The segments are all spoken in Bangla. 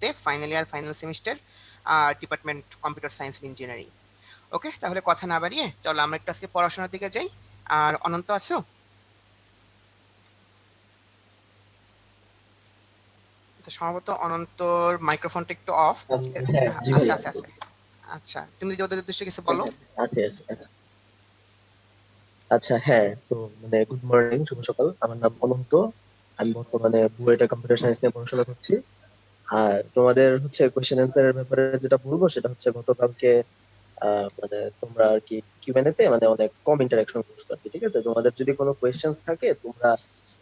ইউনিভার্সিটিতে final year final semester, department computer science and engineering. Okay, তাহলে কথা না বাড়িয়ে চলো আমরা একটু আজকে পড়াশোনার দিকে যাই। আর অনন্ত আছো? সম্ভবত অনন্তর মাইক্রোফোনটা একটু অফ। হ্যাঁ জি আচ্ছা ভাইয়া। আচ্ছা আচ্ছা আচ্ছা, তুমি যদি ওদের উদ্দেশ্যে কিছু হ্যাঁ বলো। হ্যাঁ আছে আছে। আচ্ছা হ্যাঁ, তো মানে গুড মর্নিং, শুভ সকাল। আমার নাম অনন্ত। আমি বর্তমানে বুয়েটে কম্পিউটার সায়েন্স নিয়ে পড়াশোনা করছি। আর তোমাদের হচ্ছে কোয়েশ্চেন অ্যান্সারের ব্যাপারে যেটা বলবো সেটা হচ্ছে গতকালকে মানে তোমরা আর কি কিউএনএ তে মানে অনেক কম ইন্টারাকশন করছো আর কি। ঠিক আছে, তোমাদের যদি কোনো কোয়েশ্চেন্স থাকে তোমরা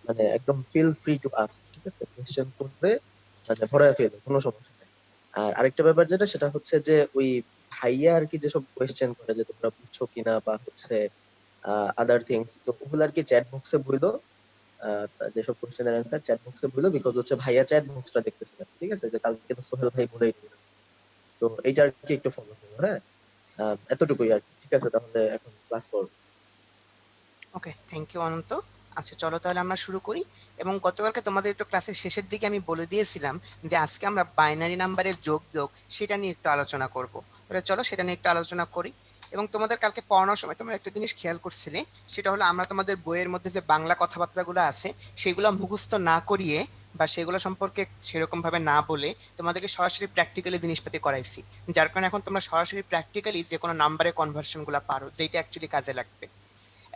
মানে একদম ফিল ফ্রি টু আস্ক। ঠিক আছে, কোয়েশ্চেন করবে মানে ভরায় ফেলো, কোনো সমস্যা নেই। আর আরেকটা ব্যাপার যেটা সেটা হচ্ছে যে ওই ভাইয়া আর কি যেসব কোয়েশ্চেন করে যে তোমরা বুঝছো কিনা বা হচ্ছে আদার থিংস, তো ওগুলো আর কি চ্যাট বক্সে বইলো। আহ, যেসব কোয়েশ্চেনের অ্যান্সার চ্যাট বক্সে বইলো, বিকজ হচ্ছে ভাইয়া চ্যাট বক্সটা দেখতেছে না। ঠিক আছে, যে কালকে তো সোহেল ভাই বলেই দিয়েছে। তো এইটা আর কি একটু ফলো করো, হ্যাঁ। এতটুকুই আর কি। ঠিক আছে, তাহলে এখন ক্লাস করো। ওকে, থ্যাংক ইউ অনন্ত। আচ্ছা চলো তাহলে আমরা শুরু করি। এবং গতকালকে তোমাদের একটু ক্লাসের শেষের দিকে আমি বলে দিয়েছিলাম যে আজকে আমরা বাইনারি নাম্বারের যোগ বিয়োগ সেটা নিয়ে একটু আলোচনা করব। তাহলে চলো সেটা নিয়ে একটু আলোচনা করি। এবং তোমাদের কালকে পড়ানোর সময় তোমরা একটা জিনিস খেয়াল করছিলে, সেটা হলো আমরা তোমাদের বইয়ের মধ্যে যে বাংলা কথাবার্তাগুলো আছে সেগুলো মুখস্থ না করিয়ে বা সেগুলো সম্পর্কে সেরকমভাবে না বলে তোমাদেরকে সরাসরি প্র্যাকটিক্যালি জিনিসপাতি করাইছি। যার কারণে এখন তোমরা সরাসরি প্র্যাকটিক্যালি যে কোনো নাম্বারের কনভার্সনগুলো পারো, যেটা অ্যাকচুয়ালি কাজে লাগবে।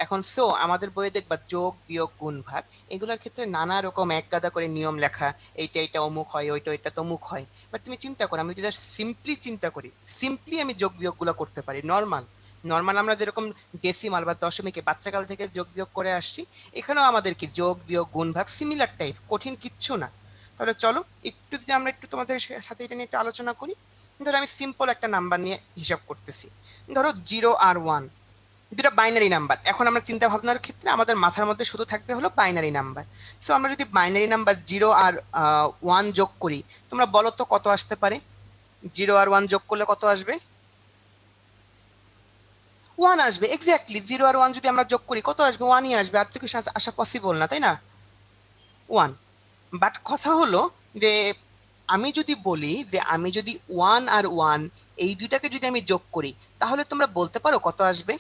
এখন আমাদের বইয়ে দেখবা যোগ বিয়োগ গুণ ভাগ এগুলোর ক্ষেত্রে নানা রকম এক গাদা করে নিয়ম লেখা, এইটা এটা অমুক হয়, ওইটা ওইটা তমুক হয়। বাট তুমি চিন্তা করো, আমি যদি সিম্পলি চিন্তা করি, সিম্পলি আমি যোগ বিয়োগগুলো করতে পারি নর্মাল। নর্মাল আমরা যেরকম ডেসিমাল বা দশমিকে বাচ্চাকাল থেকে যোগ বিয়োগ করে আসছি, এখানেও আমাদের কি যোগ বিয়োগ গুণ ভাগ সিমিলার টাইপ, কঠিন কিচ্ছু না। তাহলে চলো একটু যদি আমরা একটু তোমাদের সাথে এটা নিয়ে একটু আলোচনা করি। ধরো আমি সিম্পল একটা নাম্বার নিয়ে হিসাব করতেছি, ধরো 0 আর 1, দুটো বাইনারি নাম্বার। এখন আমরা চিন্তা ভাবনার ক্ষেত্রে আমাদের মাথার মধ্যে শুধু থাকবে হলো বাইনারি নাম্বার। সো আমরা যদি বাইনারি নাম্বার 0 আর 1 যোগ করি, তোমরা বলো তো কত আসতে পারে? 0 আর 1 যোগ করলে কত আসবে? 1 আসবে, এক্স্যাক্টলি। 0 আর 1 যদি আমরা যোগ করি কত আসবে? 1ই আসবে, আর তো কিছু আসা পসিবল না, তাই না? 1। বাট কথা হলো যে আমি যদি বলি যে আমি যদি 1 আর 1 এই দুইটাকে যদি আমি যোগ করি, তাহলে তোমরা বলতে পারো কত আসবে?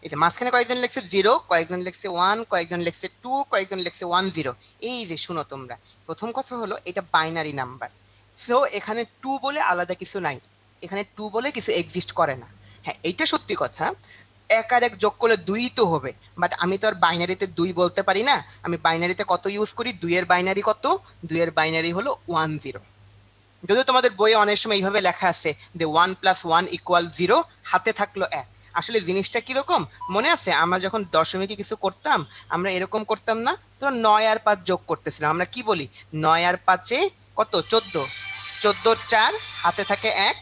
এই যে মাঝখানে কয়েকজন লিখছে 0, কয়েকজন লিখছে 1, কয়েকজন লিখছে 2, কয়েকজন লিখছে 1 0। এই যে শুনো তোমরা, প্রথম কথা হলো এটা বাইনারি নাম্বার। সো এখানে 2 বলে আলাদা কিছু নাই, এখানে 2 বলে কিছু এক্সিস্ট করে না। হ্যাঁ, এইটা সত্যি কথা, 1 আর 1 যোগ করলে 2 তো হবে। বাট আমি তো আর বাইনারিতে 2 বলতে পারি না। আমি বাইনারিতে কত ইউজ করি? 2 এর বাইনারি কত? 2 এর বাইনারি হলো 1 0। যদিও তোমাদের বইয়ে অনেক সময় এইভাবে লেখা আছে যে 1+1 = 0, হাতে থাকলো 1। আসলে জিনিসটা কিরকম মনে আছে? আমরা যখন দশমিকে কিছু করতাম, আমরা এরকম করতাম না? ধরো 9 আর 5 যোগ করতেছিলাম, আমরা কি বলি? 9 আর 5-এ কত? 14। 14-4, হাতে থাকে 1।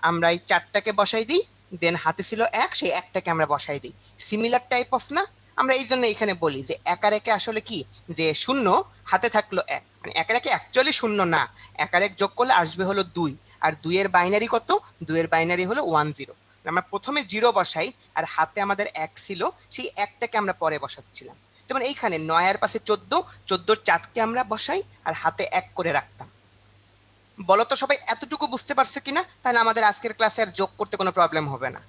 আমরা এই 4টাকে বসাই দিই, দেন হাতে ছিল 1, সেই 1টাকে আমরা বসাই দিই। সিমিলার টাইপ অফ না? আমরা এই জন্য এখানে বলি যে 1 আর 1 আসলে কি, যে 0, হাতে থাকলো 1, মানে 1 আর 1 অ্যাকচুয়ালি 0 না। 1 আর 1 যোগ করলে আসবে হলো 2। আর 2 এর বাইনারি কত? 2 এর বাইনারি হলো 1 0। আমরা প্রথমে 0 বসাই, আর হাতে আমাদের 1 ছিল, সেই 1টাকে আমরা পরে বসাচ্ছিলাম। যেমন এইখানে 9 আর 5-এ 14, 14-4কে আমরা বসাই আর হাতে 1 করে রাখতাম। বলতো সবাই এতটুকু বুঝতে পারছো কিনা? তাহলে আমাদের আজকের ক্লাসে আর যোগ করতে কোনো প্রবলেম হবে না।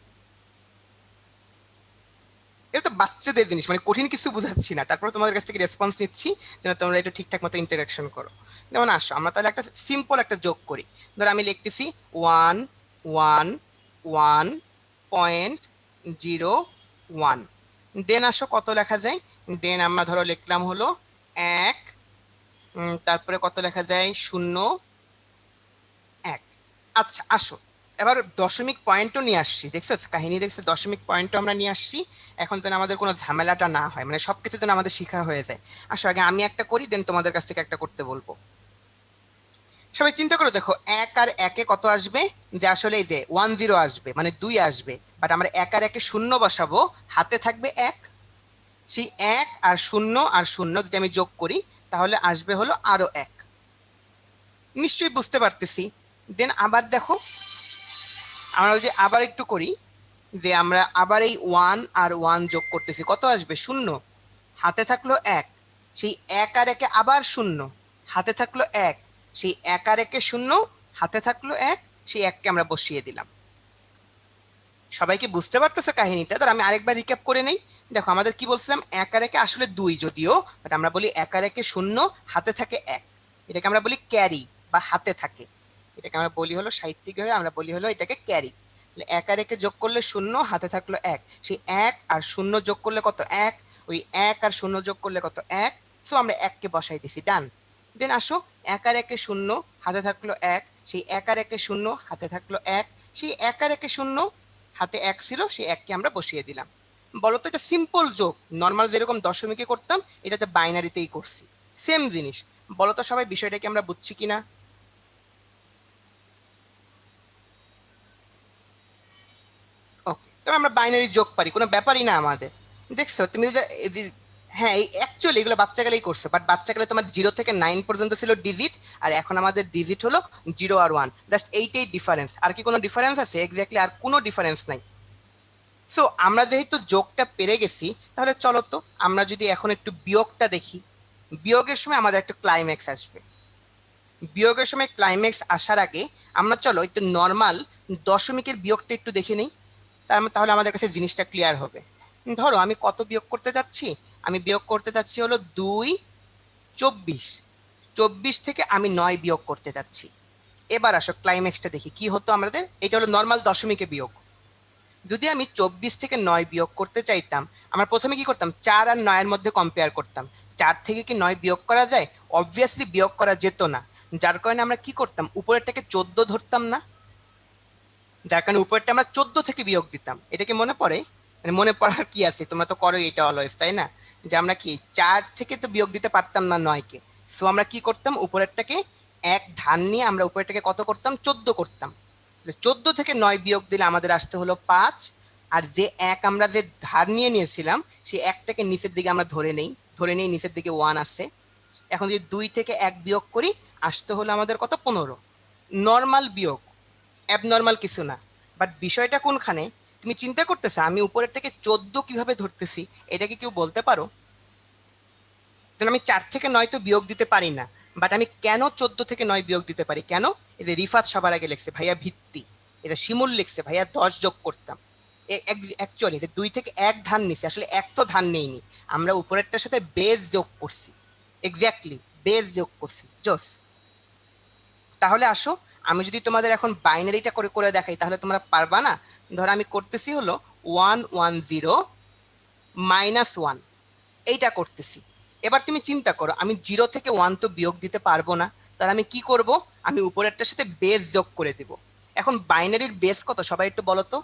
এটা তো বাচ্চাদের জিনিস, মানে কঠিন কিছু বুঝাচ্ছি না, তারপর তোমাদের কাছ থেকে রেসপন্স নিচ্ছি যেন তোমরা একটু ঠিকঠাক মতো ইন্টারাকশন করো। যেমন আসো আমরা তাহলে একটা সিম্পল একটা যোগ করি। ধর আমি লিখতেছি 1 1 1.01। দেন আসো কত লেখা যায়? দেন আমরা ধরো লিখলাম হলো 1, তারপরে কত লেখা যায়? 0 1। আচ্ছা আসো, এবার দশমিক পয়েন্টও নিয়ে আসছি, দেখছো কাহিনী? দেখছো, দশমিক পয়েন্টও আমরা নিয়ে আসছি। এখন যেন আমাদের কোনো ঝামেলাটা না হয়, মানে সবকিছু যেন আমাদের শিখা হয়ে যায়। আসো আগে আমি একটা করি, দেন তোমাদের কাছ থেকে একটা করতে বলবো। সবাই চিন্তা করে দেখো, 1 আর 1-এ কত আসবে? যে আসলে এই যে 1 0 আসবে, মানে 2 আসবে। বাট আমরা 1 আর 1-এ 0 বসাবো, হাতে থাকবে 1। সেই 1 আর 0 যদি আমি যোগ করি, তাহলে আসবে হলো আরো 1। নিশ্চয়ই বুঝতে পারতেছি। দেন আবার দেখো, আমরা যদি আবার একটু করি, যে আমরা আবার এই 1 আর 1 যোগ করতেছি, কত আসবে? 0, হাতে থাকলো 1। সেই 1 আর 1-এ আবার 0, হাতে থাকলো 1, সেই 1 আর 1 শূন্য, হাতে থাকলো 1, সেই 1কে আমরা বসিয়ে দিলাম। সবাই কি বুঝতে পারতেছে কাহিনীটা? ধর আমি আরেকবার রিক্যাপ করে নেই। দেখো আমাদের কি বলছিলাম, 1 আর 1 আসলে 2 যদিও, বাট আমরা বলি 1 আর 1 শূন্য, হাতে থাকে 1, এটাকে আমরা বলি ক্যারি বা হাতে থাকে। এটাকে আমরা বলি হলো সাহিত্যিকভাবে আমরা বলি হলো এটাকে ক্যারি। তাহলে 1 আর 1 যোগ করলে শূন্য, হাতে থাকলো 1, সেই 1 আর শূন্য যোগ করলে কত 1, ওই 1 আর শূন্য যোগ করলে কত 1, সো আমরা 1কে বসাই দিছি, ডান। দেন আসো 1 আর 1 শূন্য, হাতে থাকলো 1, সেই 1 আর 1 শূন্য, হাতে থাকলো 1, সেই 1 আর 1 শূন্য, হাতে 1 ছিল, সেই 1কে আমরা বসিয়ে দিলাম। বলতো এটা সিম্পল যোগ, নর্মাল যেরকম দশমিকে করতাম এটাতে বাইনারিতেই করছি, সেম জিনিস। বলতো সবাই বিষয়টা কি আমরা বুঝছি কিনা? ওকে, তবে আমরা বাইনারি যোগ পারি, কোনো ব্যাপারই না আমাদের। দেখছো তুমি যে হ্যাঁ এই অ্যাকচুয়ালি এগুলো বাচ্চাকালেই করছে, বাট বাচ্চাকালে তোমার 0 থেকে 9 পর্যন্ত ছিল ডিজিট, আর এখন আমাদের ডিজিট হলো 0 আর 1, জাস্ট এইটাই ডিফারেন্স। আর কি কোনো ডিফারেন্স আছে? এক্স্যাক্টলি আর কোনো ডিফারেন্স নাই। সো আমরা যেহেতু যোগটা পেরে গেছি, তাহলে চলো তো আমরা যদি এখন একটু বিয়োগটা দেখি। বিয়োগের সময় আমাদের একটা ক্লাইম্যাক্স আসবে। বিয়োগের সময় ক্লাইম্যাক্স আসার আগে আমরা চলো একটু নর্মাল দশমিকের বিয়োগটা একটু দেখে নিই, তাহলে আমাদের কাছে জিনিসটা ক্লিয়ার হবে। ধরো আমি কত বিয়োগ করতে যাচ্ছি, আমি বিয়োগ করতে যাচ্ছি হলো 2 24, 24 থেকে আমি 9 বিয়োগ করতে যাচ্ছি। এবার আসো ক্লাইম্যাক্সটা দেখি কি হতো আমাদের। এটা হলো নর্মাল দশমিকে বিয়োগ। যদি আমি 24 থেকে 9 বিয়োগ করতে চাইতাম, আমরা প্রথমে কি করতাম, 4 আর 9 এর মধ্যে কম্পেয়ার করতাম। 4 থেকে কি 9 বিয়োগ করা যায়? অবভিয়াসলি বিয়োগ করা যেত না। যার কারণে আমরা কি করতাম, উপরেরটাকে 14 ধরতাম না, যার কারণে উপরেরটা আমরা 14 থেকে বিয়োগ দিতাম। এটা কি মনে পড়ে? মানে মনে পড়ার কি আছে, তোমরা তো করো এটা অলওয়েজ, তাই না? যে আমরা কি 4 থেকে তো বিয়োগ দিতে পারতাম না 9কে, সো আমরা কি করতাম, উপরেরটাকে এক ধার নিয়ে আমরা উপরেরটাকে কত করতাম, 14 করতাম। 14 থেকে 9 বিয়োগ দিলে আমাদের আসতে হলো 5, আর যে এক আমরা যে ধার নিয়ে নিয়েছিলাম সেই একটাকে নিচের দিকে আমরা ধরে নেই নিচের দিকে 1 আছে। এখন যদি 2 থেকে 1 বিয়োগ করি, আসতে হলো আমাদের কত, 15। নর্মাল বিয়োগ, অ্যাবনর্মাল কিছু না। বাট বিষয়টা কোনখানে, তুমি চিন্তা করতেছো আমি উপরের থেকে 14 কিভাবে ধরতেছি, এটা কি কেউ বলতে পারো? যেন আমি 4 থেকে 9 তো বিয়োগ দিতে পারি না, বাট আমি কেন 14 থেকে 9 বিয়োগ দিতে পারি? কেন? এই যে রিফাত সবার আগে লিখছে ভাইয়া ভিত্তি, এটা শিমুল লিখছে ভাইয়া 10 যোগ করতাম। অ্যাকচুয়ালি 2 থেকে 1 ধান নিছি, আসলে এক তো ধান নেইনি, আমরা উপরেরটার সাথে বেজ যোগ করছি। এক্স্যাক্টলি, বেজ যোগ করছি, জোস। তাহলে আসো আমি যদি তোমাদের এখন বাইনারিটা করে করে দেখাই, তাহলে তোমরা পারবা না? ধরো আমি করতেছি হলো 110 - 1, এইটা করতেছি। এবার তুমি চিন্তা করো, আমি 0 থেকে 1 তো বিয়োগ দিতে পারবো না, তাহলে আমি কি করব, আমি উপরেরটার সাথে বেস যোগ করে দিব। এখন বাইনারির বেস কত সবাই একটু বলো তো?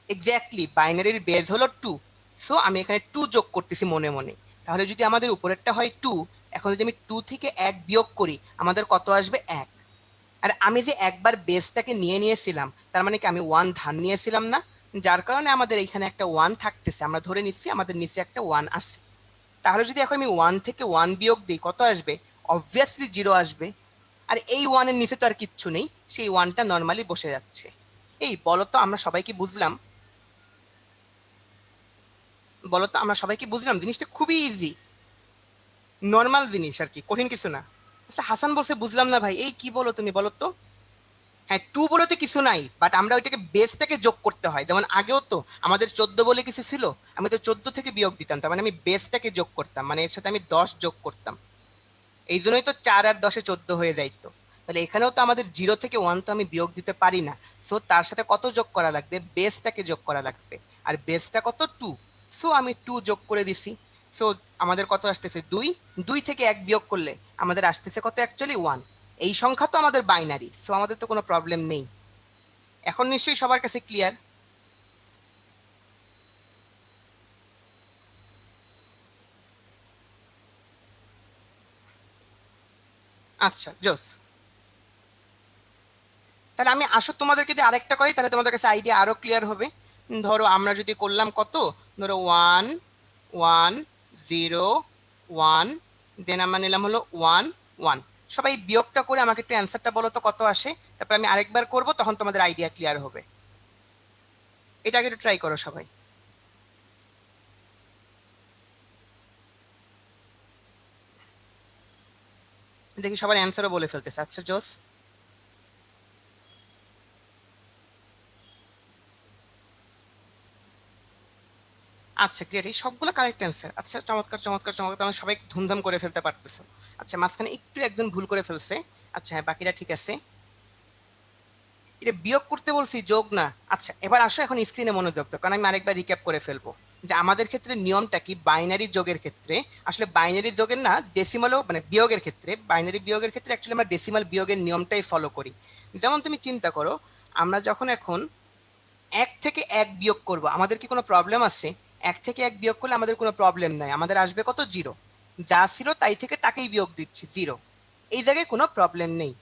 এক্স্যাক্টলি, বাইনারির বেস হলো 2, সো আমি এখানে 2 যোগ করতেছি মনে মনে। তাহলে যদি আমাদের উপরেরটা হয় 2, এখন যদি আমি 2 থেকে 1 বিয়োগ করি, আমাদের কত আসবে, 1। আর আমি যে একবার বেসটাকে নিয়ে নিয়েছিলাম, তার মানে কি আমি 1 ধার নিয়েছিলাম না? যার কারণে আমাদের এখানে একটা 1 থাকতেছে, আমরা ধরে নিচ্ছি আমাদের নিচে একটা 1 আছে। তাহলে যদি এখন আমি 1 থেকে 1 বিয়োগ দিই, কত আসবে? অবভিয়াসলি 0 আসবে। আর এই 1 এর নিচে তো আর কিচ্ছু নেই, সেই 1টা নর্মালি বসে যাচ্ছে। এই বলতো আমরা সবাই কি বুঝলাম? বলতো আমরা সবাই কি বুঝলাম? জিনিসটা খুবই ইজি, নর্মাল জিনিস আর কি, কঠিন কিছু না। আচ্ছা হাসান বলছে বুঝলাম না ভাই, এই কি বলো তুমি, বলো তো? হ্যাঁ 2 বলে তো কিছু নাই, বাট আমরা ওইটাকে বেসটাকে যোগ করতে হয়, যেমন আগেও তো আমাদের 14 বলে কিছু ছিল, আমি তো 14 থেকে বিয়োগ দিতাম, তার মানে আমি বেসটাকে যোগ করতাম, মানে এর সাথে আমি 10 যোগ করতাম। এই জন্যই তো 4 আর 10 14 হয়ে যাইতো। তাহলে এখানেও তো আমাদের 0 থেকে 1 তো আমি বিয়োগ দিতে পারি না, সো তার সাথে কত যোগ করা লাগবে, বেসটাকে যোগ করা লাগবে। আর বেসটা কত, 2, সো আমি 2 যোগ করে দিছি। সো আমাদের কত আসতেছে, 2। 2 থেকে 1 বিয়োগ করলে আমাদের আসতেছে কত, অ্যাকচুয়ালি 1। এই সংখ্যা তো আমাদের বাইনারি, সো আমাদের তো কোনো প্রবলেম নেই। এখন নিশ্চয়ই সবার কাছে ক্লিয়ার? আচ্ছা জোস। তাহলে আমি আসো তোমাদেরকে যদি আরেকটা করি, তাহলে তোমাদের কাছে আইডিয়া আরো ক্লিয়ার হবে। ধরো আমরা যদি করলাম কত, ধরো 1 1 0 1, দেন আমরা নিলাম হলো 1 1। সবাই বিয়োগটা করে আমাকে একটু অ্যান্সারটা বলো তো কত আসে, তারপর আমি আরেকবার করব, তখন তোমাদের আইডিয়া ক্লিয়ার হবে। এটা আগে একটু ট্রাই করো সবাই। দেখি সবার অ্যান্সারও বলে ফেলতেছে। আচ্ছা জোস, আচ্ছা গ্রেট, এই সবগুলো কারেক্ট অ্যান্সার। আচ্ছা চমৎকার চমৎকার চমৎকার, আমরা সবাই ধুমধাম করে ফেলতে পারতেছো। আচ্ছা মাঝখানে একটু একজন ভুল করে ফেলছে। আচ্ছা হ্যাঁ, বাকিরা ঠিক আছে। এটা বিয়োগ করতে বলছি, যোগ না। আচ্ছা এবার আসো এখন স্ক্রিনে মনোযোগ দাও, কারণ আমি আরেকবার রিক্যাপ করে ফেলবো যে আমাদের ক্ষেত্রে নিয়মটা কি। বাইনারি যোগের ক্ষেত্রে আসলে বাইনারি যোগের না, ডেসিমালও মানে বিয়োগের ক্ষেত্রে, বাইনারি বিয়োগের ক্ষেত্রে অ্যাকচুয়ালি আমরা ডেসিমাল বিয়োগের নিয়মটাই ফলো করি। যেমন তুমি চিন্তা করো, আমরা যখন এখন 1 থেকে 1 বিয়োগ করব, আমাদের কি কোনো প্রবলেম আছে? 1 থেকে 1 বিয়োগ করলে আমাদের কোনো প্রবলেম নাই, আমাদের আসবে কত? 0। যা ছিল তাই থেকে তাকেই বিয়োগ দিচ্ছি, 0। এই জায়গায় কোনো প্রবলেম নেই।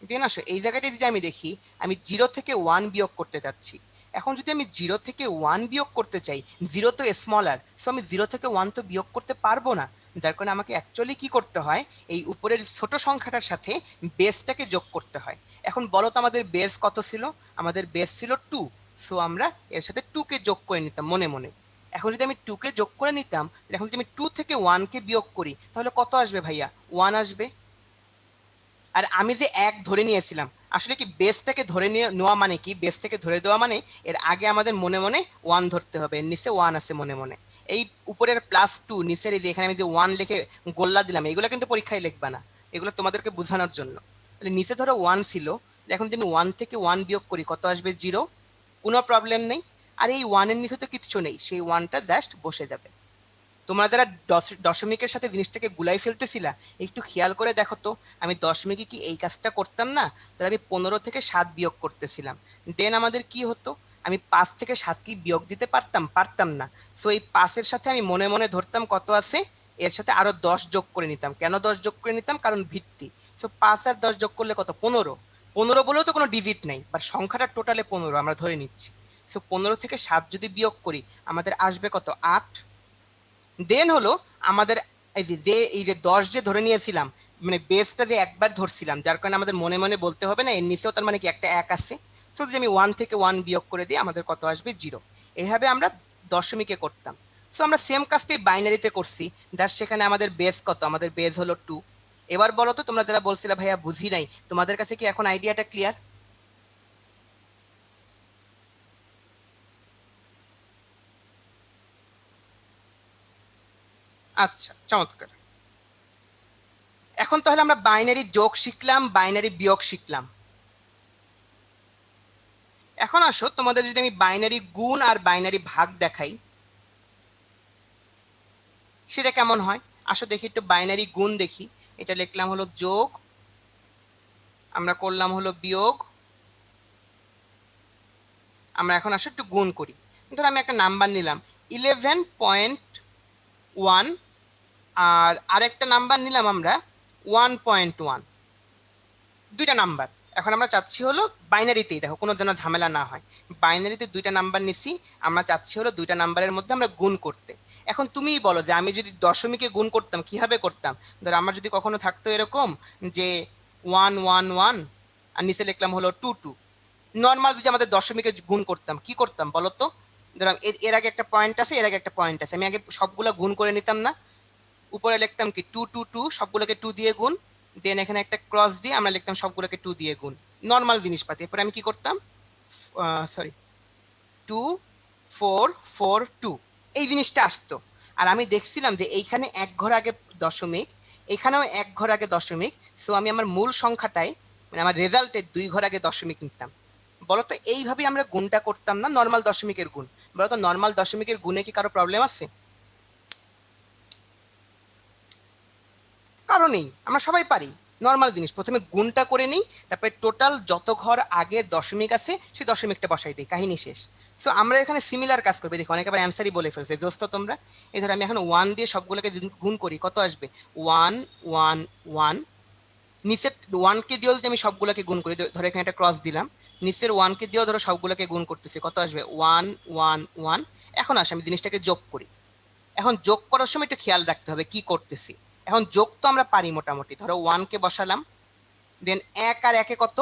দেন আসো এই জায়গাটা যদি আমি দেখি, আমি 0 থেকে 1 বিয়োগ করতে যাচ্ছি। এখন যদি আমি 0 থেকে 1 বিয়োগ করতে চাই, 0 তো স্মলার, সো আমি 0 থেকে 1 তো বিয়োগ করতে পারবো না। যার কারণে আমাকে অ্যাকচুয়ালি কি করতে হয়, এই উপরের ছোট সংখ্যাটার সাথে বেসটাকে যোগ করতে হয়। এখন বলো তো আমাদের বেস কত ছিল? আমাদের বেস ছিল 2। সো আমরা এর সাথে 2 কে যোগ করে নিতাম মনে মনে। এখন যদি আমি 2 কে যোগ করে নিতাম, এখন যদি আমি 2 থেকে 1 কে বিয়োগ করি, তাহলে কত আসবে ভাইয়া? 1 আসবে। আর আমি যে 1 ধরে নিয়েছিলাম, আসলে কি বেসটাকে ধরে নেওয়া মানে কি, বেসটাকে ধরে দেওয়া মানে এর আগে আমাদের মনে মনে 1 ধরতে হবে, এর নিচে 1 আছে মনে মনে। এই উপরের +2, নিচের এই যে এখানে আমি যে 1 লিখে গোল্লা দিলাম, এগুলো কিন্তু পরীক্ষায় লিখবা না, এগুলো তোমাদেরকে বোঝানোর জন্য। তাহলে নিচে ধরো 1 ছিল, এখন যদি আমি 1 থেকে 1 বিয়োগ করি, কত আসবে? 0। কোনো প্রবলেম নেই। আর এই 1 এর নিচে তো কিচ্ছু নেই, সেই 1টা জাস্ট বসে যাবে। তোমরা যারা দশমিকের সাথে জিনিসটাকে গুলাই ফেলতেছিলা, একটু খেয়াল করে দেখো তো, আমি দশমিকে কি এই কাজটা করতাম না? তাহলে আমি 15 থেকে 7 বিয়োগ করতেছিলাম। দেন আমাদের কি হতো? আমি 5 থেকে 7 কি বিয়োগ দিতে পারতাম? পারতাম না। সো এই 5-এর সাথে আমি মনে মনে ধরতাম কত আছে, এর সাথে আরো 10 যোগ করে নিতাম। কেন 10 যোগ করে নিতাম? কারণ ভিত্তি। সো 5 আর 10 যোগ করলে কত? 15। 15 বলেও তো কোনো ডিজিট নাই, বাট সংখ্যাটা টোটালে 15 আমরা ধরে নিচ্ছি। সো 15 থেকে 7 যদি বিয়োগ করি, আমাদের আসবে কত? 8। দেন হলো আমাদের এই যে 10 যে ধরে নিয়েছিলাম, মানে বেসটা যে একবার ধরছিলাম, যার কারণে আমাদের মনে মনে বলতে হবে না এর নিচেও তার মানে কি একটা 1 আছে। সো যদি আমি 1 থেকে 1 বিয়োগ করে দিই, আমাদের কত আসবে? 0। এইভাবে আমরা দশমিকে করতাম। সো আমরা সেম কাজটাই বাইনারিতে করছি, যার সেখানে আমাদের বেস কত? আমাদের বেস হলো 2। এবার বলো তো, তোমরা যারা বলছিলে ভাইয়া বুঝি নাই, তোমাদের কাছে কি এখন আইডিয়াটা ক্লিয়ার? আচ্ছা চমৎকার। এখন তাহলে আমরা বাইনারি যোগ শিখলাম, বাইনারি বিয়োগ শিখলাম। এখন আসো তোমাদের যদি আমি বাইনারি গুণ আর বাইনারি ভাগ দেখাই, সেটা কেমন হয়? আসো দেখি একটু বাইনারি গুণ দেখি। এটা লিখলাম হলো যোগ, আমরা করলাম হলো বিয়োগ, আমরা এখন আসো একটু গুণ করি। ধর আমি একটা নাম্বার নিলাম 11.1, আর আরেকটা নাম্বার নিলাম আমরা 1.1, দুইটা নাম্বার। এখন আমরা চাচ্ছি হলো বাইনারিতেই, দেখো কোনো যেন ঝামেলা না হয়, বাইনারিতে দুইটা নাম্বার নিছি, আমরা চাচ্ছি হলো দুইটা নাম্বারের মধ্যে আমরা গুণ করতে। এখন তুমিই বলো যে আমি যদি দশমিকে গুণ করতাম কিভাবে করতাম। ধর আমার যদি কখনো থাকতো এরকম যে 111 আর নিচে লিখলাম হলো 22, নর্মাল যদি আমাদের দশমিকে গুণ করতাম কি করতাম বলো তো? ধরলাম এর আগে একটা পয়েন্ট আছে, এর আগে একটা পয়েন্ট আছে, আমি আগে সবগুলো গুণ করে নিতাম না? উপরে লিখতাম কি 222, সবগুলোকে 2 দিয়ে গুণ, দেন এখানে একটা ক্রস দিয়ে আমরা লিখতাম সবগুলোকে 2 দিয়ে গুণ, নর্মাল জিনিসপাতি। এরপরে আমি কি করতাম, সরি, 2442, এই জিনিসটা আসতো। আর আমি দেখছিলাম যে এইখানে এক ঘর আগে দশমিক, এখানেও এক ঘর আগে দশমিক। সো আমি আমার মূল সংখ্যাটাই, মানে আমার রেজাল্টে 2 ঘর আগে দশমিক নিতাম। বলতো এইভাবেই আমরা গুণটা করতাম না, নর্মাল দশমিকের গুণ। বলতো নর্মাল দশমিকের গুণে কি কারো প্রবলেম আছে? কারণেই আমরা সবাই পারি। নর্মাল জিনিস, প্রথমে গুণটা করে নিই, তারপরে টোটাল যত ঘর আগে দশমিক আছে সেই দশমিকটা বসাই দিই, কাহিনী শেষ। সো আমরা এখানে সিমিলার কাজ করবে, দেখো অনেকে আবার অ্যান্সারই বলে ফেলছে দোস্ত তোমরা। এই ধর আমি এখন 1 দিয়ে সবগুলোকে গুণ করি, কত আসবে? 111। নিচের 1 কে দিয়েও যদি আমি সবগুলোকে গুণ করি, ধরো এখানে একটা ক্রস দিলাম, নিচের 1 কে দিয়েও ধরো সবগুলোকে গুণ করতেছি, কত আসবে? 111। এখন আসে আমি জিনিসটাকে যোগ করি। এখন যোগ করার সময় একটু খেয়াল রাখতে হবে কি করতেছি। এখন যোগ তো আমরা পারি মোটামুটি, ধরো 1 কে বসালাম, দেন 1 আর 1 এ কত?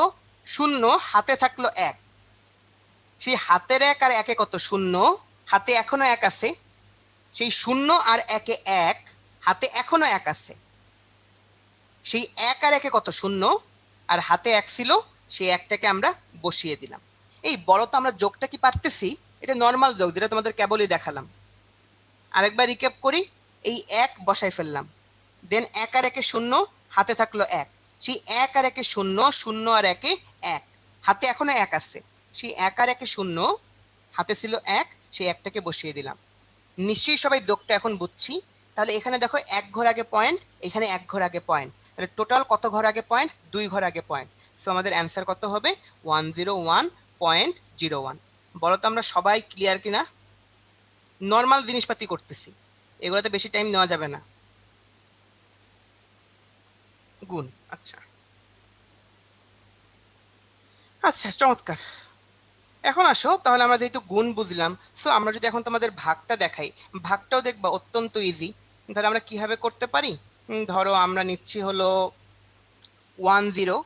0, হাতে থাকলো 1। সেই হাতের 1 আর 1 এ কত? 0, হাতে এখনো 1 আছে। সেই 0 আর 1 এ 1, হাতে এখনো 1 আছে। সেই 1 আর 1 কত? 0, আর হাতে 1 ছিল, সেই 1টাকে আমরা বসিয়ে দিলাম। এই বলো তো আমরা যোগটা কি পারতেছি? এটা নর্মাল যোগ, যেটা তোমাদের কেবলই দেখালাম। আরেকবার রিক্যাপ করি। এই 1 বসাই ফেললাম, দেন 1 আর 1 0, হাতে থাকলো 1। সেই 1 আর 1 0, 0 আর 1 1, হাতে এখনো 1 আছে। সেই 1 আর 1 0, হাতে ছিল 1, সেই 1টাকে বসিয়ে দিলাম। নিশ্চয়ই সবাই যোগটা এখন বুঝছি। তাহলে এখানে দেখো 1 ঘর আগে পয়েন্ট, এখানে 1 ঘর আগে পয়েন্ট, তাহলে টোটাল কত ঘর আগে পয়েন্ট? 2 ঘর আগে পয়েন্ট। সো আমাদের অ্যান্সার কত হবে? 101.01। বলো তো আমরা সবাই ক্লিয়ার কিনা? নর্মাল জিনিসপাতি করতেছি, এগুলোতে বেশি টাইম নেওয়া যাবে না। গুণ, আচ্ছা আচ্ছা, চমৎকার। এখন আসো, তাহলে আমরা যেহেতু গুণ বুঝলাম, সো আমরা যদি এখন তোমাদের ভাগটা দেখাই, ভাগটাও দেখবা অত্যন্ত ইজি। তাহলে আমরা কিভাবে করতে পারি? ধরো আমরা নিচ্ছি হলো 10,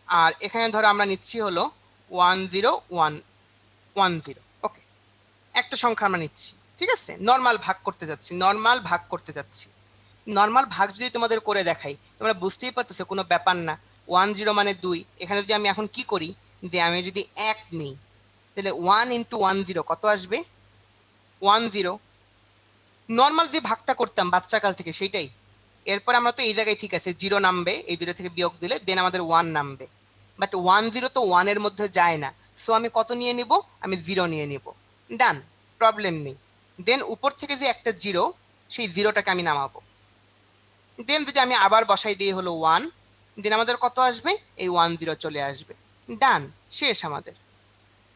আর এখানে ধরো আমরা নিচ্ছি হলো 10110। ওকে, একটা সংখ্যা আমরা নিচ্ছি, ঠিক আছে? নর্মাল ভাগ করতে যাচ্ছি, নর্মাল ভাগ করতে যাচ্ছি। নর্মাল ভাগ যদি তোমাদের করে দেখাই, তোমরা বুঝতেই পারতেছো কোনো ব্যাপার না। 10 মানে 2। এখানে যদি আমি এখন কি করি, যে আমি যদি 1 নিই, তাহলে 1 ইন্টু 10 কত আসবে? 10। নর্মাল যে ভাগটা করতাম বাচ্চাকাল থেকে সেইটাই। এরপর আমরা তো এই জায়গায় ঠিক আছে, 0 নামবে, এই 0 থেকে বিয়োগ দিলে দেন আমাদের 1 নামবে। বাট 10 তো 1 এর মধ্যে যায় না, সো আমি কত নিয়ে নিব? আমি 0 নিয়ে নিব। ডান, প্রবলেম নেই। দেন উপর থেকে যে একটা 0, সেই 0টাকে আমি নামাবো। দেন যদি আমি আবার বসাই দিই হলো 1, দেন আমাদের কত আসবে? এই 10 চলে আসবে। ডান, শেষ আমাদের।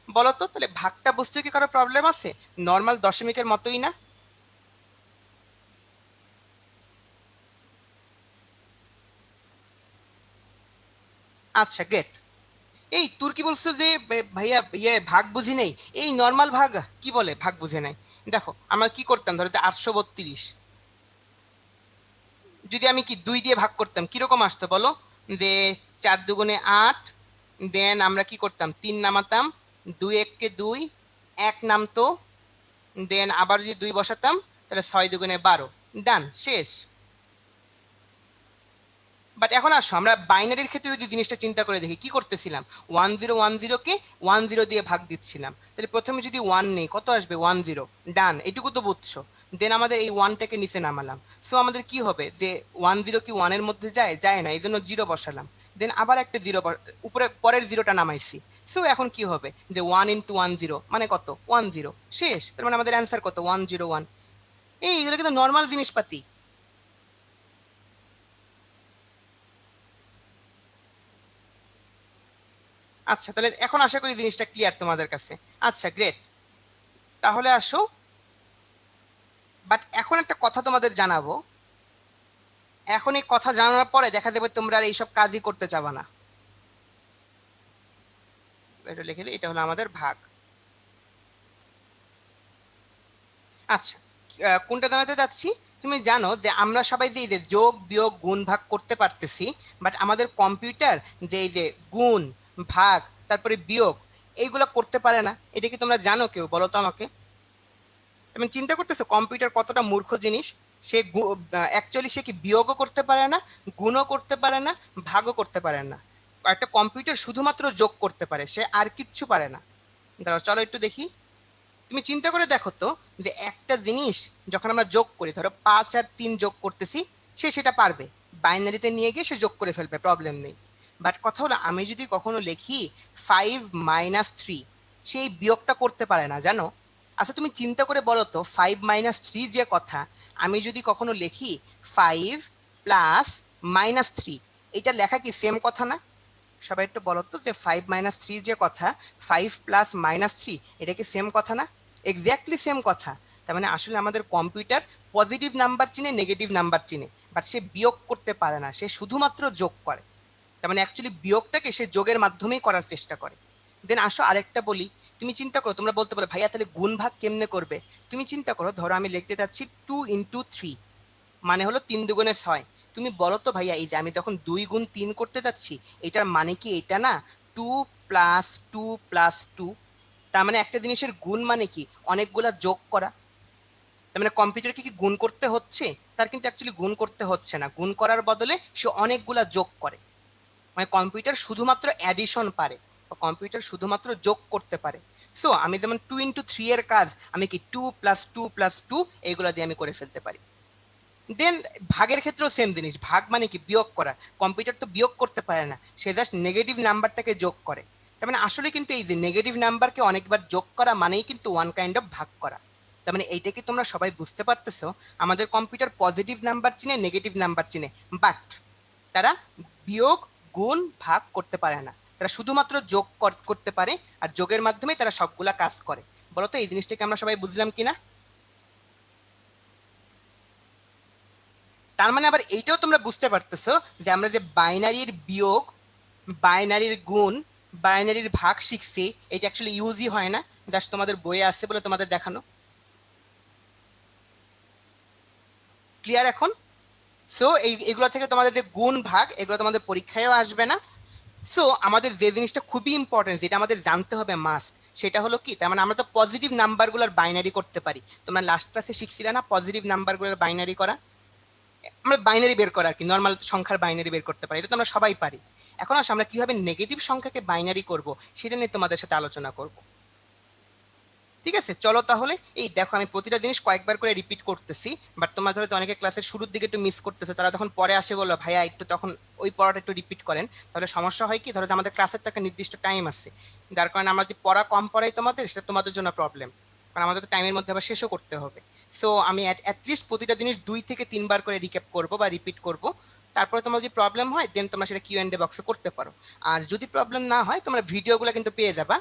বলো তো তাহলে ভাগটা বুঝতে কি কারো প্রবলেম আছে? নর্মাল দশমিকের মতোই না? আচ্ছা, গ্রেট। এই তোর কি বলছো যে ভাইয়া ভাগ বুঝি নেই? এই নর্মাল ভাগ কি বলে ভাগ বুঝে নাই? দেখো আমরা কি করতাম, ধরো যে 832, যদি আমি কি 2 দিয়ে ভাগ করতাম, কিরকম আসতো বলো? যে 4 দুগুণে 8, দেন আমরা কি করতাম? 3 নামাতাম, 2 1 2, 1 নামতো, দেন আবার যদি 2 বসাতাম, তাহলে 6 দুগুণে 12। ডান, শেষ। বাট এখন আসো আমরা বাইনারির ক্ষেত্রে যদি জিনিসটা চিন্তা করে দেখি, কি করতেছিলাম? 1010কে 10 দিয়ে ভাগ দিচ্ছিলাম। তাহলে প্রথমে যদি 1 নেই, কত আসবে? 10। ডান, এটুকু তো বুঝছো। দেন আমাদের এই 1টাকে নিচে নামালাম। সো আমাদের কি হবে? যে 10 কি 1 এর মধ্যে যায়? যায় না, এই জন্য 0 বসালাম। দেন আবার একটা 0 উপরে পরের 0টা নামাইছি। সো এখন কি হবে? যে 1 ইন্টু 10 মানে কত? 10। শেষ। তার মানে আমাদের অ্যান্সার কত? 101। এই এগুলো কিন্তু নর্মাল জিনিসপাতি। আচ্ছা, তাহলে এখন আশা করি জিনিসটা ক্লিয়ার তোমাদের কাছে। আচ্ছা, গ্রেট। তাহলে আসো, বাট এখন একটা কথা তোমাদের জানাবো। এখন এই কথা জানানোর পরে দেখা যাবে তোমরা আর এইসব কাজই করতে চাবা না। এটা লিখে দিই, এটা হলো আমাদের ভাগ। আচ্ছা, কোনটা জানাতে যাচ্ছি? তুমি জানো যে আমরা সবাই যে এই যে যোগ বিয়োগ গুণ ভাগ করতে পারতেছি, বাট আমাদের কম্পিউটার যে এই যে গুণ ভাগ তারপরে বিয়োগ এইগুলো করতে পারে না। এটা কি তোমরা জানো? কেউ বলো তো আমাকে। তুমি চিন্তা করতেছো কম্পিউটার কতটা মূর্খ জিনিস? সে অ্যাকচুয়ালি সে কি বিয়োগও করতে পারে না, গুণও করতে পারে না, ভাগও করতে পারে না। একটা কম্পিউটার শুধুমাত্র যোগ করতে পারে, সে আর কিচ্ছু পারে না। দাঁড়াও, চলো একটু দেখি। তুমি চিন্তা করে দেখো তো, যে একটা জিনিস যখন আমরা যোগ করি, ধরো 5 আর 3 যোগ করতেছি, সে সেটা পারবে, বাইনারিতে নিয়ে গিয়ে সে যোগ করে ফেলবে, প্রবলেম নেই। বাট কথা হলো আমি যদি কখনো লিখি 5 - 3, সেই বিয়োগটা করতে পারে না, জানো? আচ্ছা তুমি চিন্তা করে বলো তো, 5 - 3 যে কথা, আমি যদি কখনো লিখি 5 + -3, এটা লেখা কি সেম কথা না? সবাই একটু বলো তো, যে 5 - 3 যে কথা, 5 + -3, এটা কি সেম কথা না? এক্স্যাক্টলি সেম কথা। তার মানে আসলে আমাদের কম্পিউটার পজিটিভ নাম্বার চিনে, নেগেটিভ নাম্বার চিনে, বাট সে বিয়োগ করতে পারে না, সে শুধুমাত্র যোগ করে। তার মানে অ্যাকচুয়ালি বিয়োগটাকে সে যোগের মাধ্যমেই করার চেষ্টা করে। দেন আসো আরেকটা বলি। তুমি চিন্তা করো, তোমরা বলতে পারো ভাইয়া তাহলে গুণ ভাগ কেমনে করবে? তুমি চিন্তা করো, ধরো আমি লিখতে চাচ্ছি 2 × 3, মানে হলো 3 দুগুণে 6। তুমি বলো তো ভাইয়া, এই যে আমি যখন 2 গুণ 3 করতে যাচ্ছি, এটার মানে কি এটা না? 2 + 2 + 2। তার মানে একটা জিনিসের গুণ মানে কি? অনেকগুলা যোগ করা। তার মানে কম্পিউটারকে কি গুণ করতে হচ্ছে? তার কিন্তু অ্যাকচুয়ালি গুণ করতে হচ্ছে না, গুণ করার বদলে সে অনেকগুলা যোগ করে। মানে কম্পিউটার শুধুমাত্র অ্যাডিশন পারে, বা কম্পিউটার শুধুমাত্র যোগ করতে পারে। সো আমি যেমন 2 × 3 এর কাজ আমি কি 2 + 2 + 2 এইগুলা দিয়ে আমি করে ফেলতে পারি। দেন ভাগের ক্ষেত্রেও সেম জিনিস, ভাগ মানে কি বিয়োগ করা। কম্পিউটার তো বিয়োগ করতে পারে না, সে জাস্ট নেগেটিভ নাম্বারটাকে যোগ করে। তার মানে আসলে কিন্তু এই যে নেগেটিভ নাম্বারকে অনেকবার যোগ করা মানেই কিন্তু ওয়ান কাইন্ড অফ ভাগ করা। তার মানে এইটা কি তোমরা সবাই বুঝতে পারতেছো? আমাদের কম্পিউটার পজিটিভ নাম্বার চিনে, নেগেটিভ নাম্বার চিনে, বাট তারা বিয়োগ, গুণ, ভাগ করতে পারে না। তারা শুধুমাত্র যোগ করতে পারে, আর যোগের মাধ্যমে তারা সবগুলা কাজ করে। বলতো এই জিনিসটাকে আমরা সবাই বুঝলাম কিনা? তার মানে আবার এইটাও তোমরা বুঝতে পারতেছো যে আমরা যে বাইনারির বিয়োগ, বাইনারির গুণ, বাইনারির ভাগ শিখছি, এটা অ্যাকচুয়ালি ইউজই হয় না, জাস্ট তোমাদের বইয়ে আসছে বলে তোমাদের দেখানো। ক্লিয়ার এখন? সো এগুলো থেকে তোমাদের যে গুণ ভাগ, এগুলো তোমাদের পরীক্ষায়ও আসবে না। সো আমাদের যে জিনিসটা খুবই ইম্পর্টেন্ট, যেটা আমাদের জানতে হবে মাস্ট, সেটা হলো কি, তার মানে আমরা তো পজিটিভ নাম্বারগুলোর বাইনারি করতে পারি। তোমরা লাস্ট ক্লাসে শিখছিলে না পজিটিভ নাম্বারগুলোর বাইনারি করা? আমরা বাইনারি বের করা আর কি, নর্মাল সংখ্যার বাইনারি বের করতে পারি, এটা তো আমরা সবাই পারি। এখন আসলে আমরা কিভাবে নেগেটিভ সংখ্যাকে বাইনারি করব সেটা নিয়ে তোমাদের সাথে আলোচনা করব। ঠিক আছে, চলো তাহলে। এই দেখো আমি প্রতিটা জিনিস কয়েকবার করে রিপিট করতেছি, বাট তোমার ধরো অনেকে ক্লাসের শুরুর দিকে একটু মিস করতেছে, তারা তখন পরে আসে বললো ভাইয়া একটু তখন ওই পড়াটা একটু রিপিট করেন। তাহলে সমস্যা হয় কি, ধরো যে আমাদের ক্লাসের তো একটা নির্দিষ্ট টাইম আছে, যার কারণে আমরা যদি পড়া কম পড়াই তোমাদের, সেটা তোমাদের জন্য প্রবলেম, কারণ আমাদের তো টাইমের মধ্যে আবার শেষও করতে হবে। সো আমি অ্যাটলিস্ট প্রতিটা জিনিস 2 থেকে 3 বার করে রিক্যাপ করবো বা রিপিট করবো। তারপরে তোমার যদি প্রবলেম হয় দেন তোমরা সেটা Q&A বক্সে করতে পারো। আর যদি প্রবলেম না হয় তোমরা ভিডিওগুলো কিন্তু পেয়ে যাবা।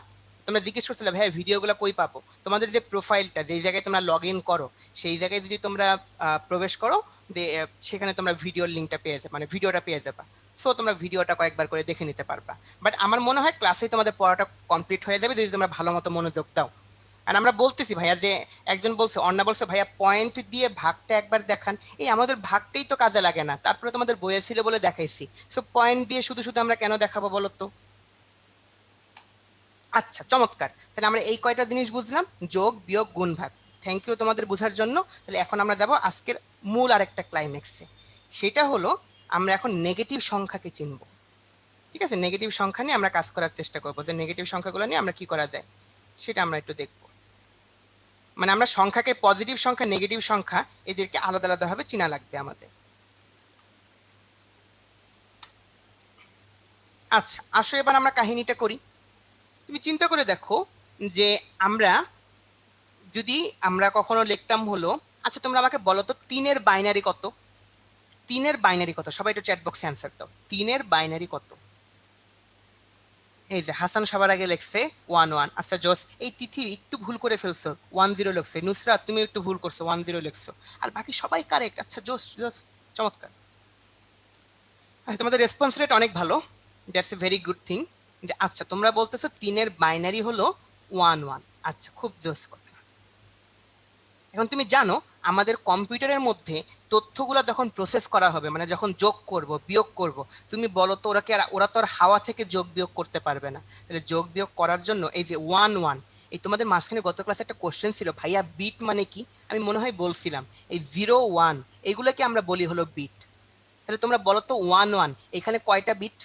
তোমরা জিজ্ঞেস করছিলে ভাই ভিডিওগুলো কই পাবো, তোমাদের যে প্রোফাইলটা, যেই জায়গায় তোমরা লগ ইন করো, সেই জায়গায় যদি তোমরা প্রবেশ করো, সেখানে তোমরা ভিডিওর লিঙ্কটা পেয়ে যাবে, মানে ভিডিওটা পেয়ে যাবা। সো তোমরা ভিডিওটা কয়েকবার করে দেখে নিতে পারবা। বাট আমার মনে হয় ক্লাসে তোমাদের পড়াটা কমপ্লিট হয়ে যাবে যদি তোমরা ভালো মতো মনোযোগ দাও। আর আমরা বলতেছি ভাইয়া যে, একজন বলছে, অন্না বলছে ভাইয়া পয়েন্ট দিয়ে ভাগটা একবার দেখান। এই আমাদের ভাগটাই তো কাজে লাগে না, তারপরে তোমাদের বইয়ে ছিল বলে দেখাইছি। সো পয়েন্ট দিয়ে শুধু শুধু আমরা কেন দেখাবো বলো তো? আচ্ছা, চমৎকার। তাহলে আমরা এই কয়টা জিনিস বুঝলাম, যোগ, বিয়োগ, গুণ, ভাগ। থ্যাংক ইউ তোমাদের বোঝার জন্য। তাহলে এখন আমরা যাব আজকের মূল আরেকটা ক্লাইম্যাক্সে। সেটা হলো আমরা এখন নেগেটিভ সংখ্যাকে চিনব। ঠিক আছে, নেগেটিভ সংখ্যা নিয়ে আমরা কাজ করার চেষ্টা করবো, যে নেগেটিভ সংখ্যাগুলো নিয়ে আমরা কি করা যায় সেটা আমরা একটু দেখব। মানে আমরা সংখ্যাকে, পজিটিভ সংখ্যা, নেগেটিভ সংখ্যা, এদেরকে আলাদা আলাদাভাবে চিনা লাগবে আমাদের। আচ্ছা আসো এবার আমরা কাহিনীটা করি। তুমি চিন্তা করে দেখো যে আমরা যদি আমরা কখনো লিখতাম হলো, আচ্ছা তোমরা আমাকে বলো তো 3-এর বাইনারি কত? 3-এর বাইনারি কত? সবাই একটু চ্যাট বক্সে অ্যান্সার দাও, 3-এর বাইনারি কত? এই যে হাসান সবার আগে লিখছে 1 1। আচ্ছা জোস, এই তিথি একটু ভুল করে ফেলছো, 1 0 লিখছে। নুসরাত তুমি একটু ভুল করছো, 1 0 লিখছো। আর বাকি সবাই কারেক্ট। আচ্ছা জোস জোস, চমৎকার। আচ্ছা, তোমাদের রেসপন্স রেট অনেক ভালো, that's a very good thing. যে আচ্ছা তোমরা বলতেছো 3-এর বাইনারি হলো 1 1। আচ্ছা খুব জোস কথা। এখন তুমি জানো আমাদের কম্পিউটারের মধ্যে তথ্যগুলো যখন প্রসেস করা হবে, মানে যখন যোগ করব, বিয়োগ করব, তুমি বলো তো ওরা তো আর হাওয়া থেকে যোগ বিয়োগ করতে পারবে না। তাহলে যোগ বিয়োগ করার জন্য এই যে 1 1, এই তোমাদের মাঝখানে গত ক্লাসে একটা কোশ্চেন ছিল ভাইয়া বিট মানে কি, আমি মনে হয় বলছিলাম এই 0 1, এইগুলোকে আমরা বলি হলো বিট। তাহলে তোমরা বলো তো 1 1 এখানে কয়টা বিট?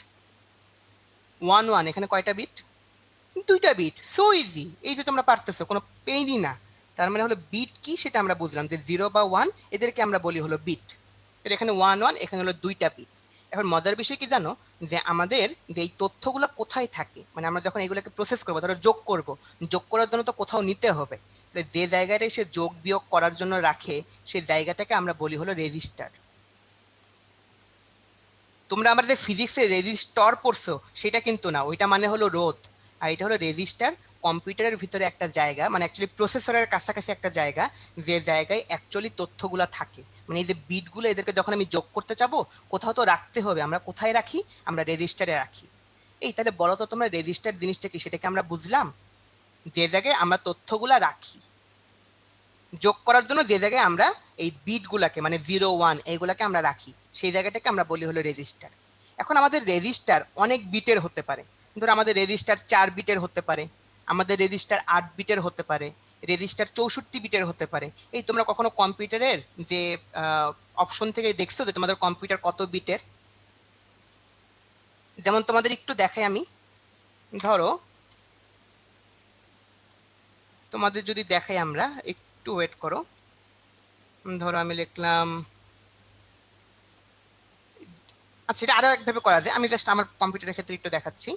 1 1 এখানে কয়টা বিট? 2টা বিট। সো ইজি, এই যে তোমরা পারতেছো, কোনো পেইনই না। তার মানে হলো বিট কি সেটা আমরা বুঝলাম, যে 0 বা 1 এদেরকে আমরা বলি হলো বিট। এখানে 1 1, এখানে হলো 2টা বিট। এখন মজার বিষয় কি জানো, যে আমাদের যে এই তথ্যগুলো কোথায় থাকে, মানে আমরা যখন এগুলোকে প্রসেস করবো, ধরো যোগ করব, যোগ করার জন্য তো কোথাও নিতে হবে। তাহলে যে জায়গাটায় সে যোগ বিয়োগ করার জন্য রাখে, সেই জায়গাটাকে আমরা বলি হলো রেজিস্টার। তোমরা আমার যে ফিজিক্সে রেজিস্টর পড়ছো সেটা কিন্তু না, ওইটা মানে হলো রোধ। আর এটা হলো রেজিস্টার, কম্পিউটারের ভিতরে একটা জায়গা, মানে অ্যাকচুয়ালি প্রসেসরের কাছাকাছি একটা জায়গা, যে জায়গায় অ্যাকচুয়ালি তথ্যগুলো থাকে। মানে এই যে বিটগুলো, এদেরকে যখন আমি যোগ করতে চাবো কোথাও তো রাখতে হবে, আমরা কোথায় রাখি? আমরা রেজিস্টারে রাখি। এই তাহলে বলো তো তোমরা রেজিস্টার জিনিসটা কি, সেটাকে আমরা বুঝলাম, যে জায়গায় আমরা তথ্যগুলা রাখি যোগ করার জন্য, যে জায়গায় আমরা এই বিটগুলাকে, মানে 0 1 এইগুলাকে আমরা রাখি, সেই জায়গাটাকে আমরা বলি হলো রেজিস্টার। এখন আমাদের রেজিস্টার অনেক বিটের হতে পারে। ধরো আমাদের রেজিস্টার 4 বিটের হতে পারে, আমাদের রেজিস্টার 8 বিটের হতে পারে, রেজিস্টার 64 বিটের হতে পারে। এই তোমরা কখনো কম্পিউটারের যে অপশন থেকে দেখছো যে তোমাদের কম্পিউটার কত বিটের? যেমন তোমাদের একটু দেখাই আমি, ধরো তোমাদের যদি দেখাই আমরা, একটু ওয়েট করো, ধরো আমি লিখলাম, আচ্ছা এটা আরো একভাবে করা যায়, আমি জাস্ট আমার কম্পিউটারের ক্ষেত্রে একটু দেখাচ্ছি।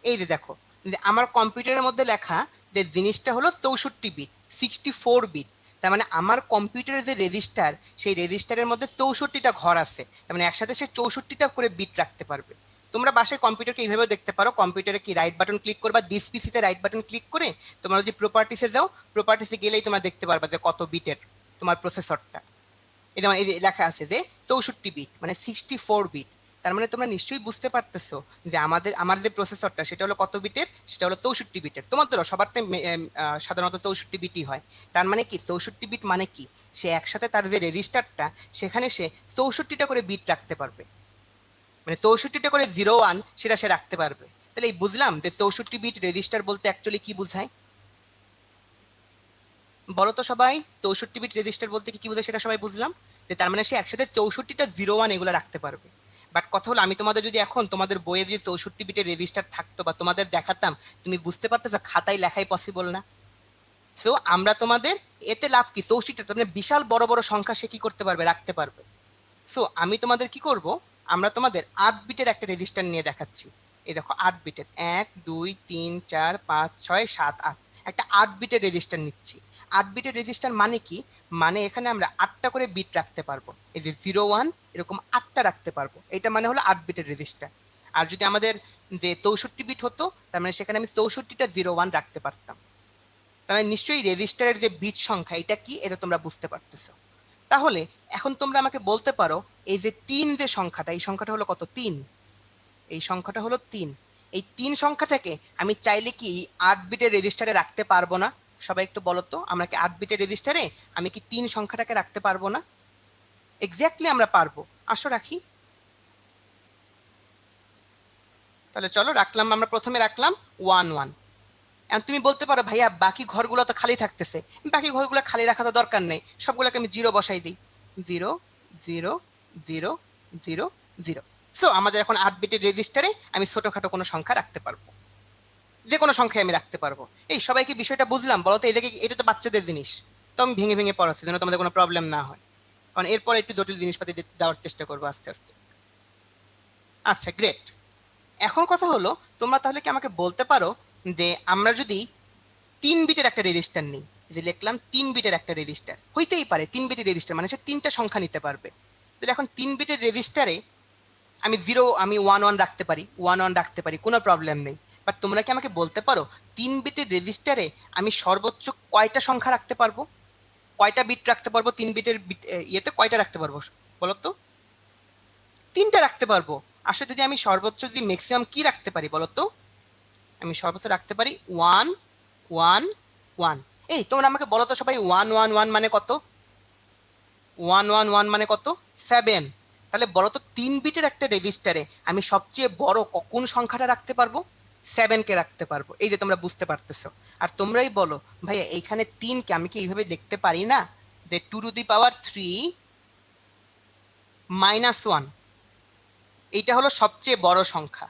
এই যে দেখো, যে আমার কম্পিউটারের মধ্যে লেখা যে জিনিসটা হলো 64 বিট, 64 বিট। তার মানে আমার কম্পিউটারের যে রেজিস্টার, সেই রেজিস্টারের মধ্যে 64টা ঘর আছে, তার মানে একসাথে সে 64টা করে বিট রাখতে পারবে। তোমরা বাসায় কম্পিউটারকে এইভাবেও দেখতে পারো, কম্পিউটারে কি রাইট বাটন ক্লিক করবা, দিস পিসিতে রাইট বাটন ক্লিক করে তোমরা যদি প্রপার্টিসে যাও, প্রপার্টিসে গেলেই তোমরা দেখতে পারবা যে কত বিটের তোমার প্রসেসরটা। এই যেমন এই যে লেখা আছে যে 64 বিট মানে 64 বিট। তার মানে তোমরা নিশ্চয়ই বুঝতে পারতেছো যে আমার যে প্রসেসরটা সেটা হলো কত বিটের, সেটা হলো 64 বিটের। তোমাদেরও সবারটাই সাধারণত 64 বিটই হয়। তার মানে কি 64 বিট মানে কি, সে একসাথে তার যে রেজিস্টারটা সেখানে সে 64টা করে বিট রাখতে পারবে, মানে 64টা করে 01 সেটা সে রাখতে পারবে। তাহলে এই বুঝলাম যে 64 বিট রেজিস্টার বলতে অ্যাকচুয়ালি কি বোঝায়, বলো তো সবাই। 64 বিট রেজিস্টার বলতে কি কি বোঝায় সেটা সবাই বুঝলাম, যে তার মানে সে একসাথে 64টা 01 এগুলো রাখতে পারবে। বাট কথা হলো, আমি তোমাদের যদি এখন তোমাদের বইয়ে যদি 64 বিটের রেজিস্টার থাকতো বা তোমাদের দেখাতাম, তুমি বুঝতে পারতেছো খাতায় লেখাই পসিবল না। সো আমরা তোমাদের এতে লাভ কি, 64টা তার মানে বিশাল বড় বড় সংখ্যা সে কি করতে পারবে, রাখতে পারবে। সো আমি তোমাদের কি করব, আমরা তোমাদের 8 বিটের একটা রেজিস্টার নিয়ে দেখাচ্ছি। এই দেখো 8 বিটের, 1 2 3 4 5 6 7 8, একটা 8 বিটের রেজিস্টার নিচ্ছি। 8 বিটের রেজিস্টার মানে কি, মানে এখানে আমরা 8টা করে বিট রাখতে পারবো, এই যে 01 এরকম 8টা রাখতে পারবো, এটা মানে হলো 8 বিটের রেজিস্টার। আর যদি আমাদের যে 64 বিট হতো, তার মানে সেখানে আমি 64টা 01 রাখতে পারতাম। তার মানে নিশ্চয়ই রেজিস্টারের যে বিট সংখ্যা এটা কি, এটা তোমরা বুঝতে পারতেছো। তাহলে এখন তোমরা আমাকে বলতে পারো, এই যে 3 যে সংখ্যাটা, এই সংখ্যাটা হলো কত, 3, এই সংখ্যাটা হলো 3, এই 3 সংখ্যাটাকে আমি চাইলে কি 8 বিটের রেজিস্টারে রাখতে পারবো না? সবাই একটু বলো তো, আমরা কি 8 বিটের রেজিস্টারে আমি কি 3 সংখ্যাটাকে রাখতে পারবো না? এক্স্যাক্টলি আমরা পারবো, আসো রাখি। তাহলে চলো রাখলাম, আমরা প্রথমে রাখলাম 1 1। এখন তুমি বলতে পারো ভাইয়া বাকি ঘরগুলো তো খালি থাকতেছে, বাকি ঘরগুলো খালি রাখা তো দরকার নেই, সবগুলোকে আমি 0 বসাই দিই, 0 0 0 0 0। সো আমাদের এখন 8 বিটের রেজিস্টারে আমি ছোটখাটো কোনো সংখ্যা রাখতে পারবো, যে কোনো সংখ্যায় আমি রাখতে পারবো। এই সবাইকে বিষয়টা বুঝলাম, বলো তো এই জায়গায়, এটা তো বাচ্চাদের জিনিস, তো আমি ভেঙে ভেঙে পড়াচ্ছি যেন তোমাদের কোনো প্রবলেম না হয়, কারণ এরপরে একটু জটিল জিনিসপাতি দেওয়ার চেষ্টা করবো আস্তে আস্তে। আচ্ছা গ্রেট। এখন কথা হলো, তোমরা তাহলে কি আমাকে বলতে পারো যে আমরা যদি 3 বিটের একটা রেজিস্টার নিই, যে লিখলাম 3 বিটের একটা রেজিস্টার, হইতেই পারে 3 বিটের রেজিস্টার মানে সে 3টা সংখ্যা নিতে পারবে। তাহলে এখন 3 বিটের রেজিস্টারে আমি 1 1 রাখতে পারি, 1 1 রাখতে পারি, কোনো প্রবলেম নেই। বাট তোমরা কি আমাকে বলতে পারো 3 বিটের রেজিস্টারে আমি সর্বোচ্চ কয়টা সংখ্যা রাখতে পারবো, কয়টা বিট রাখতে পারবো 3 বিটের ইয়েতে কয়টা রাখতে পারবো, বলো তো? 3টা রাখতে পারবো। আসলে যদি আমি সর্বোচ্চ যদি ম্যাক্সিমাম কি রাখতে পারি বলো তো, আমি সর্বোচ্চ রাখতে পারি 1 1 1। এই তোমরা আমাকে বলো তো সবাই, 1 1 1 মানে কত, 1 1 1 মানে কত, 7। তাহলে বলো তো 3 বিটের একটা রেজিস্টারে আমি সবচেয়ে বড় কোন সংখ্যাটা রাখতে পারবো, 7কে রাখতে পারবো। এই যে তোমরা বুঝতে পারতেছো। আর তোমরাই বলো ভাইয়া এইখানে 3কে আমি কি এইভাবে দেখতে পারি না, যে 2 টু দি পাওয়ার 3 -1, এইটা হলো সবচেয়ে বড় সংখ্যা।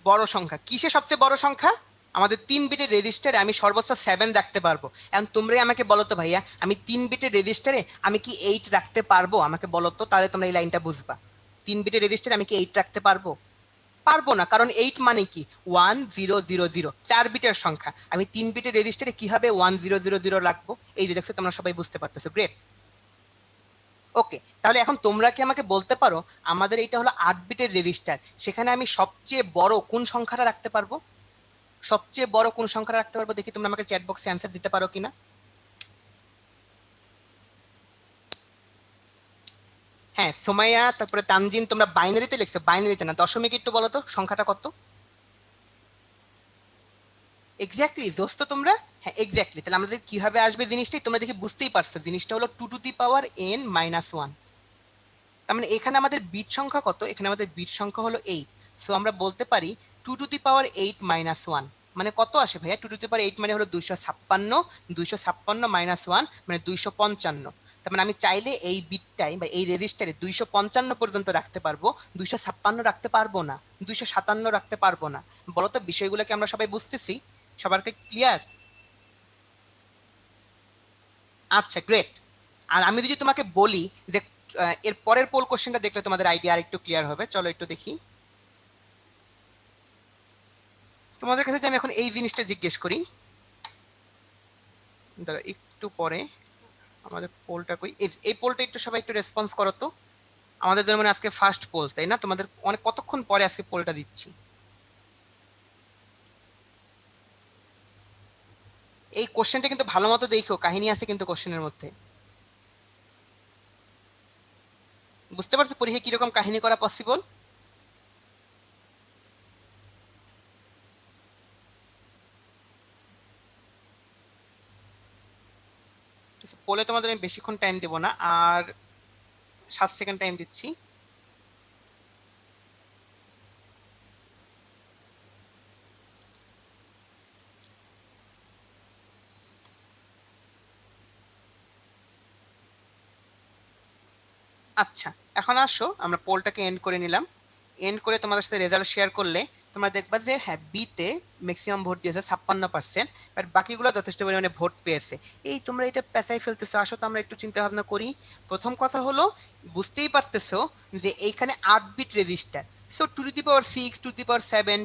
বড় সংখ্যা কিসে সবচেয়ে বড় সংখ্যা, আমাদের 3 বিটের রেজিস্টারে আমি সর্বোচ্চ 7 রাখতে পারবো। এখন তোমরাই আমাকে বলো তো ভাইয়া, আমি 3 বিটের রেজিস্টারে আমি কি 8 রাখতে পারবো, আমাকে বলো তো, তাহলে তোমরা এই লাইনটা বুঝবা। 3 বিটের রেজিস্টারে আমি কি 8 রাখতে পারবো? পারবো না, কারণ 8 মানে কি 1000, 4 বিটের সংখ্যা, আমি 3 বিটের রেজিস্টারে কিভাবে 1000 রাখবো? এই যে দেখছো তোমরা সবাই বুঝতে পারতেছো, গ্রেট। ওকে, তাহলে এখন তোমরা কি আমাকে বলতে পারো, আমাদের এইটা হলো 8 বিটের রেজিস্টার, সেখানে আমি সবচেয়ে বড় কোন সংখ্যাটা রাখতে পারবো, সবচেয়ে বড় কোন সংখ্যাটা রাখতে পারবো, দেখি তোমরা আমাকে চ্যাট বক্সে অ্যান্সার দিতে পারো কিনা। হ্যাঁ সোমাইয়া, তারপরে তানজিন, তোমরা বাইনারিতে লিখছো, বাইনারিতে না, দশমিক, একটু বলো তো সংখ্যাটা কত। এক্স্যাক্টলি দোস্ত তোমরা, হ্যাঁ এক্স্যাক্টলি। তাহলে আমাদের কিভাবে আসবে জিনিসটাই তোমরা দেখে বুঝতেই পারছো, জিনিসটা হলো 2 টু দি পাওয়ার n -1। তার মানে এখানে আমাদের বিট সংখ্যা কত, এখানে আমাদের বিট সংখ্যা হলো 8। সো আমরা বলতে পারি 2^8 - 1 মানে কত আসে ভাইয়া? 2^8 মানে হলো 256, 256 - 1 মানে 255। তার মানে আমি চাইলে এই বিটটাই বা এই রেজিস্টারে 255 পর্যন্ত রাখতে পারবো, 256 রাখতে পারবো না, 257 রাখতে পারবো না। বলতো বিষয়গুলোকে আমরা সবাই বুঝতেছি? সবার ক্লিয়ার? আচ্ছা, গ্রেট। আর আমি যদি তোমাকে বলি যে এর পরের পোল কোশ্চেনটা দেখলে তোমাদের আইডিয়া আরেকটু ক্লিয়ার হবে। চলো একটু দেখি। তোমাদের কাছে যে আমি এখন এই জিনিসটা জিজ্ঞেস করি, দাঁড়া একটু পরে আমাদের পোলটা কই, এই পোলটা একটু সবাই একটু রেসপন্স করো তো। আমাদের জন্য মানে আজকে ফার্স্ট পোল, তাই না? তোমাদের অনেক কতক্ষণ পরে আজকে পোলটা দিচ্ছি। এই কোশ্চেনটা কিন্তু ভালো মতো দেখো, কাহিনী আছে কিন্তু কোশ্চেনের মধ্যে। বুঝতে পারছো পরীক্ষায় কিরকম কাহিনী করা পসিবল? পোলে তোমাদের আমি বেশিক্ষণ টাইম দেবো না, আর 7 সেকেন্ড টাইম দিচ্ছি। আচ্ছা, এখন আসো আমরা পোলটাকে এন্ড করে নিলাম। এন্ড করে তোমাদের সাথে রেজাল্ট শেয়ার করলে তোমরা দেখবা যে হ্যাঁ, বিতে ম্যাক্সিমাম ভোট দিয়েছে 56%, বাট বাকিগুলো যথেষ্ট পরিমাণে ভোট পেয়েছে। এই তোমরা এটা পেঁচাই ফেলতেছো, আসো তো আমরা একটু চিন্তা ভাবনা করি। প্রথম কথা হলো, বুঝতেই পারতেছো যে এইখানে 8 বিট রেজিস্টার। সো 2^6, 2^7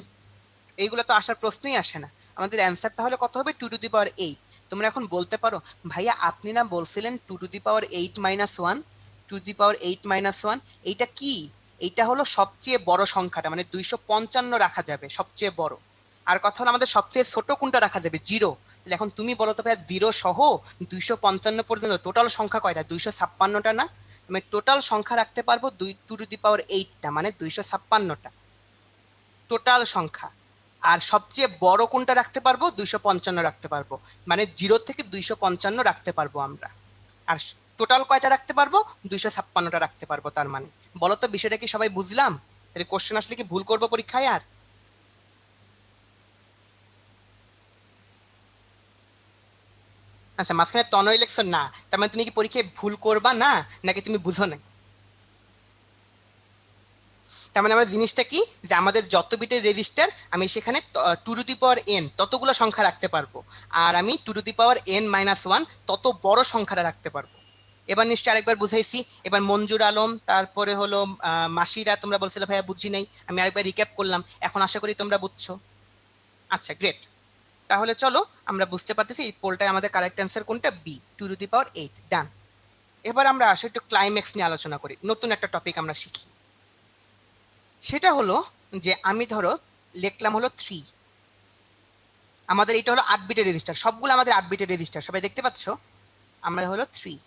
এইগুলো তো আসার প্রশ্নই আসে না। আমাদের অ্যান্সার তাহলে কত হবে? 2^8। তোমরা এখন বলতে পারো, ভাইয়া আপনি না বলছিলেন 2^8 - 1, 2^8 - 1, এইটা কি? এইটা হলো সবচেয়ে বড় সংখ্যাটা, মানে 255 রাখা যাবে সবচেয়ে বড়। আর কথা হলো আমাদের সবচেয়ে ছোট কোনটা রাখা যাবে? 0। তাহলে এখন তুমি বলো তো ভাইয়া, 0 সহ 255 পর্যন্ত টোটাল সংখ্যা কয়টা? 256টা না? তুমি টোটাল সংখ্যা রাখতে পারবো 2^8টা, মানে 256টা টোটাল সংখ্যা। আর সবচেয়ে বড় কোনটা রাখতে পারবো? 255 রাখতে পারবো, মানে 0 থেকে 255 রাখতে পারবো আমরা। আর টোটাল কয়টা রাখতে পারবো? 256টা রাখতে পারবো। তার মানে বলো তো বিষয়টা কি সবাই বুঝলাম? তাহলে কোশ্চেন আসলে কি ভুল করবো পরীক্ষায় আর? আচ্ছা, মাঝখানে তনয় ইলেকশন না, তার মানে তুমি কি পরীক্ষায় ভুল করবা না, নাকি তুমি বুঝো না? তার মানে আমার জিনিসটা কি, যে আমাদের যত বিটের রেজিস্টার আমি সেখানে 2^n ততগুলো সংখ্যা রাখতে পারবো, আর আমি 2^n - 1 তত বড় সংখ্যাটা রাখতে পারবো। এবার নিশ্চয়ই আরেকবার বুঝাইছি। এবার মঞ্জুর আলম, তারপরে হলো মাসিরা, তোমরা বলছিলে ভাইয়া বুঝি নাই, আমি আরেকবার রিক্যাপ করলাম, এখন আশা করি তোমরা বুঝছো। আচ্ছা, গ্রেট। তাহলে চলো আমরা বুঝতে পারতেছি এই পোলটায় আমাদের কারেক্ট অ্যান্সার কোনটা? বি, 2^8। ডান। এবার আমরা আসলে একটু ক্লাইম্যাক্স নিয়ে আলোচনা করি, নতুন একটা টপিক আমরা শিখি। সেটা হলো যে আমি ধরো লিখলাম হলো 3। আমাদের এটা হলো 8 বিটের রেজিস্টার, সবগুলো আমাদের 8 বিটের রেজিস্টার, সবাই দেখতে পাচ্ছ? আমরা হলো 3,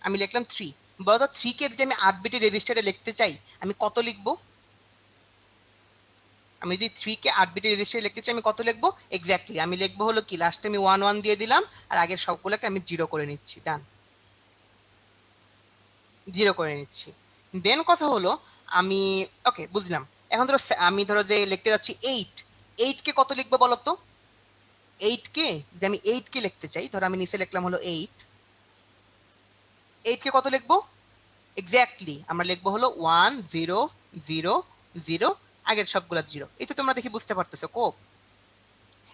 আমি লিখলাম 3। বলতো 3 কে যদি আমি 8 বিটের রেজিস্টারে লিখতে চাই, আমি কত লিখবো? আমি যদি 3 কে 8 বিটের রেজিস্টারে লিখতে চাই, আমি কত লিখবো? এক্স্যাক্টলি আমি লিখবো হলো কি, লাস্টে আমি 1 1 দিয়ে দিলাম, আর আগের সবগুলোকে আমি 0 করে নিচ্ছি। ডান, 0 করে নিচ্ছি। দেন কথা হলো, আমি ওকে বুঝলাম। এখন ধরো আমি ধরো যে লিখতে যাচ্ছি 8, 8 কে কত লিখবো বলো তো? 8 কে যদি আমি 8 কে লিখতে চাই, ধরো আমি নিচে লিখলাম হলো 8, 8 কে কত লিখবো? এক্স্যাক্টলি আমরা লিখবো হলো 1 0 0 0, আগের সবগুলো 0। এই তো তোমরা দেখি বুঝতে পারতেছো কোপ।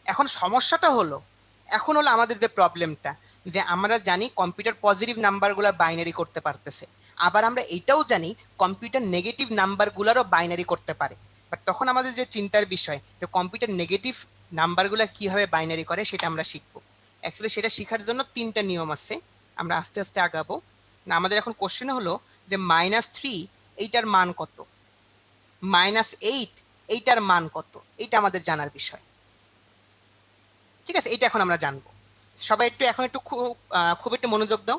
এখন সমস্যাটা হলো, এখন হলো আমাদের যে প্রবলেমটা, যে আমরা জানি কম্পিউটার পজিটিভ নাম্বারগুলো বাইনারি করতে পারতেছে, আবার আমরা এটাও জানি কম্পিউটার নেগেটিভ নাম্বারগুলোরও বাইনারি করতে পারে। বাট তখন আমাদের যে চিন্তার বিষয়, যে কম্পিউটার নেগেটিভ নাম্বারগুলো কিভাবে বাইনারি করে সেটা আমরা শিখবো। অ্যাকচুয়ালি সেটা শেখার জন্য 3টা নিয়ম আছে, আমরা আস্তে আস্তে আগাবো। না, আমাদের এখন কোশ্চেন হলো যে -3 এইটার মান কত, -8 এইটার মান কত, এইটা আমাদের জানার বিষয়। ঠিক আছে, এইটা এখন আমরা জানবো। সবাই একটু এখন একটু খুব খুব একটু মনোযোগ দাও।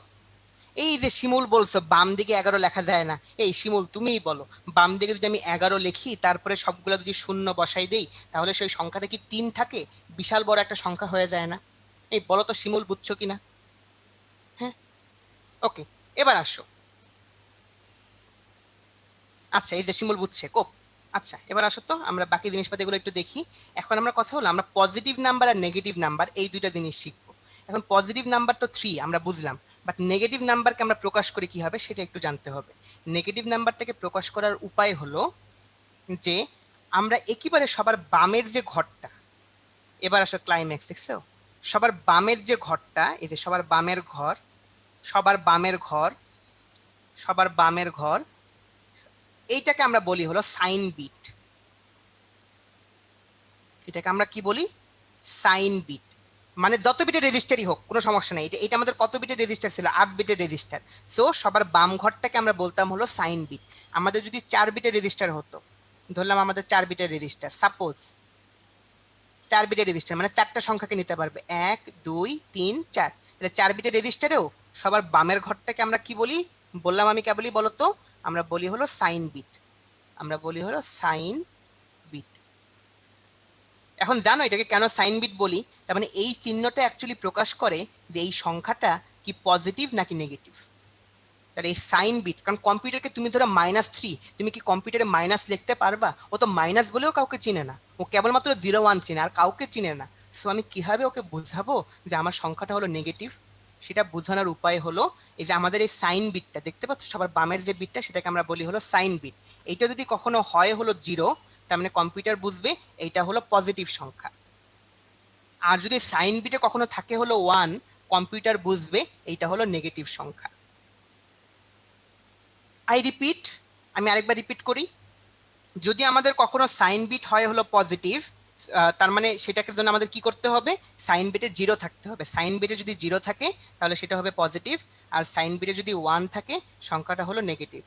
এই যে শিমুল বলছো বাম দিকে 11 লেখা যায় না, এই শিমুল তুমিই বলো, বাম দিকে যদি আমি 11 লিখি, তারপরে সবগুলো যদি শূন্য বসাই দেই, তাহলে সেই সংখ্যাটা কি 3 থাকে? বিশাল বড় একটা সংখ্যা হয়ে যায় না? এই বলো তো শিমুল, বুঝছো কিনা? হ্যাঁ, ওকে। এবার আসো। আচ্ছা, এই যে শিমুল বুঝছে কোপ। আচ্ছা, এবার আসো তো আমরা বাকি জিনিসপাতিগুলো একটু দেখি। এখন আমরা কথা হলো আমরা পজিটিভ নাম্বার আর নেগেটিভ নাম্বার এই দুইটা জিনিস শিখবো। এখন পজিটিভ নাম্বার তো 3 আমরা বুঝলাম, বাট নেগেটিভ নাম্বারকে আমরা প্রকাশ করি কিভাবে সেটা একটু জানতে হবে। নেগেটিভ নাম্বারটাকে প্রকাশ করার উপায় হলো যে আমরা একেবারে সবার বামের যে ঘরটা, এবার আসো ক্লাইম্যাক্স, দেখছো? সবার বামের যে ঘরটা, এই যে সবার বামের ঘর, সবার বামের ঘর, সবার বামের ঘর, এইটাকে আমরা বলি হলো সাইন বিট। এটাকে আমরা কি বলি? Sign bit. মানে যত বিটের রেজিস্টারই হোক কোনো সমস্যা নেই। এটা এটা আমাদের কত বিটের রেজিস্টার ছিল? 8 বিটের রেজিস্টার। সো সবার বাম ঘরটাকে আমরা বলতাম হলো সাইন বিট। আমাদের যদি 4 বিটের রেজিস্টার হতো, ধরলাম আমাদের 4 বিটের রেজিস্টার, সাপোজ 4 বিটের রেজিস্টার মানে 4টা সংখ্যাকে নিতে পারবে, 1 2 3 4। তাহলে 4 বিটের রেজিস্টারেও সবার বামের ঘরটাকে আমরা কি বলি? বললাম আমি কেবলই, বলো তো। আমরা বলি হলো সাইন বিট। আমরা বলি হলো সাইন বিট। এখন জানো এটাকে কেন সাইন বিট বলি? তার মানে এই চিহ্নটা অ্যাকচুয়ালি প্রকাশ করে যে এই সংখ্যাটা কি পজিটিভ নাকি নেগেটিভ। তাহলে এই সাইন বিট, কারণ কম্পিউটারকে তুমি ধরো -3, তুমি কি কম্পিউটারে মাইনাস লিখতে পারবা? ও তো মাইনাস বলেও কাউকে চিনে না, ও কেবলমাত্র 0 1 চিনে, আর কাউকে চিনে না। সো আমি কিভাবে ওকে বুঝাবো যে আমার সংখ্যাটা হলো নেগেটিভ? সেটা বোঝানোর উপায় হলো এই যে আমাদের এই সাইন বিটটা দেখতে পাচ্ছ, সবার বামের যে বিটটা, সেটাকে আমরা বলি হলো সাইন বিট। এইটা যদি কখনো হয় হলো 0, তার মানে কম্পিউটার বুঝবে এইটা হলো পজিটিভ সংখ্যা। আর যদি সাইন বিটে কখনো থাকে হলো 1, কম্পিউটার বুঝবে এইটা হলো নেগেটিভ সংখ্যা। আই রিপিট, আমি আরেকবার রিপিট করি। যদি আমাদের কখনো সাইন বিট হয় হলো পজিটিভ, তার মানে সেটাকে জন্য আমাদের কি করতে হবে? সাইন বিটে 0 থাকতে হবে। সাইন বিটে যদি 0 থাকে তাহলে সেটা হবে পজিটিভ, আর সাইন বিটে যদি 1 থাকে সংখ্যাটা হলো নেগেটিভ।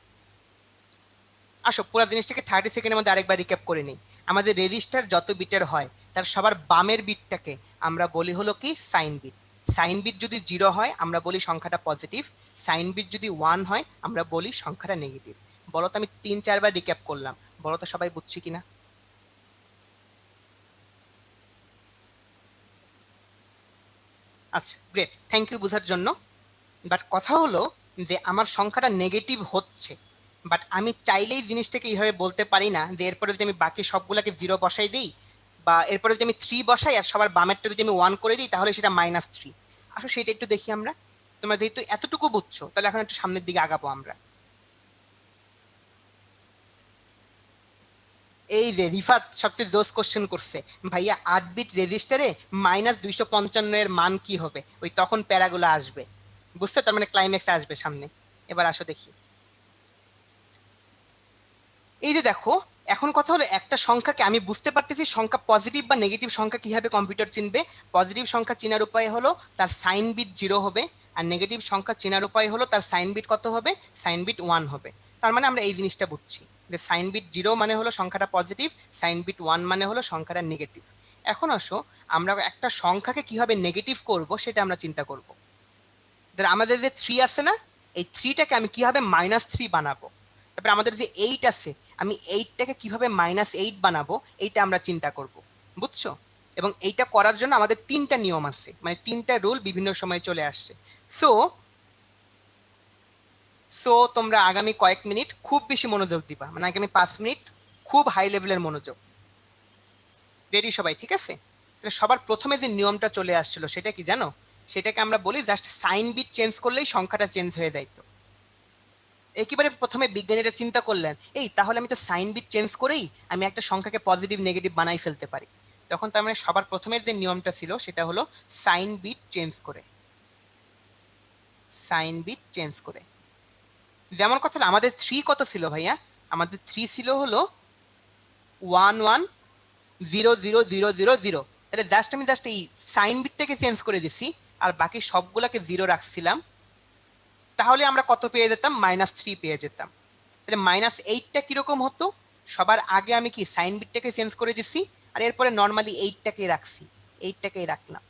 আসো পুরো জিনিসটাকে 30 সেকেন্ডের মধ্যে আরেকবার রিক্যাপ করে নিই। আমাদের রেজিস্টার যত বিটের হয় তার সবার বামের বিটটাকে আমরা বলি হলো কি? Sign bit. সাইন বিট যদি 0 হয় আমরা বলি সংখ্যাটা পজিটিভ, সাইন বিট যদি 1 হয় আমরা বলি সংখ্যাটা নেগেটিভ। বলো তো, আমি 3 4 বার রিক্যাপ করলাম, বলো তো সবাই বুঝছি কিনা? আচ্ছা, গ্রেট, থ্যাংক ইউ বোঝার জন্য। বাট কথা হলো যে আমার সংখ্যাটা নেগেটিভ হচ্ছে, বাট আমি চাইলেই জিনিসটাকে এইভাবে বলতে পারি না যে এরপরে যদি আমি বাকি সবগুলোকে 0 বসাই দিই, বা এরপরে যদি আমি 3 বসাই আর সবার বামেরটা যদি আমি 1 করে দিই, তাহলে সেটা -3। আসলে সেটা একটু দেখি আমরা। তোমরা যেহেতু এতটুকু বুঝছো, তাহলে এখন একটু সামনের দিকে আগাবো আমরা। এই যে রিফাত সবচেয়ে জোস কোশ্চেন করছে, ভাইয়া 8 বিট রেজিস্টারে -255 এর মান কি হবে? ওই তখন প্যারাগুলো আসবে, বুঝছো? তার মানে ক্লাইম্যাক্স আসবে সামনে। এবার আসো দেখি। এই যে দেখো, এখন কথা হলো একটা সংখ্যাকে আমি বুঝতে পারতেছি সংখ্যা পজিটিভ বা নেগেটিভ সংখ্যা কিভাবে কম্পিউটার চিনবে। পজিটিভ সংখ্যা চেনার উপায় হলো তার সাইন বিট 0 হবে, আর নেগেটিভ সংখ্যা চেনার উপায় হলো তার সাইন বিট কত হবে? সাইন বিট 1 হবে। তার মানে আমরা এই জিনিসটা বুঝছি যে সাইন বিট 0 মানে হলো সংখ্যাটা পজিটিভ, সাইন বিট 1 মানে হলো সংখ্যাটা নেগেটিভ। এখন আসো আমরা একটা সংখ্যাকে কিভাবে নেগেটিভ করব সেটা আমরা চিন্তা করব। আমাদের যে 3 আছে না, এই 3টাকে আমি কিভাবে -3 বানাবো? তারপরে আমাদের যে 8 আছে, আমি 8টাকে কিভাবে -8 বানাবো এইটা আমরা চিন্তা করব, বুঝছো? এবং এইটা করার জন্য আমাদের 3টা নিয়ম আছে, মানে 3টা রুল বিভিন্ন সময় চলে আসছে। সো সো তোমরা আগামী কয়েক মিনিট খুব বেশি মনোযোগ দিবা, মানে আগামী 5 মিনিট খুব হাই লেভেলের মনোযোগ। রেডি সবাই? ঠিক আছে। তাহলে সবার প্রথমে যে নিয়মটা চলে আসছিল সেটা কি জানো? সেটাকে আমরা বলি জাস্ট সাইন বিট চেঞ্জ করলেই সংখ্যাটা চেঞ্জ হয়ে যাইতো। একেবারে প্রথমে বিজ্ঞানীরা চিন্তা করলেন, এই তাহলে আমি তো সাইন বিট চেঞ্জ করেই আমি একটা সংখ্যাকে পজিটিভ নেগেটিভ বানাই ফেলতে পারি। তখন তার মানে সবার প্রথমের যে নিয়মটা ছিল সেটা হলো সাইন বিট চেঞ্জ করে। সাইন বিট চেঞ্জ করে, যেমন কথা হলো আমাদের 3 কত ছিল ভাইয়া? আমাদের 3 ছিল হলো 11000000। তাহলে জাস্ট এই সাইন বিটটাকে চেঞ্জ করে দিছি, আর বাকি সবগুলাকে 0 রাখছিলাম। তাহলে আমরা কত পেয়ে যেতাম? -3 পেয়ে যেতাম। তাহলে -8টা কিরকম হতো? সবার আগে আমি কি সাইন বিটটাকে চেঞ্জ করে দিছি, আর এরপরে নর্মালি 8টাকে রাখছি, 8টাকেই রাখলাম।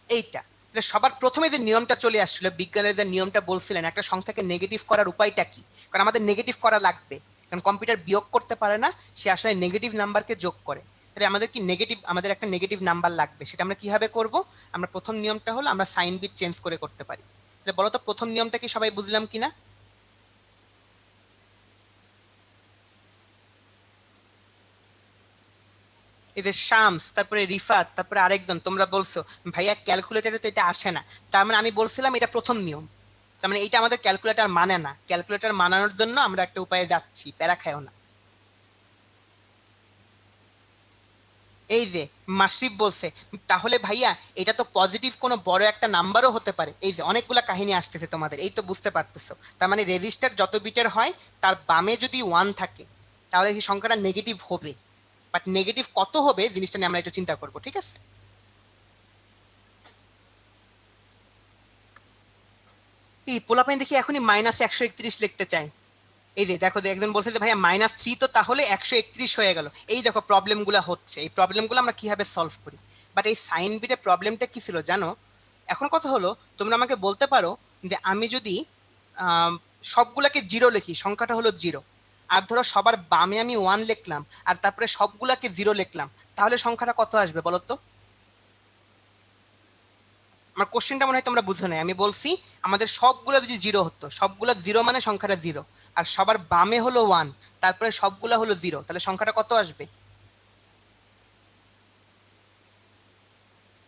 এইটা তাহলে সবার প্রথমে যে নিয়মটা চলে আসছিল, বিজ্ঞানের যে নিয়মটা বলছিলেন একটা সংখ্যাকে নেগেটিভ করার উপায়টা কি? কারণ আমাদের নেগেটিভ করা লাগবে, কারণ কম্পিউটার বিয়োগ করতে পারে না, সে আসলে নেগেটিভ নাম্বারকে যোগ করে। তাহলে আমাদের কি নেগেটিভ, আমাদের একটা নেগেটিভ নাম্বার লাগবে, সেটা আমরা কিভাবে করব? আমরা প্রথম নিয়মটা হলো আমরা সাইন বিট চেঞ্জ করে করতে পারি। তাহলে বলো তো প্রথম নিয়মটা কি সবাই বুঝলাম কিনা? এই যে শামস, তারপরে রিফাত, তারপরে আরেকজন, তোমরা বলছো ভাইয়া ক্যালকুলেটরে তো এটা আসে না। তার মানে আমি বলছিলাম এটা প্রথম নিয়ম, তার মানে এইটা আমাদের ক্যালকুলেটর মানে না। ক্যালকুলেটর মানানোর জন্য আমরা একটা উপায়ে যাচ্ছি, প্যারা খায়ও না। এই যে মাসরিফ বলছে, তাহলে ভাইয়া এটা তো পজিটিভ কোনো বড় একটা নাম্বারও হতে পারে। এই যে অনেকগুলা কাহিনী আসতেছে তোমাদের, এই তো বুঝতে পারতেছো। তার মানে রেজিস্টার যত বিটের হয় তার বামে যদি 1 থাকে তাহলে সেই সংখ্যাটা নেগেটিভ হবে। বাট নেগেটিভ কত হবে জিনিসটা নিয়ে আমরা একটু চিন্তা করবো, ঠিক আছে? এই পোলাপাইন দেখি এখনই -131 লিখতে চাই। এই যে দেখো, যে একজন বলছে যে ভাইয়া -3 তো তাহলে 131 হয়ে গেল। এই দেখো প্রবলেমগুলো হচ্ছে, এই প্রবলেমগুলো আমরা কিভাবে সলভ করি। বাট এই সাইন বিটের প্রবলেমটা কি ছিল জানো? এখন কথা হলো, তোমরা আমাকে বলতে পারো যে আমি যদি আম, সবগুলাকে জিরো লিখি, সংখ্যাটা হলো জিরো, আর ধরো সবার বামে আমি 1 লিখলাম, আর তারপরে সবগুলাকে জিরো লিখলাম, তাহলে সংখ্যাটা কত আসবে বলো তো? আমার কোশ্চেনটা মনে হয় তোমরা বুঝো নাই। আমি বলছি আমাদের সবগুলো যদি জিরো হতো, সবগুলো জিরো মানে সংখ্যাটা জিরো, আর সবার বামে হলো 1, তারপরে সবগুলো হলো জিরো, তাহলে সংখ্যাটা কত আসবে?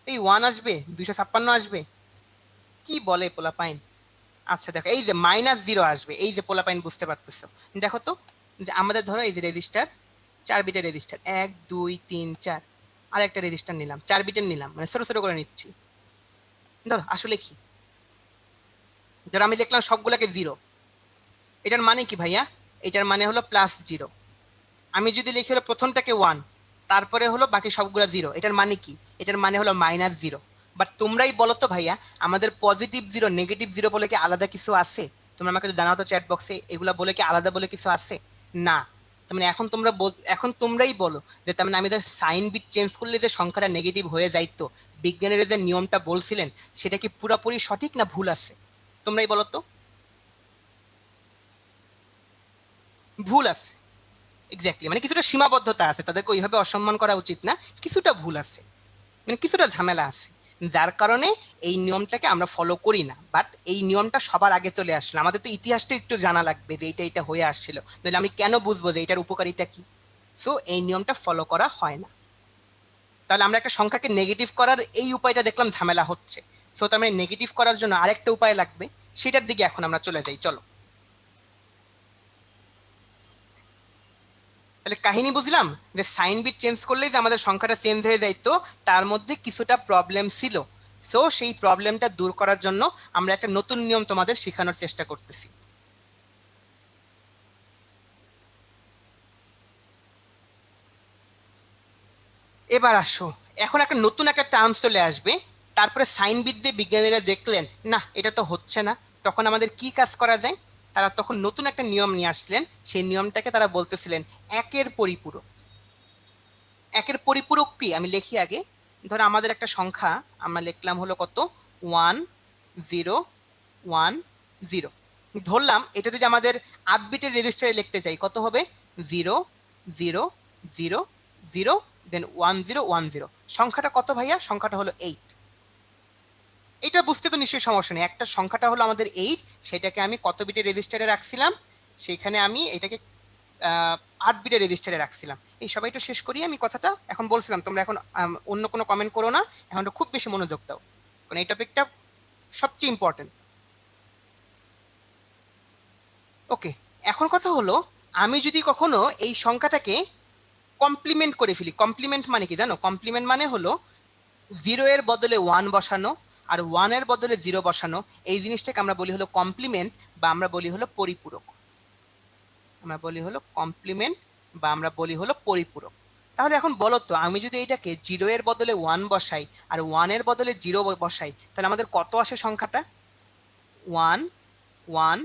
এই 1 আসবে, 256 আসবে। কি বলে পোলাপাইন? আচ্ছা দেখো, এই যে -0 আসবে, এই যে পোলাপাইন বুঝতে পারতেছো। দেখো তো, যে আমাদের ধরো এই যে রেজিস্টার, 4 বিটের রেজিস্টার, 1 2 3 4, আর একটা রেজিস্টার নিলাম, 4 বিটের নিলাম, মানে ছোট ছোট করে নিচ্ছি। ধরো আসলে কি, ধরো আমি লিখলাম সবগুলোকে জিরো, এটার মানে কি ভাইয়া? এটার মানে হলো +0। আমি যদি লিখি হলো প্রথমটাকে 1, তারপরে হলো বাকি সবগুলো জিরো, এটার মানে কি? এটার মানে হলো -0। বাট তোমরাই বলো তো ভাইয়া, আমাদের পজিটিভ জিরো নেগেটিভ জিরো বলে কি আলাদা কিছু আছে? তোমরা আমাকে জানাও তো চ্যাট বক্সে, এগুলা বলে কি আলাদা বলে কিছু আছে? না। তার মানে এখন এখন তোমরাই বলো যে তার মানে আমি সাইন বিট চেঞ্জ করলে যে সংখ্যাটা নেগেটিভ হয়ে যাইতো, বিজ্ঞানের যে নিয়মটা বলছিলেন সেটা কি পুরোপুরি সঠিক না ভুল আছে? তোমরাই বলো তো। ভুল আছে। এক্স্যাক্টলি, মানে কিছুটা সীমাবদ্ধতা আছে, তাদেরকে ওইভাবে অসম্মান করা উচিত না। কিছুটা ভুল আছে, মানে কিছুটা ঝামেলা আছে, যার কারণে এই নিয়মটাকে আমরা ফলো করি না। বাট এই নিয়মটা সবার আগে চলে আসলো, আমাদের তো ইতিহাসটা একটু জানা লাগবে যে এটা এটা হয়ে আসছিল, তাহলে আমি কেন বুঝবো যে এটার উপকারিতা কি? সো এই নিয়মটা ফলো করা হয় না। তাহলে আমরা একটা সংখ্যাকে নেগেটিভ করার এই উপায়টা দেখলাম ঝামেলা হচ্ছে। সো তার মানে নেগেটিভ করার জন্য আরেকটা উপায় লাগবে, সেটার দিকে এখন আমরা চলে যাই, চলো। তাহলে কাহিনী বুঝলাম যে সাইন বিট চেঞ্জ করলেই যে আমাদের সংখ্যাটা চেঞ্জ হয়ে যাইতো, তার মধ্যে কিছুটা প্রবলেম ছিল। সো সেই প্রবলেমটা দূর করার জন্য আমরা একটা নতুন নিয়ম তোমাদের শেখানোর চেষ্টা করতেছি। এবার আসো, এখন একটা নতুন একটা টার্মস চলে আসবে, তারপরে সাইন বিট দিয়ে বিজ্ঞানীরা দেখলেন না এটা তো হচ্ছে না, তখন আমাদের কি কাজ করা যায়? তারা তখন নতুন একটা নিয়ম নিয়ে আসলেন, সেই নিয়মটাকে তারা বলতেছিলেন একের পরিপূরক। একের পরিপূরক কি আমি লিখি আগে। ধর আমাদের একটা সংখ্যা আমরা লিখলাম হলো কত, 1010। ধরলাম এটা যদি আমাদের 8 বিটের রেজিস্টারে লিখতে চাই, কত হবে? 0 0 0 0, দেন 1010। সংখ্যাটা কত ভাইয়া? সংখ্যাটা হলো 8। এটা বুঝতে তো নিশ্চয়ই সমস্যা নেই, একটা সংখ্যাটা হলো আমাদের 8, সেটাকে আমি কত বিটের রেজিস্টারে রাখছিলাম? সেখানে আমি এটাকে 8 বিটের রেজিস্টারে রাখছিলাম। এই সবাই একটু শেষ করি আমি কথাটা, এখন বলছিলাম তোমরা এখন অন্য কোনো কমেন্ট করো না, এখন একটু খুব বেশি মনোযোগ দাও, কারণ এই টপিকটা সবচেয়ে ইম্পর্টেন্ট। ওকে, এখন কথা হলো, আমি যদি কখনো এই সংখ্যাটাকে কমপ্লিমেন্ট করে ফেলি। কমপ্লিমেন্ট মানে কি জানো? কমপ্লিমেন্ট মানে হলো 0 এর বদলে 1 বসানো, আর 1-এর বদলে 0 বসানো। এই জিনিসটাকে আমরা বলি হলো কমপ্লিমেন্ট, বা আমরা বলি হলো পরিপূরক। আমরা বলি হলো কমপ্লিমেন্ট, বা আমরা বলি হলো পরিপূরক। তাহলে এখন বলো তো, আমি যদি এটাকে 0-এর বদলে 1 বসাই আর 1-এর বদলে 0 বসাই, তাহলে আমাদের কত আসে সংখ্যাটা? 1 1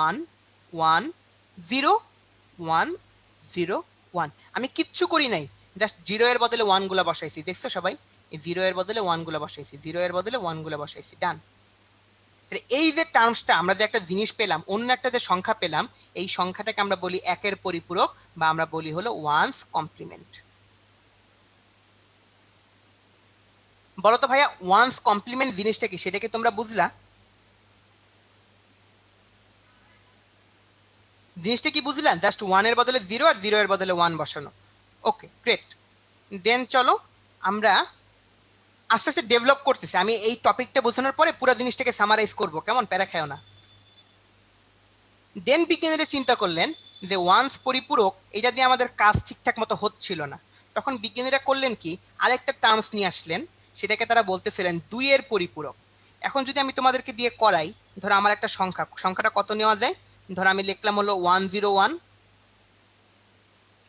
1 1 0 1 0 1। আমি কিচ্ছু করি নাই, জাস্ট 0-এর বদলে 1 গুলা বসাইছি। দেখছো সবাই? এই 0-এর বদলে 1 গুলা বসাইছি, 0-এর বদলে 1 গুলা বসাইছি, ডান। এই যে টার্মসটা, আমরা যে একটা জিনিস পেলাম, অন্য একটা যে সংখ্যা পেলাম, এই সংখ্যাটাকে আমরা বলি একের পরিপূরক, বা আমরা বলি হলো ওয়ান্স কমপ্লিমেন্ট। বলো তো ভাইয়া, ওয়ান্স কমপ্লিমেন্ট জিনিসটা কি, সেটা কি তোমরা বুঝলা? জিনিসটা কি বুঝলা? জাস্ট 1-এর বদলে 0 আর 0-এর বদলে 1 বসানো। Okay great. দেন চলো আমরা আস্তে আস্তে ডেভেলপ করতেছি। আমি এই টপিকটা বোঝানোর পরে পুরো জিনিসটাকে সামারাইজ করবো, কেমন? প্যারা খাও না। দেন বিজ্ঞানীরা চিন্তা করলেন যে ওয়ান্স পরিপূরক, এটা দিয়ে আমাদের কাজ ঠিকঠাক মতো হচ্ছিল না। তখন বিজ্ঞানীরা করলেন কি, আরেকটা টার্মস নিয়ে আসলেন, সেটাকে তারা বলতেছিলেন দুইয়ের পরিপূরক। এখন যদি আমি তোমাদেরকে দিয়ে করাই, ধরো আমার একটা সংখ্যাটা কত নেওয়া যায়, ধরো আমি লিখলাম হলো 101,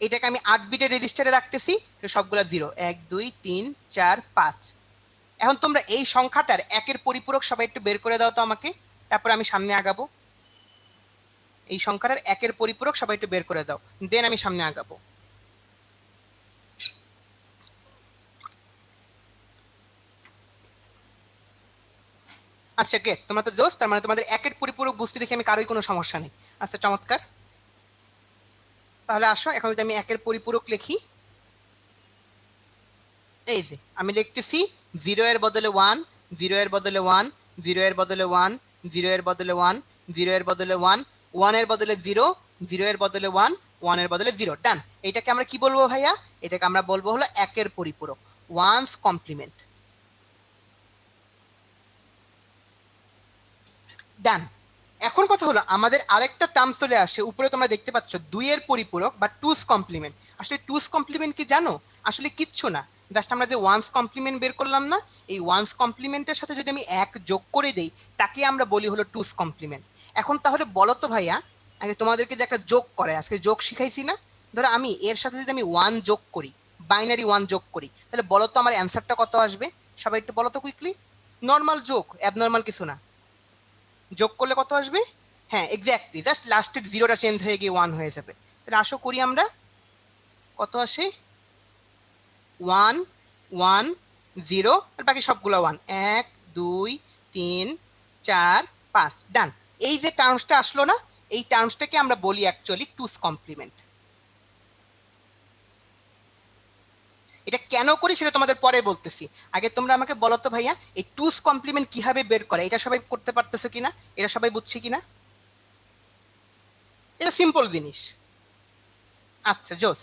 এটাকে আমি 8 বিটের রেজিস্টারে রাখতেছি, সবগুলা 0, 1 2 3 4 5। এখন তোমরা এই সংখ্যাটার একের পরিপূরক সবাই একটু বের করে দাও তো আমাকে, তারপর আমি সামনে আগাবো। এই সংখ্যাটার একের পরিপূরক সবাই একটু বের করে দাও, দেন আমি সামনে আগাবো। আচ্ছা গ্রেট, তোমরা তো জোস, তার মানে তোমাদের একের পরিপূরক বুঝতে দেখে আমি কারোই কোনো সমস্যা নেই। আচ্ছা চমৎকার। তাহলে আসো এখন যদি আমি একের পরিপূরক লিখি, এই যে আমি লিখতেছি 0 এর বদলে 1, 0 এর বদলে 1, 0 এর বদলে 1, 0 এর বদলে 1, 0 এর বদলে 1, 1 এর বদলে 0, 0 এর বদলে 1, 1 এর বদলে 0। ডান। এটাকে আমরা কি বলবো ভাইয়া? এটাকে আমরা বলবো হলো একের পরিপূরক, ওয়ান্স কমপ্লিমেন্ট। ডান। এখন কথা হলো আমাদের আরেকটা টার্ম চলে আসে উপরে, তোমরা দেখতে পাচ্ছ দুইয়ের পরিপূরক বা টুস কমপ্লিমেন্ট। আসলে টুস কমপ্লিমেন্ট কি জানো? আসলে কিচ্ছু না, জাস্ট আমরা যে ওয়ান্স কমপ্লিমেন্ট বের করলাম না, এই ওয়ান্স কমপ্লিমেন্টের সাথে যদি আমি এক যোগ করে দেই, তাকে আমরা বলি হলো টুস কমপ্লিমেন্ট। এখন তাহলে বলো তো ভাইয়া, আগে তোমাদেরকে যে একটা যোগ করে, আজকে যোগ শিখাইছি না, ধরো আমি এর সাথে যদি আমি 1 যোগ করি, বাইনারি 1 যোগ করি, তাহলে বলো তো আমার অ্যান্সারটা কত আসবে? সবাই একটু বলো তো কুইকলি। নর্মাল যোগ, অ্যাবনর্মাল কিছু না। যোগ করলে কত আসবে? হ্যাঁ এক্স্যাক্টলি, জাস্ট লাস্টের জিরোটা চেঞ্জ হয়ে গিয়ে 1 হয়ে যাবে। তাহলে আসো করি আমরা, কত আসে? 1 1 0, আর বাকি সবগুলো 1, 1 2 3 4 5। ডান। এই যে টার্মসটা আসলো না, এই টার্মসটাকে আমরা বলি অ্যাকচুয়ালি টুস কমপ্লিমেন্ট। এটা কেন করি সেটা তোমাদের পরে বলতেছি, আগে তোমরা আমাকে বলো তো ভাইয়া, এই টুস কমপ্লিমেন্ট কিভাবে বের করে, এটা সবাই করতে পারতেছো কিনা, এটা সবাই বুঝছি কিনা? এটা সিম্পল জিনিস। আচ্ছা জোস।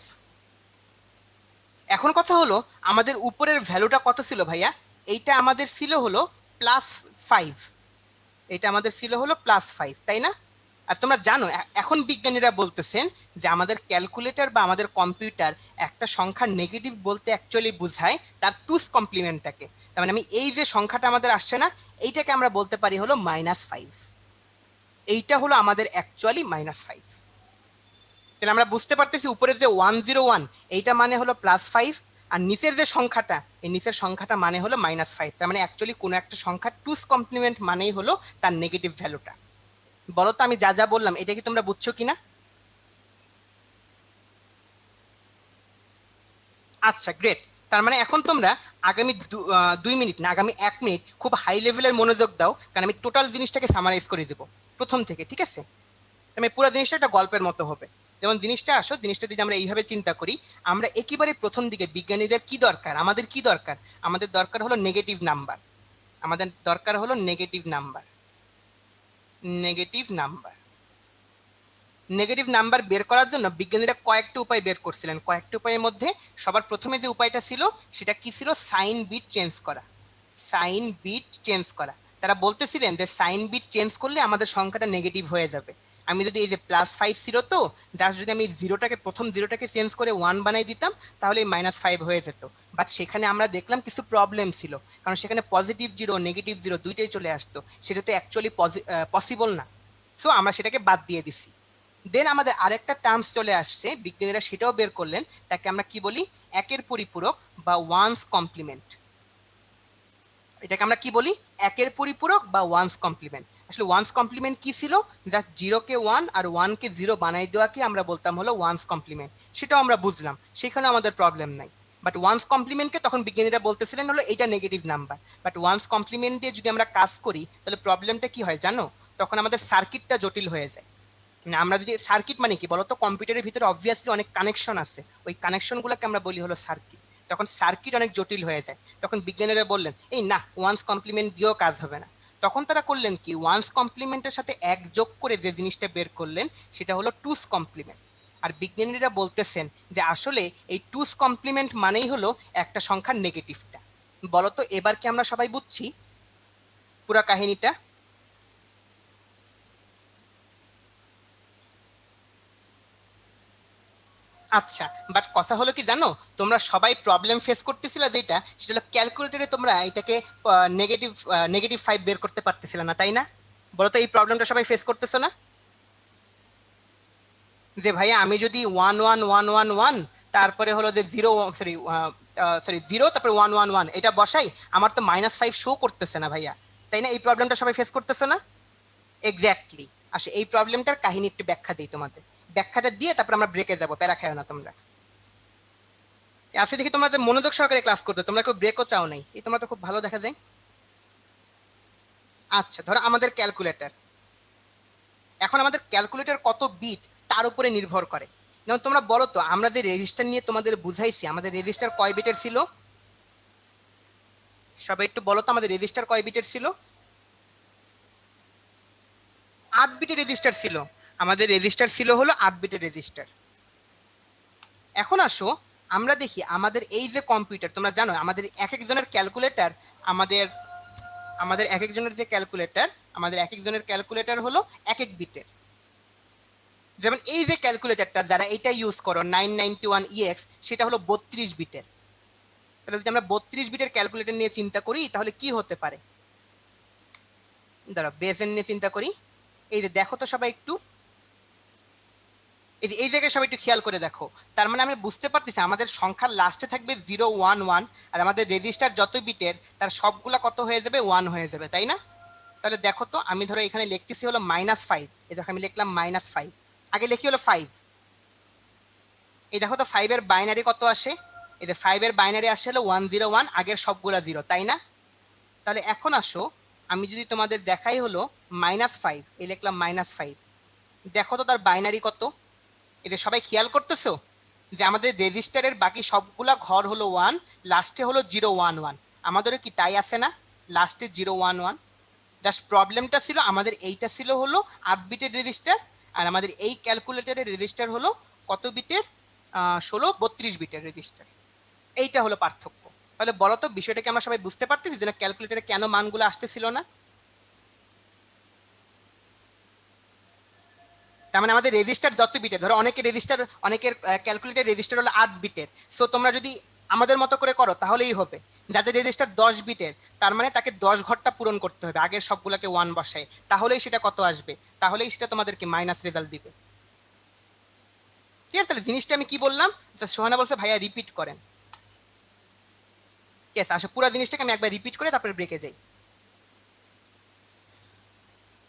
এখন কথা হলো আমাদের উপরের ভ্যালুটা কত ছিল ভাইয়া? এইটা আমাদের ছিল হলো +5, এটা আমাদের ছিল হলো +5, তাই না? আর তোমরা জানো এখন বিজ্ঞানীরা বলতেছেন যে আমাদের ক্যালকুলেটর বা আমাদের কম্পিউটার একটা সংখ্যার নেগেটিভ বলতে অ্যাকচুয়ালি বোঝায় তার টুস কমপ্লিমেন্টটাকে। তার মানে আমি এই যে সংখ্যাটা আমাদের আসছে না, এইটাকে আমরা বলতে পারি হলো -5। এইটা হলো আমাদের অ্যাকচুয়ালি -5। তাহলে আমরা বুঝতে পারতেছি উপরের যে 101, এইটা মানে হলো +5, আর নিচের যে সংখ্যাটা, এই নিচের সংখ্যাটা মানে হলো -5। তার মানে অ্যাকচুয়ালি কোনো একটা সংখ্যা টুস কমপ্লিমেন্ট মানেই হলো তার নেগেটিভ ভ্যালুটা। বলো তো আমি যা যা বললাম এটা কি তোমরা বুঝছো কিনা? আচ্ছা গ্রেট। তার মানে এখন তোমরা আগামী 2 মিনিট না, আগামী 1 মিনিট খুব হাই লেভেলের মনোযোগ দাও, কারণ আমি টোটাল জিনিসটাকে সামারাইজ করে দেবো প্রথম থেকে, ঠিক আছে? আমি পুরো জিনিসটা একটা গল্পের মতো হবে। যেমন জিনিসটা আসো, জিনিসটা যদি আমরা এইভাবে চিন্তা করি, আমরা একেবারে প্রথম দিকে বিজ্ঞানীদের কি দরকার, আমাদের কি দরকার? আমাদের দরকার হলো নেগেটিভ নাম্বার। আমাদের দরকার হলো negative number. Negative number. Negative number বের করার জন্য বিজ্ঞানীরা কয়েকটা উপায় বের করছিলেন। কয়েকটা উপায়ের মধ্যে সবার প্রথমে যে উপায়টা ছিল সেটা কি ছিল? সাইন বিট চেঞ্জ করা। সাইন বিট চেঞ্জ করা। তারা বলতেছিলেন যে সাইন বিট চেঞ্জ করলে আমাদের সংখ্যাটা নেগেটিভ হয়ে যাবে। আমি যদি এই যে +5 ছিল, তো জাস্ট যদি আমি জিরোটাকে, প্রথম জিরোটাকে চেঞ্জ করে 1 বানাই দিতাম, তাহলে -5 হয়ে যেত। বাট সেখানে আমরা দেখলাম কিছু প্রবলেম ছিল, কারণ সেখানে পজিটিভ জিরো নেগেটিভ জিরো দুইটাই চলে আসতো, সেটা তো অ্যাকচুয়ালি পসিবল না। সো আমরা সেটাকে বাদ দিয়ে দিছি। দেন আমাদের আরেকটা টার্মস চলে আসছে, বিজ্ঞানীরা সেটাও বের করলেন, তাকে আমরা কি বলি? একের পরিপূরক বা ওয়ান্স কমপ্লিমেন্ট। এটাকে আমরা কি বলি? একের পরিপূরক বা ওয়ান্স কমপ্লিমেন্ট। আসলে ওয়ান্স কমপ্লিমেন্ট কি ছিল? জাস্ট 0 কে 1 আর 1 কে 0 বানাই দেওয়াকে আমরা বলতাম হলো ওয়ান্স কমপ্লিমেন্ট। সেটাও আমরা বুঝলাম, সেখানে আমাদের প্রবলেম নাই। বাট ওয়ান্স কমপ্লিমেন্টকে তখন বিজ্ঞানীরা বলতেছিলেন হলো এটা negative number. But one's complement দিয়ে যদি আমরা কাজ করি, তাহলে প্রবলেমটা কি হয় জানো? তখন আমাদের সার্কিটটা জটিল হয়ে যায়। না, আমরা যদি সার্কিট মানে কি বলতো, কম্পিউটারের ভিতরে অবভিয়াসলি অনেক কানেকশন আছে, ওই কানেকশনগুলোকে আমরা বলি হলো সার্কিট। তখন সার্কিট অনেক জটিল হয়ে যায়। তখন বিজ্ঞানীরা বললেন এই না, ওয়ান্স কমপ্লিমেন্ট দিয়েও কাজ হবে না। তখন তারা করলেন কি, ওয়ান্স কমপ্লিমেন্টের সাথে এক যোগ করে যে জিনিসটা বের করলেন সেটা হলো টুস কমপ্লিমেন্ট। আর বিজ্ঞানীরা বলতেছেন যে আসলে এই টুস কমপ্লিমেন্ট মানেই হলো একটা সংখ্যার নেগেটিভটা। বলতো এবার কি আমরা সবাই বুঝছি পুরো কাহিনীটা? আচ্ছা, বাট কথা হলো কি জানো, তোমরা সবাই প্রবলেম ফেস করতেছিলে যেটা, সেটা হলো ক্যালকুলেটরে তোমরা এটাকে নেগেটিভ -5 বের করতে পারতেছিলে না, তাই না? বলো তো এই প্রবলেমটা সবাই ফেস করতেছো না? যে ভাইয়া আমি যদি 1 1 1 1 1 তারপরে হলো যে জিরো, সরি সরি জিরো তারপরে 1 1 1 এটা বসাই, আমার তো -5 শো করতেছে না ভাইয়া, তাই না? এই প্রবলেমটা সবাই ফেস করতেছো না? এক্স্যাক্টলি। আসে এই প্রবলেমটার কাহিনী একটু ব্যাখ্যা দিই তোমাদের, ব্যাখ্যাটা দিয়ে তারপর আমরা ব্রেকে যাবো, প্যারা খাও না তোমরা। আসে দেখি তোমরা যে মনোযোগ সহকারে ক্লাস করতে, তোমরা কেউ ব্রেকও চাও নাই, এই তোমরা তো খুব ভালো দেখা যায়। আচ্ছা ধরো আমাদের ক্যালকুলেটর, এখন আমাদের ক্যালকুলেটর কত বিট তার উপরে নির্ভর করে। যেমন তোমরা বলো তো, আমরা যে রেজিস্টার নিয়ে তোমাদের বুঝাইছি, আমাদের রেজিস্টার কয় বিটের ছিল? সবাই একটু বলো তো আমাদের রেজিস্টার কয় বিটের ছিল? 8 বিটের রেজিস্টার ছিল। আমাদের রেজিস্টার ছিল হলো 8 বিটের রেজিস্টার। এখন আসো আমরা দেখি আমাদের এই যে কম্পিউটার, তোমরা জানো আমাদের এক একজনের ক্যালকুলেটর, আমাদের আমাদের এক একজনের যে ক্যালকুলেটর, আমাদের এক একজনের ক্যালকুলেটর হলো এক এক বিটের। যেমন এই যে ক্যালকুলেটরটা যারা এটা ইউজ করো 991EX, সেটা হলো 32 বিটের। তাহলে যদি আমরা 32 বিটের ক্যালকুলেটর নিয়ে চিন্তা করি তাহলে কি হতে পারে? দাঁড়াও বেসেন নিয়ে চিন্তা করি। এই যে দেখো তো সবাই একটু, এই যে এই জায়গায় সবাই একটু খেয়াল করে দেখো, তার মানে আমি বুঝতে পারতেছি আমাদের সংখ্যার লাস্টে থাকবে 0 1 1, আর আমাদের রেজিস্টার যত বিটের তার সবগুলা কত হয়ে যাবে? 1 হয়ে যাবে, তাই না? তাহলে দেখো তো আমি ধরো এখানে লিখতেছি হলো -5, এই দেখো আমি লিখলাম -5, আগে লিখি হলো 5। এই দেখো তো 5 এর বাইনারি কত আসে? এই যে 5 এর বাইনারি আসে হলো 101, আগের সবগুলা 0, তাই না? তাহলে এখন আসো আমি যদি তোমাদের দেখাই হলো -5, এই লিখলাম -5, দেখো তো তার বাইনারি কত? এই যে সবাই খেয়াল করতেছো যে আমাদের রেজিস্টারের বাকি সবগুলা ঘর হলো 1, লাস্টে হলো 0 1 1, আমাদেরও কি তাই আছে না? লাস্টে 0 1 1। জাস্ট প্রবলেমটা ছিল আমাদের এইটা ছিল হলো 8 বিটের রেজিস্টার, আর আমাদের এই ক্যালকুলেটরের রেজিস্টার হলো কত বিটের? 32 বিটের রেজিস্টার। এইটা হলো পার্থক্য। তাহলে বলো তো বিষয়টাকে আমরা সবাই বুঝতে পারতেছি যে ক্যালকুলেটরে কেন মানগুলো আসতেছিল না? তার মানে আমাদের রেজিস্টার যত বিটের, ধরো অনেকের রেজিস্টার, অনেকের ক্যালকুলেটর রেজিস্টার হলো 8 বিটের, সো তোমরা যদি আমাদের মতো করে করো তাহলেই হবে। যাদের রেজিস্টার 10 বিটের, তার মানে তাকে 10 ঘরটা পূরণ করতে হবে, আগের সবগুলোকে 1 বসায়, তাহলেই সেটা কত আসবে? তাহলেই সেটা তোমাদেরকে মাইনাস রেজাল্ট দিবে। ঠিক আছে, তাহলে জিনিসটা আমি কি বললাম? সোহানা বলছে ভাইয়া রিপিট করেন। ঠিক আছে, আসলে পুরো জিনিসটাকে আমি একবার রিপিট করে তারপরে ব্রেকে যাই।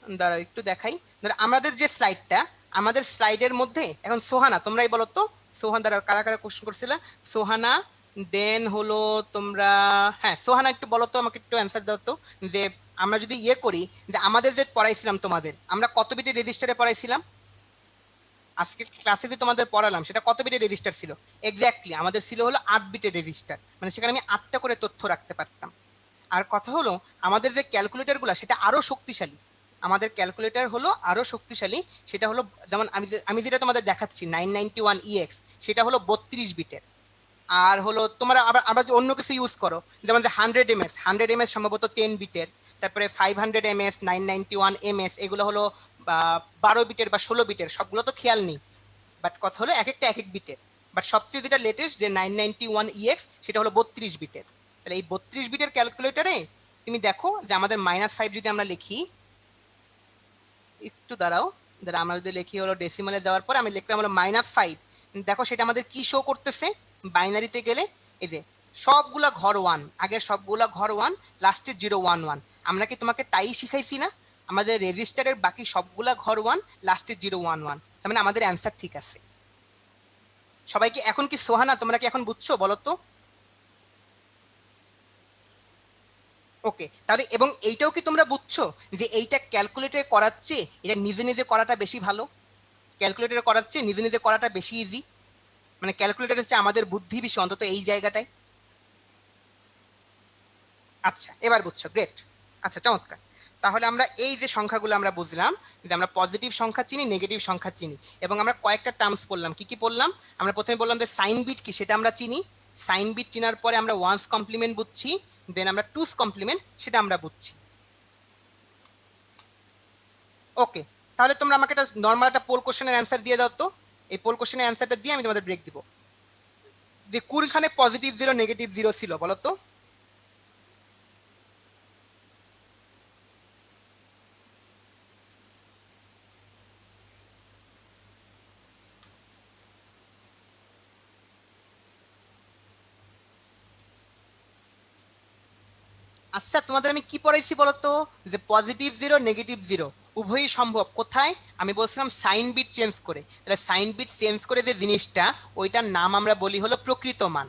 দাঁড়াও একটু দেখাই। ধরো আমাদের যে স্লাইডটা, আমাদের স্লাইডের মধ্যে এখন সোহানা তোমরাই বলো তো, সোহান দ্বারা কারা কারা কোশ্চেন করছিল? সোহানা, দেন হলো তোমরা, হ্যাঁ সোহানা একটু বলো তো, আমাকে একটু অ্যান্সার দাও তো, যে আমরা যদি ইয়ে করি, যে আমাদের যে পড়াইছিলাম তোমাদের, আমরা কত বিটের রেজিস্টারে পড়াইছিলাম? আজকে ক্লাসে যে তোমাদের পড়ালাম সেটা কত বিটের রেজিস্টার ছিল? এক্স্যাক্টলি আমাদের ছিল হলো 8 বিটের রেজিস্টার, মানে সেখানে আমি 8টা করে তথ্য রাখতে পারতাম। আর কথা হলো আমাদের যে ক্যালকুলেটরগুলো সেটা আরো শক্তিশালী, আমাদের ক্যালকুলেটর হলো আরো শক্তিশালী, সেটা হলো যেমন আমি যেটা তোমাদের দেখাচ্ছি 991EX, সেটা হলো 32 বিটের। আর হলো তোমরা আবার আবার অন্য কিছু ইউজ করো, যেমন যে 100 ms সম্ভবত 10 বিটের, তারপরে 500 ms, 991 ms, এগুলো হলো 12 বিটের বা 16 বিটের, সবগুলো তো খেয়াল নেই, বাট কথা হলো এক একটা এক এক বিটের। বাট সবচেয়ে যেটা লেটেস্ট যে 991EX, সেটা হলো 32 বিটের। তাহলে এই 32 বিটের ক্যালকুলেটরে তুমি দেখো যে আমাদের -5 যদি আমরা লিখি, একটু দাঁড়াও, দাঁড়া আমরা যদি লিখি হলো ডেসিমালে দেওয়ার পর আমি লিখলাম হলো -5, দেখো সেটা আমাদের কি শো করতেছে বাইনারিতে গেলে? এই যে সবগুলা ঘর 1, আগের সবগুলা ঘর 1, লাস্টে 0 1 1। আমরা কি তোমাকে তাই শিখাইছি না? আমাদের রেজিস্টারের বাকি সবগুলা ঘর 1, লাস্টে 0 1 1, তার মানে আমাদের অ্যান্সার ঠিক আছে। সবাইকে এখন কি সোহানা তোমরা কি এখন বুঝছো বলো তো? ওকে, তাহলে এবং এইটাও কি তোমরা বুঝছো যে এইটা ক্যালকুলেটরে করার চেয়ে এটা নিজে নিজে করাটা বেশি ভালো? ক্যালকুলেটরে করার চেয়ে নিজে নিজে করাটা বেশি ইজি, মানে ক্যালকুলেটরের চেয়ে আমাদের বুদ্ধি বেশি, অন্তত এই জায়গাটায়। আচ্ছা এবার বুঝছো, গ্রেট। আচ্ছা চমৎকার। তাহলে আমরা এই যে সংখ্যাগুলো আমরা বুঝলাম যে আমরা পজিটিভ সংখ্যা চিনি, নেগেটিভ সংখ্যা চিনি, এবং আমরা কয়েকটা টার্মস পড়লাম। কি কি পড়লাম? আমরা প্রথমে বললাম যে সাইন বিট কি সেটা আমরা চিনি, সাইন বিট চিনার পরে আমরা ওয়ান্স কমপ্লিমেন্ট বুঝছি, দেন আমরা টুস কমপ্লিমেন্ট সেটা আমরা বুঝছি। ওকে, তাহলে তোমরা আমাকে একটা নর্মাল একটা পোল কোশ্চেনের অ্যান্সার দিয়ে দাও তো। এই পোল কোশ্চেনের অ্যান্সারটা দিয়ে আমি তোমাদের ব্রেক দিব। যে কোনখানে পজিটিভ জিরো নেগেটিভ জিরো ছিল বলো তো? আচ্ছা, তোমাদের আমি কি পড়াইছি বলতো? যে পজিটিভ জিরো নেগেটিভ জিরো উভয়ই সম্ভব। কোথায়? আমি বলছিলাম সাইন বিট চেঞ্জ করে। তাহলে সাইন বিট চেঞ্জ করে যে জিনিসটা, ওইটার নাম আমরা বলি হলো প্রকৃত মান।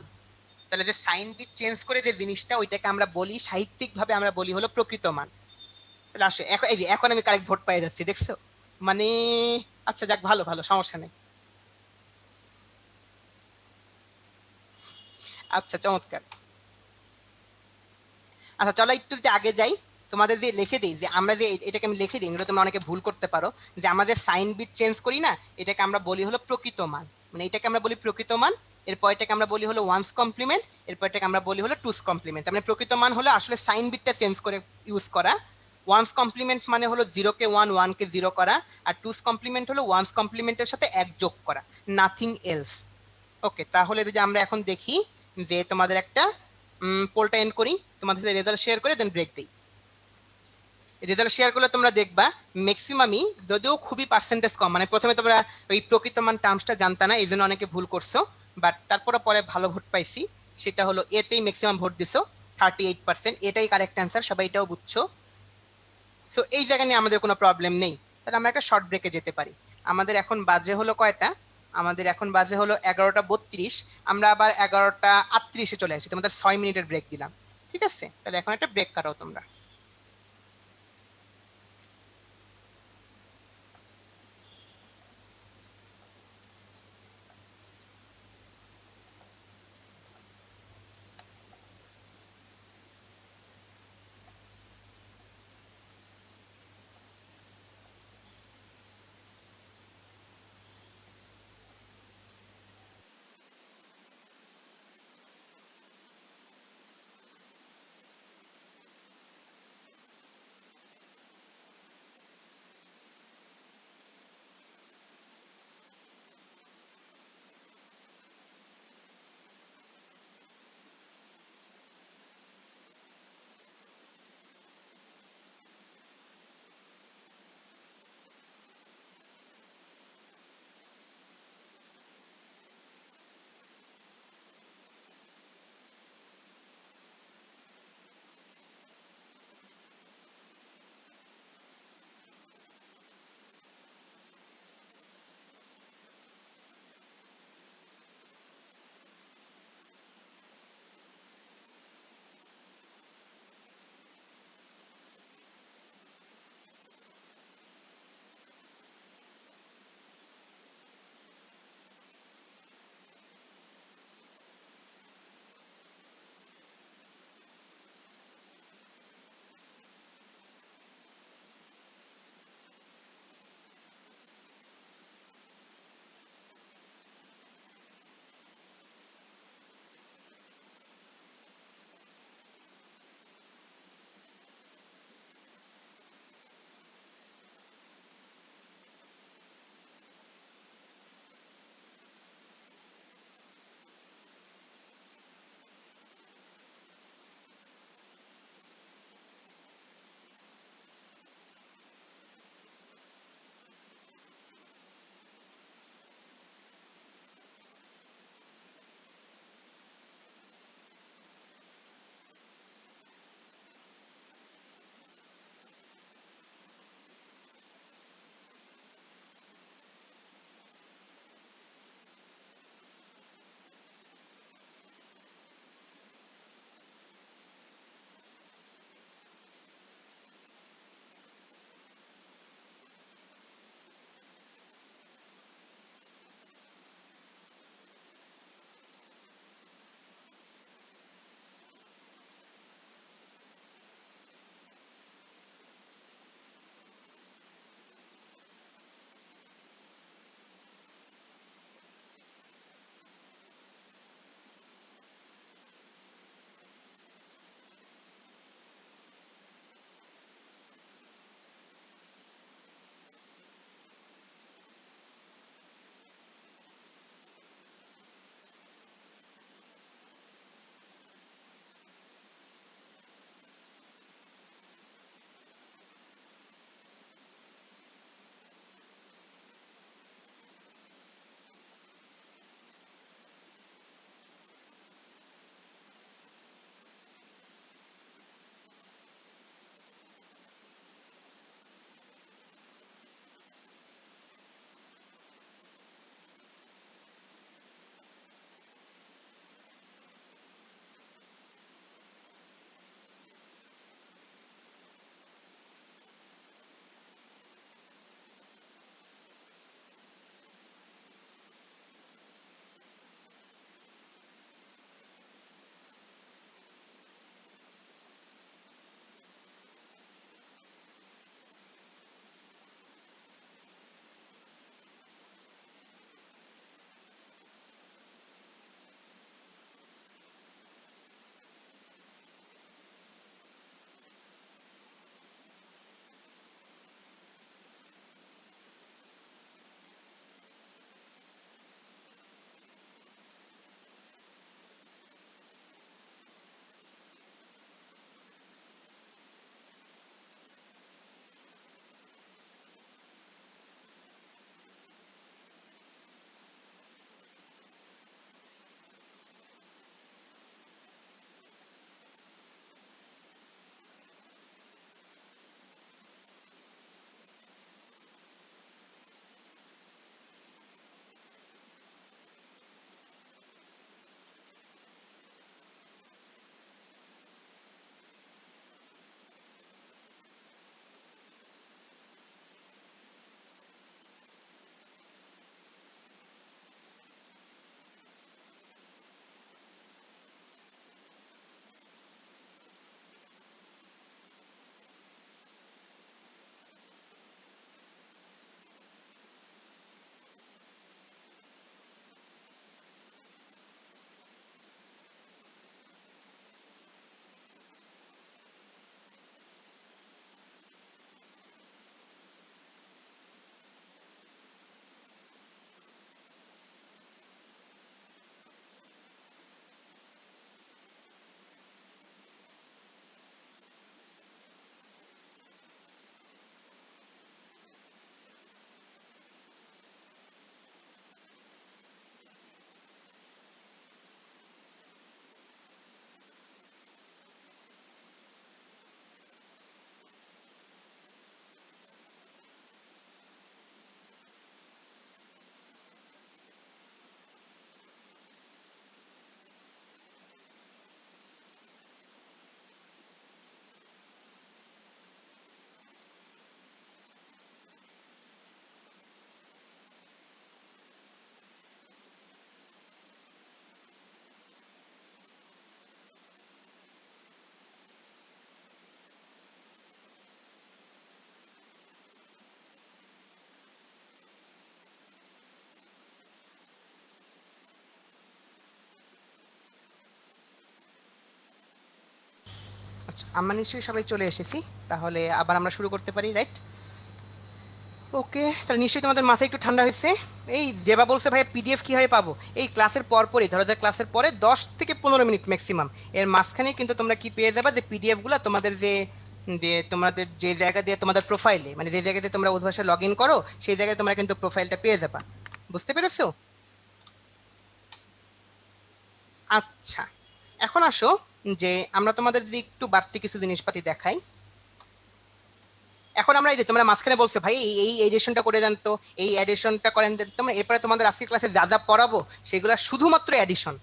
তাহলে যে সাইন বিট চেঞ্জ করে যে জিনিসটা, ওইটাকে আমরা বলি সাহিত্যিকভাবে আমরা বলি হলো প্রকৃত মান। তাহলে আসো এখন, এই যে এখন আমি কারেক্ট ভোট পেয়ে যাচ্ছি, দেখছো? মানে আচ্ছা যাক, ভালো ভালো, সমস্যা নেই। আচ্ছা, চমৎকার। আচ্ছা চলো একটু যদি আগে যাই, তোমাদের যে লিখে দিই, যে আমরা যে এটাকে আমি লিখে দিই, এটা তোমরা অনেকে ভুল করতে পারো, যে আমরা যে সাইন বিট চেঞ্জ করি না, এটাকে আমরা বলি হলো প্রকৃত মান। মানে এটাকে আমরা বলি প্রকৃত মান, এরপর এটাকে আমরা বলি হলো ওয়ান্স কমপ্লিমেন্ট, এরপর এটাকে আমরা বলি হলো টুস কমপ্লিমেন্ট। মানে প্রকৃত মান হলো আসলে সাইন বিটটা চেঞ্জ করে ইউজ করা, ওয়ান্স কমপ্লিমেন্ট মানে হলো জিরোকে ওয়ান, ওয়ানকে জিরো করা, আর টুস কমপ্লিমেন্ট হলো ওয়ান্স কমপ্লিমেন্টের সাথে এক যোগ করা, নাথিং এলস। ওকে, তাহলে যদি আমরা এখন দেখি যে তোমাদের একটা পোলটা এন্ড করি, তোমাদের সাথে রেজাল্ট শেয়ার করে দেন ব্রেক দিই। রেজাল্ট শেয়ার করলে তোমরা দেখবা ম্যাক্সিমামই, যদিও খুবই পার্সেন্টেজ কম, মানে প্রথমে তোমরা ওই প্রকৃত মান টার্মসটা জানতা না, এই জন্য অনেকে ভুল করছো, বাট তারপরে পরে ভালো ভোট পাইছি। সেটা হলো এতেই ম্যাক্সিমাম ভোট দিছো, 38%। এটাই কারেক্ট অ্যান্সার, সবাই এটাও বুঝছো। সো এই জায়গা নিয়ে আমাদের কোনো প্রবলেম নেই। তাহলে আমরা একটা শর্ট ব্রেকে যেতে পারি। আমাদের এখন বাজে হলো কয়টা? আমাদের এখন বাজে হলো 11টা 32। আমরা আবার 11টা 38-এ চলে আসি, তোমাদের 6 মিনিটের ব্রেক দিলাম। ঠিক আছে, তাহলে এখন একটা ব্রেক কাটাও তোমরা। আমরা নিশ্চয়ই সবাই চলে এসেছি, তাহলে আবার আমরা শুরু করতে পারি, রাইট? ওকে, তাহলে নিশ্চয়ই তোমাদের মাথায় একটু ঠান্ডা হয়েছে। এই যেবা বলছে ভাই পিডিএফ কীভাবে পাবো, এই ক্লাসের পরপরই, ধরো যে ক্লাসের পরে 10 থেকে 15 মিনিট ম্যাক্সিমাম এর মাঝখানেই কিন্তু তোমরা কি পেয়ে যাবে, যে পিডিএফগুলো তোমাদের যে তোমাদের যে জায়গা দিয়ে তোমাদের প্রোফাইলে, মানে যে জায়গাতে তোমরা উদ্ভাসে লগ ইন করো সেই জায়গায় তোমরা কিন্তু প্রোফাইলটা পেয়ে যাবা। বুঝতে পেরেছো? আচ্ছা, এখন আসো যে আমরা তোমাদের যদি একটু বাড়তি কিছু জিনিসপাতি দেখাই। এখন আমরা এই যে তোমরা মাঝখানে বলছো ভাই এই এডিশনটা করে দেন, তো এই এডিশনটা করেন দেন, তোমরা এরপরে তোমাদের আজকের ক্লাসে যা যা পড়াবো সেগুলো শুধুমাত্র এডিশন।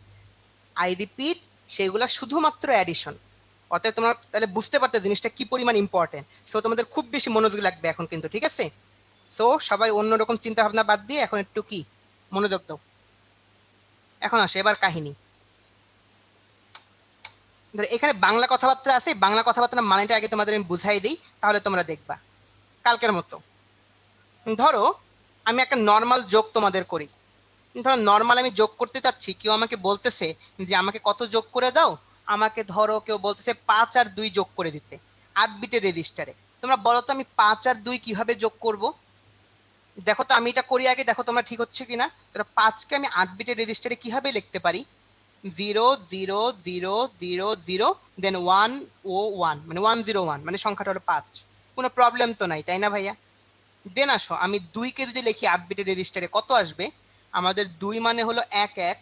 আই রিপিট, সেগুলো শুধুমাত্র এডিশন। অতএব তোমরা তাহলে বুঝতে পারতে জিনিসটা কি পরিমাণ ইম্পর্টেন্ট। সো তোমাদের খুব বেশি মনোযোগ লাগবে এখন কিন্তু, ঠিক আছে? সো সবাই অন্যরকম চিন্তা ভাবনা বাদ দিয়ে এখন একটু কি মনোযোগ দাও। এখন আসে এবার কাহিনী। এখানে বাংলা কথাবার্তা আছে, বাংলা কথাবার্তার মানেটা আগে তোমাদের আমি বুঝাই দিই, তাহলে তোমরা দেখবা কালকের মতো। ধরো আমি একটা নর্মাল যোগ তোমাদের করি। ধরো নর্মাল আমি যোগ করতে চাচ্ছি, কেউ আমাকে বলতেছে যে আমাকে কত যোগ করে দাও, আমাকে ধরো কেউ বলতেছে 5 আর 2 যোগ করে দিতে 8 বিটের রেজিস্টারে। তোমরা বলো তো আমি 5 আর 2 কিভাবে যোগ করব? দেখো তো আমি এটা করি আগে, দেখো তোমরা ঠিক হচ্ছে কিনা। ধরো 5কে আমি 8 বিটের রেজিস্টারে কিভাবে লিখতে পারি? 0 0 0 0 0 দেন 1 ও 1, মানে 101, মানে সংখ্যাটা হলো 5। কোনো প্রবলেম তো নাই, তাই না ভাইয়া? দেন আসো আমি 2কে যদি লিখি 8 বিটের রেজিস্টারে, কত আসবে? আমাদের 2 মানে হলো 1 1,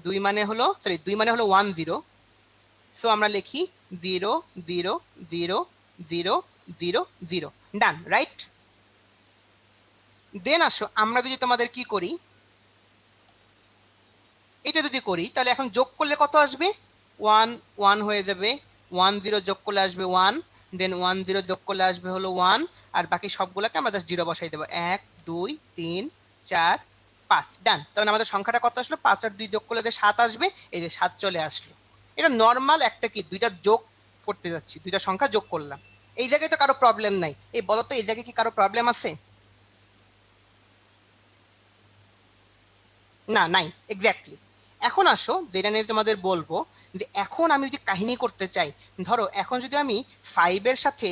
2 মানে হলো 1 0। সো আমরা লিখি 0 0 0 0 0 0, ডান, রাইট? দেন আসো আমরা যদি তোমাদের কি করি, এটা যদি করি তাহলে এখন যোগ করলে কত আসবে? 1 1 হয়ে যাবে, 1 0 যোগ করলে আসবে 1, দেন 1 0 যোগ করলে আসবে হলো 1, আর বাকি সবগুলোকে আমরা জাস্ট 0 বসাই দেবো। 1 2 3 4 5, ডান। তাহলে আমাদের সংখ্যাটা কত আসলো? 5 আর 2 যোগ করলে যে 7 আসবে, এই যে 7 চলে আসলো। এটা নর্মাল একটা কি দুইটা যোগ করতে যাচ্ছি, দুইটা সংখ্যা যোগ করলাম। এই জায়গায় তো কারো প্রবলেম নাই। এই বলো তো এই জায়গায় কি কারো প্রবলেম আছে? না, নাই, এক্স্যাক্টলি। এখন আসো যেটা নিয়ে তোমাদের বলবো, যে এখন আমি যদি কাহিনী করতে চাই, ধরো এখন যদি আমি 5 সাথে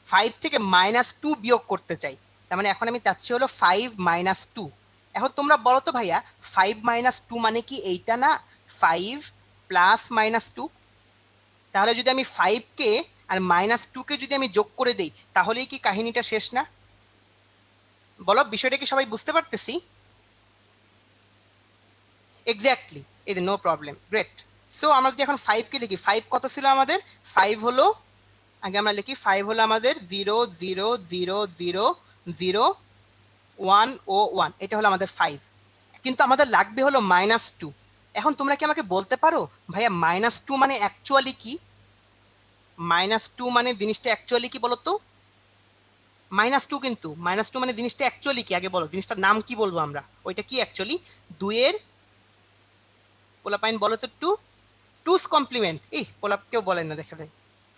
5 থেকে -2 বিয়োগ করতে চাই, তার মানে এখন আমি চাচ্ছি হলো 5 - 2। এখন তোমরা বলো তো ভাইয়া 5 - 2 মানে কি এইটা না? 5 +-2। তাহলে যদি আমি 5কে আর -2কে যদি আমি যোগ করে দেই, তাহলেই কি কাহিনীটা শেষ না? বলো, বিষয়টা কি সবাই বুঝতে পারতেছি? এক্স্যাক্টলি, এই যে নো প্রবলেম, গ্রেট। সো আমরা যদি এখন 5কে লিখি, 5 কত ছিল আমাদের? 5 হলো, আগে আমরা লিখি 5 হলো আমাদের 0 0 0 0 0 1 ও 1, এটা হলো আমাদের 5। কিন্তু আমাদের লাগবে হলো -2। এখন তোমরা কি আমাকে বলতে পারো ভাইয়া -2 মানে অ্যাকচুয়ালি কি? -2 মানে জিনিসটা অ্যাকচুয়ালি কি বলো তো? -2 কিন্তু -2 মানে জিনিসটা অ্যাকচুয়ালি কি আগে বলো, জিনিসটার নাম কি বলবো আমরা? ওইটা কি অ্যাকচুয়ালি? 2 এর পোলাপাইন বলো তো, টুস কমপ্লিমেন্ট। এই পোলাপ কেউ বলেন না, দেখা যায়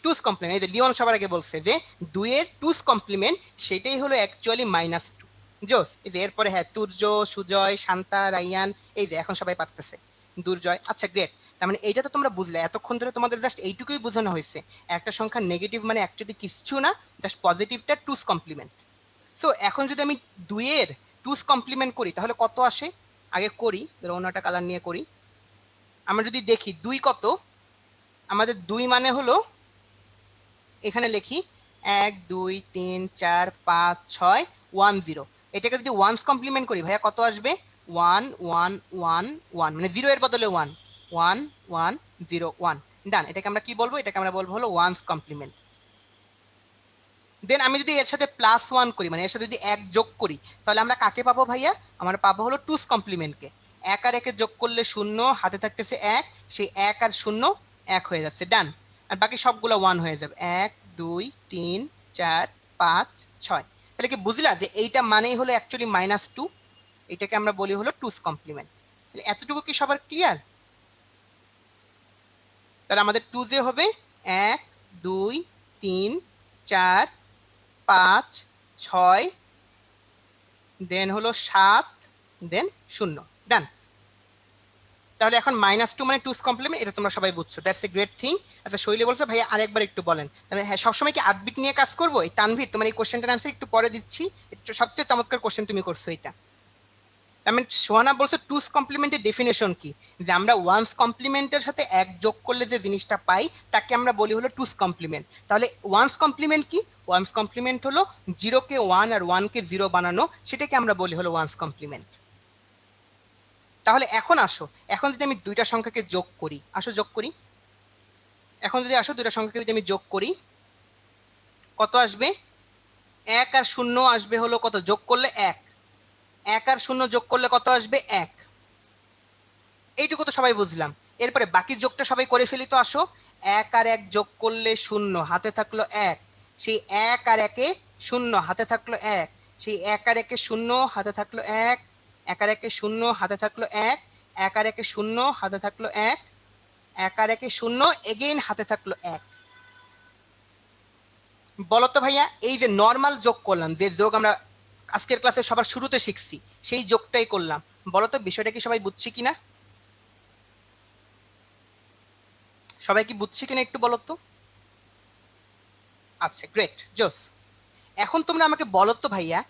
টুস কমপ্লিমেন্ট। এই যে লিওন সবার আগে বলছে যে 2 এর টুস কমপ্লিমেন্ট, সেটাই হলো অ্যাকচুয়ালি -2। জোস। এই যে এরপরে হ্যাঁ, তুর্য, সুজয়, শান্তা, রাইয়ান, এই যে এখন সবাই পারতেছে, দুর্জয়। আচ্ছা, গ্রেট। তার মানে এইটা তো তোমরা বুঝলে, এতক্ষণ ধরে তোমাদের জাস্ট এইটুকুই বোঝানো হয়েছে, একটা সংখ্যা নেগেটিভ মানে অ্যাকচুয়ালি কিছু না, জাস্ট পজিটিভটা টুস কমপ্লিমেন্ট। সো এখন যদি আমি 2 এর টুস কমপ্লিমেন্ট করি তাহলে কত আসে? আগে করি, অন্যটা কালার নিয়ে করি। আমরা যদি দেখি 2 কত, আমাদের 2 মানে হলো, এখানে লিখি 1 2 3 4 5 6 1 0। এটাকে যদি ওয়ান্স কমপ্লিমেন্ট করি ভাইয়া কত আসবে? 1 1 1 1, মানে 0 এর বদলে 1 1 1 0 1, ডান। এটাকে আমরা কি বলবো? এটাকে আমরা বলবো হলো ওয়ান্স কমপ্লিমেন্ট। দেন আমি যদি এর সাথে +1 করি, মানে এর সাথে যদি 1 যোগ করি, তাহলে আমরা কাকে পাবো ভাইয়া? আমরা পাবো হলো টুস কমপ্লিমেন্টকে। 1 আর 1 যোগ করলে 0, হাতে থাকতেছে 1, সেই 1 আর 0 1 হয়ে যাচ্ছে, ডান। আর বাকি সবগুলো 1 হয়ে যাবে। 1 2 3 4 5 6। তাহলে কি বুঝলা যে এইটা মানেই হলো অ্যাকচুয়ালি -2? এটাকে আমরা বলি হলো টুস কমপ্লিমেন্ট। এতটুকু কি সবার ক্লিয়ার? তাহলে আমাদের 2 যে হবে 1 2 3 4 5 6, দেন হলো 7, দেন 0, ডান। তাহলে এখন -2 মানে টুস কমপ্লিমেন্ট, এটা তোমরা সবাই বুঝছো, দ্যাটস এ গ্রেট থিং। আচ্ছা শৈলী বলছো ভাইয়া আরেকবার একটু বলেন, তাহলে হ্যাঁ সবসময় কি 8 বিট নিয়ে কাজ করবো? এই তানভীর তোমার এই কোশ্চেনটার আনসার একটু পরে দিচ্ছি, এটা সবচেয়ে চমৎকার কোশ্চেন তুমি করছো এটা। আমি সোহানা বলছো টুস কমপ্লিমেন্টের ডেফিনেশন কি, যে আমরা ওয়ান্স কমপ্লিমেন্টের সাথে এক যোগ করলে যে জিনিসটা পাই তাকে আমরা বলি হলো টুস কমপ্লিমেন্ট। তাহলে ওয়ান্স কমপ্লিমেন্ট কি? ওয়ান্স কমপ্লিমেন্ট হলো 0-কে 1 আর 1-কে 0 বানানো, সেটাকে আমরা বলি হলো ওয়ান্স কমপ্লিমেন্ট। তাহলে এখন আসো, এখন যদি আমি দুইটা সংখ্যাকে যোগ করি, আসো যোগ করি, এখন যদি আসো দুইটা সংখ্যাকে যদি আমি যোগ করি, কত আসবে? 1 আর 0 আসবে হলো কত, যোগ করলে 1, 1 আর 0 যোগ করলে কত আসবে? 1। এইটুকু তো সবাই বুঝলাম। এরপরে বাকি যোগটা সবাই করে ফেলি তো, আসো। 1 আর 1 যোগ করলে 0, হাতে থাকলো 1, সেই 1 আর 1-এ 0, হাতে থাকলো 1, সেই 1 আর 1-এ 0, হাতে থাকলো 1, 1 আর 1-এ 0, হাতে থাকলো 1, 1 আর 1-এ 0, হাতে থাকলো 1, 1 আর 1-এ 0, এগেইন হাতে থাকলো 1। বলতো ভাইয়া এই যে নর্মাল যোগ করলাম, যে যোগ আমরা আজকের ক্লাসে সবার শুরুতে শিখছি, সেই যোগটাই করলাম, বলতো বিষয়টা কি সবাই বুঝছি কিনা? সবাই কি বুঝছি কিনা একটু বলো তো। আচ্ছা গ্রেট, জোস। এখন তোমরা আমাকে বলো তো ভাইয়া,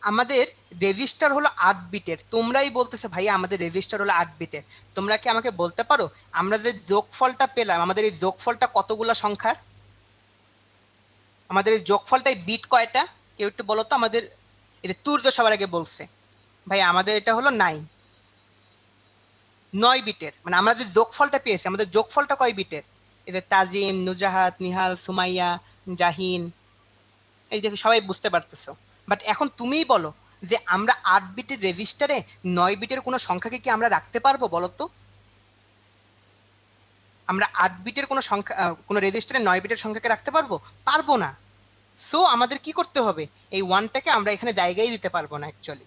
আমাদের রেজিস্টার হলো 8 বিটের, তোমরাই বলতেছে ভাইয়া আমাদের রেজিস্টার হলো 8 বিটের, তোমরা কি আমাকে বলতে পারো আমরা যে যোগফলটা পেলাম, আমাদের এই যোগফলটা কতগুলো সংখ্যার? আমাদের এই যোগফলটাই বিট কয়টা? কেউ একটু বলো তো আমাদের। এই যে তুর্য সবার আগে বলছে ভাই আমাদের এটা হলো 9 বিটের, মানে আমরা যে যোগফলটা পেয়েছি আমাদের যোগফলটা কয় বিটের? এই যে তাজিম, নুজাহাত, নিহাল, সুমাইয়া, জাহিন, এই যে সবাই বুঝতে পারতেছো। বাট এখন তুমিই বলো যে আমরা 8 বিটের রেজিস্টারে 9 বিটের কোনো সংখ্যাকে কি আমরা রাখতে পারবো বলো তো? আমরা 8 বিটের কোনো সংখ্যা কোনো রেজিস্টারে 9 বিটের সংখ্যাকে রাখতে পারবো? পারবো না। সো আমাদের কি করতে হবে, এই ওয়ানটাকে আমরা এখানে জায়গায় দিতে পারবো না অ্যাকচুয়ালি।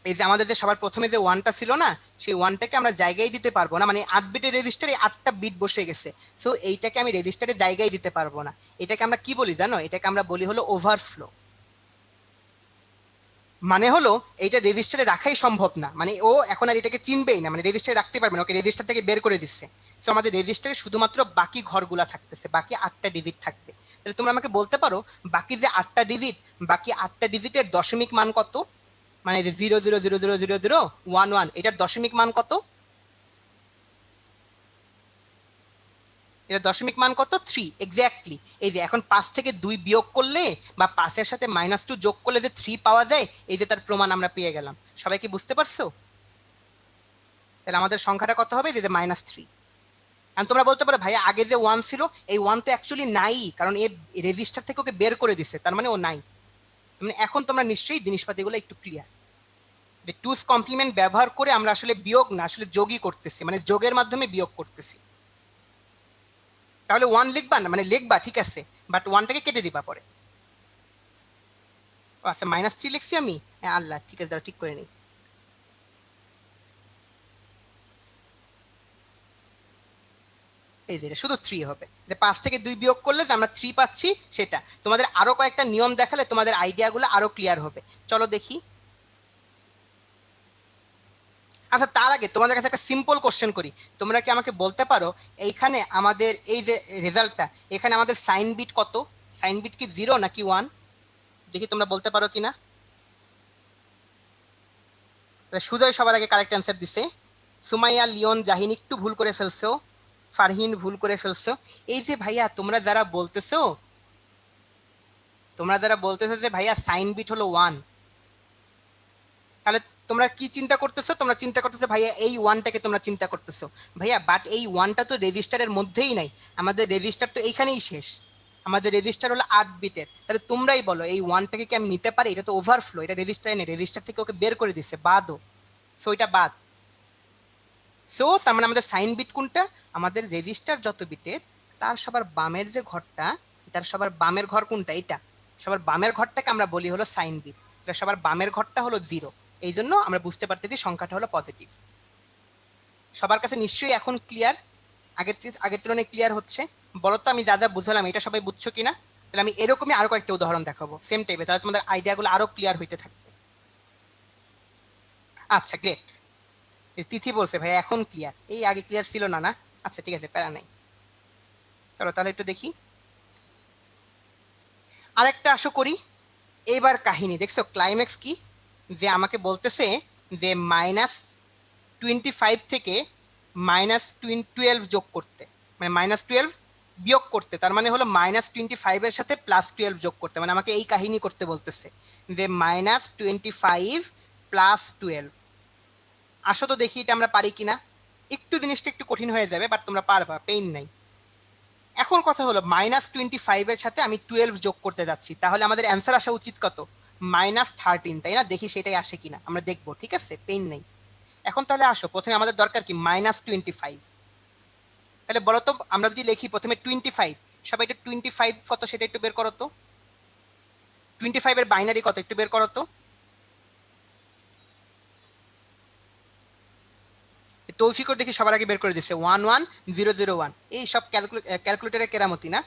এই যে আমাদের যে সবার প্রথমে যে ওয়ানটা ছিল না, সেই ওয়ানটাকে আমরা জায়গায় দিতে পারবো না, মানে 8 বিটের রেজিস্টারে 8টা বিট বসে গেছে। সো এইটাকে আমি রেজিস্টারে জায়গায় দিতে পারবো না। এটাকে আমরা কি বলি জানো? এটাকে আমরা বলি হলো ওভারফ্লো। মানে হলো এইটা রেজিস্টারে রাখাই সম্ভব না, মানে ও এখন আর এটাকে চিনবেই না, মানে রেজিস্টারে রাখতে পারবে না, ওকে রেজিস্টার থেকে বের করে দিচ্ছে। সো আমাদের রেজিস্টারে শুধুমাত্র বাকি ঘরগুলা থাকতেছে, বাকি 8টা ডিজিট থাকবে। তাহলে তোমরা আমাকে বলতে পারো বাকি যে 8টা ডিজিট, বাকি 8টা ডিজিটের দশমিক মান কত? মানে যে 0 0 0 0 0 0 1 1, এটার দশমিক মান কত? এটা দশমিক মান কত? 3 এক্স্যাক্টলি। এই যে এখন 5 থেকে 2 বিয়োগ করলে বা 5-এর সাথে -2 যোগ করলে যে 3 পাওয়া যায়, এই যে তার প্রমাণ আমরা পেয়ে গেলাম। সবাই কি বুঝতে পারছো? তাহলে আমাদের সংখ্যাটা কত হবে? যে -3। আর তোমরা বলতে পারো ভাইয়া আগে যে 1 ছিল, এই 1 তো অ্যাকচুয়ালি নাই, কারণ এর রেজিস্টার থেকে ওকে বের করে দিছে, তার মানে ও নাই। মানে এখন তোমরা নিশ্চয়ই জিনিসপাতিগুলো একটু ক্লিয়ার, যে টুস কমপ্লিমেন্ট ব্যবহার করে আমরা আসলে বিয়োগ না, আসলে যোগই করতেছি, মানে যোগের মাধ্যমে বিয়োগ করতেছি। তাহলে 1 লিখবা না, মানে লিখবা ঠিক আছে, বাট 1টাকে কেটে দিবা পরে। আচ্ছা -3 লিখছি আমি, হ্যাঁ আল্লাহ, ঠিক আছে দাঁড়া ঠিক করে নিই। এই যে শুধু 3 হবে, যে 5 থেকে 2 বিয়োগ করলে যে আমরা 3 পাচ্ছি সেটা। তোমাদের আরো কয়েকটা নিয়ম দেখালে তোমাদের আইডিয়াগুলো আরো ক্লিয়ার হবে। চলো দেখি। আচ্ছা তার আগে তোমাদের কাছে একটা সিম্পল কোশ্চেন করি, তোমরা কি আমাকে বলতে পারো এইখানে আমাদের এই যে রেজাল্টটা, এখানে আমাদের সাইন বিট কত? সাইন বিট কি 0 নাকি 1? দেখি তোমরা বলতে পারো কিনা। সুজয় সবার আগে কারেক্ট অ্যান্সার দিছে, সুমাইয়া, লিওন, জাহিন একটু ভুল করে ফেলছো, ফারহিন ভুল করে ফেলছো। এই যে ভাইয়া তোমরা যারা বলতেছো যে ভাইয়া সাইন বিট হলো 1, তাহলে তোমরা কি চিন্তা করতেছো? তোমরা চিন্তা করতেছো ভাইয়া এই 1টাকে তোমরা চিন্তা করতেছো ভাইয়া, বাট এই 1টা তো রেজিস্টারের মধ্যেই নাই, আমাদের রেজিস্টার তো এইখানেই শেষ। আমাদের রেজিস্টার হলো 8 বিটের, তাহলে তোমরাই বলো এই 1টাকে কি আমি নিতে পারি? এটা তো ওভারফ্লো, এটা রেজিস্টারে নেই, রেজিস্টার থেকে ওকে বের করে দিচ্ছে, বাদও। সো এটা বাদ। সো তার মানে আমাদের সাইন বিট কোনটা? আমাদের রেজিস্টার যত বিটের তার সবার বামের যে ঘরটা, তার সবার বামের ঘর কোনটা? এটা সবার বামের ঘরটাকে আমরা বলি হলো সাইন বিট, তার সবার বামের ঘরটা হলো 0। এই জন্য আমরা বুঝতে পারতেছি সংখ্যাটা হলো পজিটিভ। সবার কাছে নিশ্চয়ই এখন ক্লিয়ার, আগের তুলনায় ক্লিয়ার হচ্ছে? বলতো আমি যা যা বুঝলাম এটা সবাই বুঝছো কিনা? তাহলে আমি এরকমই আরো কয়েকটা উদাহরণ দেখাবো সেম টাইপে, তাহলে তোমাদের আইডিয়াগুলো আরো ক্লিয়ার হইতে থাকবে। আচ্ছা গ্রেট। তিথি বলছে ভাই এখন ক্লিয়ার, এই আগে ক্লিয়ার ছিল না। না আচ্ছা ঠিক আছে, প্যারা নাই। চলো তাহলে একটু দেখি আরেকটা, আসো করি। এবার কাহিনী দেখছো, ক্লাইম্যাক্স কি, যে আমাকে বলতেছে যে -25 থেকে -12 যোগ করতে, মানে -12 বিয়োগ করতে, তার মানে হলো -25 এর সাথে +12 যোগ করতে, মানে আমাকে এই কাহিনী করতে বলতেছে যে -25 +12। আসো তো দেখি এটা আমরা পারি কিনা। একটু জিনিসটা একটু কঠিন হয়ে যাবে, বাট তোমরা পারবা, পেইন নাই। এখন কথা হলো -25 এর সাথে আমি 12 যোগ করতে যাচ্ছি, তাহলে আমাদের অ্যান্সার আসা উচিত কত? -13, তাই না? দেখি সেটাই আসে কিনা, আমরা দেখবো, ঠিক আছে, পেইন নেই। এখন তাহলে আসো, প্রথমে আমাদের দরকার কি -25। তাহলে বলো তো, আমরা যদি লিখি প্রথমে 25, সবাই একটু 25 কত সেটা একটু বের করো তো। 25 এর বাইনারি কত একটু বের করো তো। তৌফিকর দেখি সবার আগে বের করে দিচ্ছে 11001। এই সব ক্যালকুলেটরের কেরামতি না,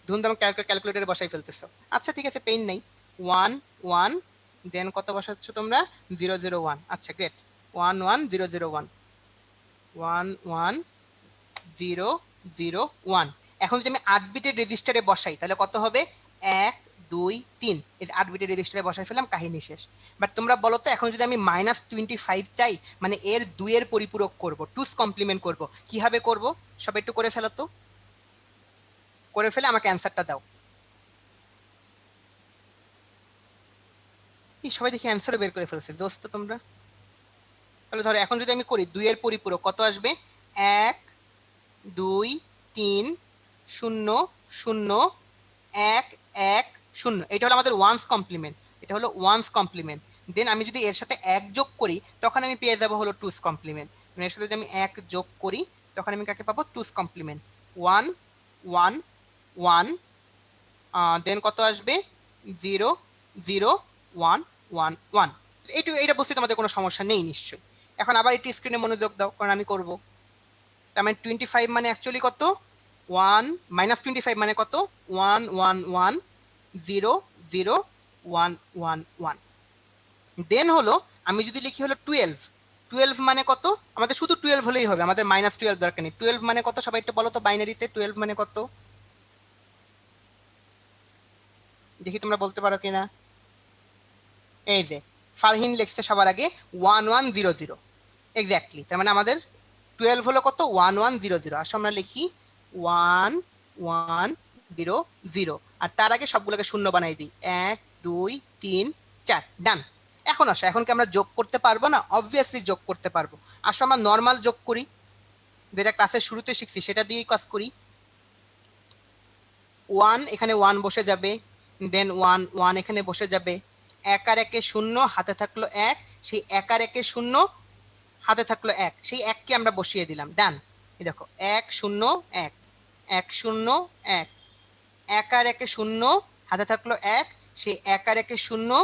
ধুমধাম ক্যালকুলেটরে বসাই ফেলতেছো। আচ্ছা ঠিক আছে, পেইন নেই। 11 দেন কত বসাচ্ছ তোমরা? 001। আচ্ছা গ্রেট, 11001, 11001। এখন যদি আমি 8 বিটের রেজিস্টারে বসাই তাহলে কত হবে? 1 2 3। এই 8 বিটের রেজিস্টারে বসাই ফেললাম, কাহিনী শেষ। বাট তোমরা বলো তো, এখন যদি আমি -25 চাই, মানে এর 2 এর পরিপূরক করব, টুস কমপ্লিমেন্ট করব, কিভাবে করব? সবাই একটু করে ফেলো তো, করে ফেলে আমাকে অ্যান্সারটা দাও। এই সবাই দেখি অ্যান্সারও বের করে ফেলছে দোস্ত তোমরা। তাহলে ধরো এখন যদি আমি করি 2 এর পরিপূরক কত আসবে? 1 2 3 0 0 1 1 0। এটা হলো আমাদের ওয়ান্স কমপ্লিমেন্ট, এটা হলো ওয়ান্স কমপ্লিমেন্ট। দেন আমি যদি এর সাথে 1 যোগ করি তখন আমি পেয়ে যাব হলো টুস কমপ্লিমেন্ট। এর সাথে যদি আমি 1 যোগ করি তখন আমি কাকে পাবো? টুস কমপ্লিমেন্ট। 1 1 1, দেন কত আসবে? 0 0 1 1 1। এইটা বুঝতে তোমাদের কোনো সমস্যা নেই নিশ্চয়ই। এখন আবার একটু স্ক্রিনে মনোযোগ দাও, কারণ আমি করব। তার মানে 25 মানে অ্যাকচুয়ালি কত? 1 -25 মানে কত? 1 1 1 0 0 1 1 1। দেন হলো আমি যদি লিখি হলো 12, 12 মানে কত? আমাদের শুধু 12 হলেই হবে, আমাদের -12 দরকার নেই। 12 মানে কত সবাই একটু বলো তো, বাইনারিতে 12 মানে কত? দেখি তোমরা বলতে পারো কিনা। এই যে ফারহিন লিখছে সবার আগে 1100। এক্স্যাক্টলি, তার মানে আমাদের 12 হলো কত? 1100। আসো আমরা লিখি 1100, আর তার আগে সবগুলোকে শূন্য বানাই দিই, 1 2 3 4। ডান। এখন আসো, এখন কি আমরা যোগ করতে পারবো না? অবভিয়াসলি যোগ করতে পারবো। আসো আমরা নর্মাল যোগ করি, যেটা ক্লাসের শুরুতে শিখছি সেটা দিয়েই কাজ করি। 1 এখানে 1 বসে যাবে, দেন 1 1 এখানে বসে যাবে। 1 আর 1 0, হাতে থাকলো 1, সেই 1 আর 1 0, হাতে থাকলো 1, সেই 1 কে আমরা বসিয়ে দিলাম। ডান। এই দেখো 1 0 1 1 0 1, 1 আর 1 0, হাতে থাকলো 1, সেই 1 আর 1 0,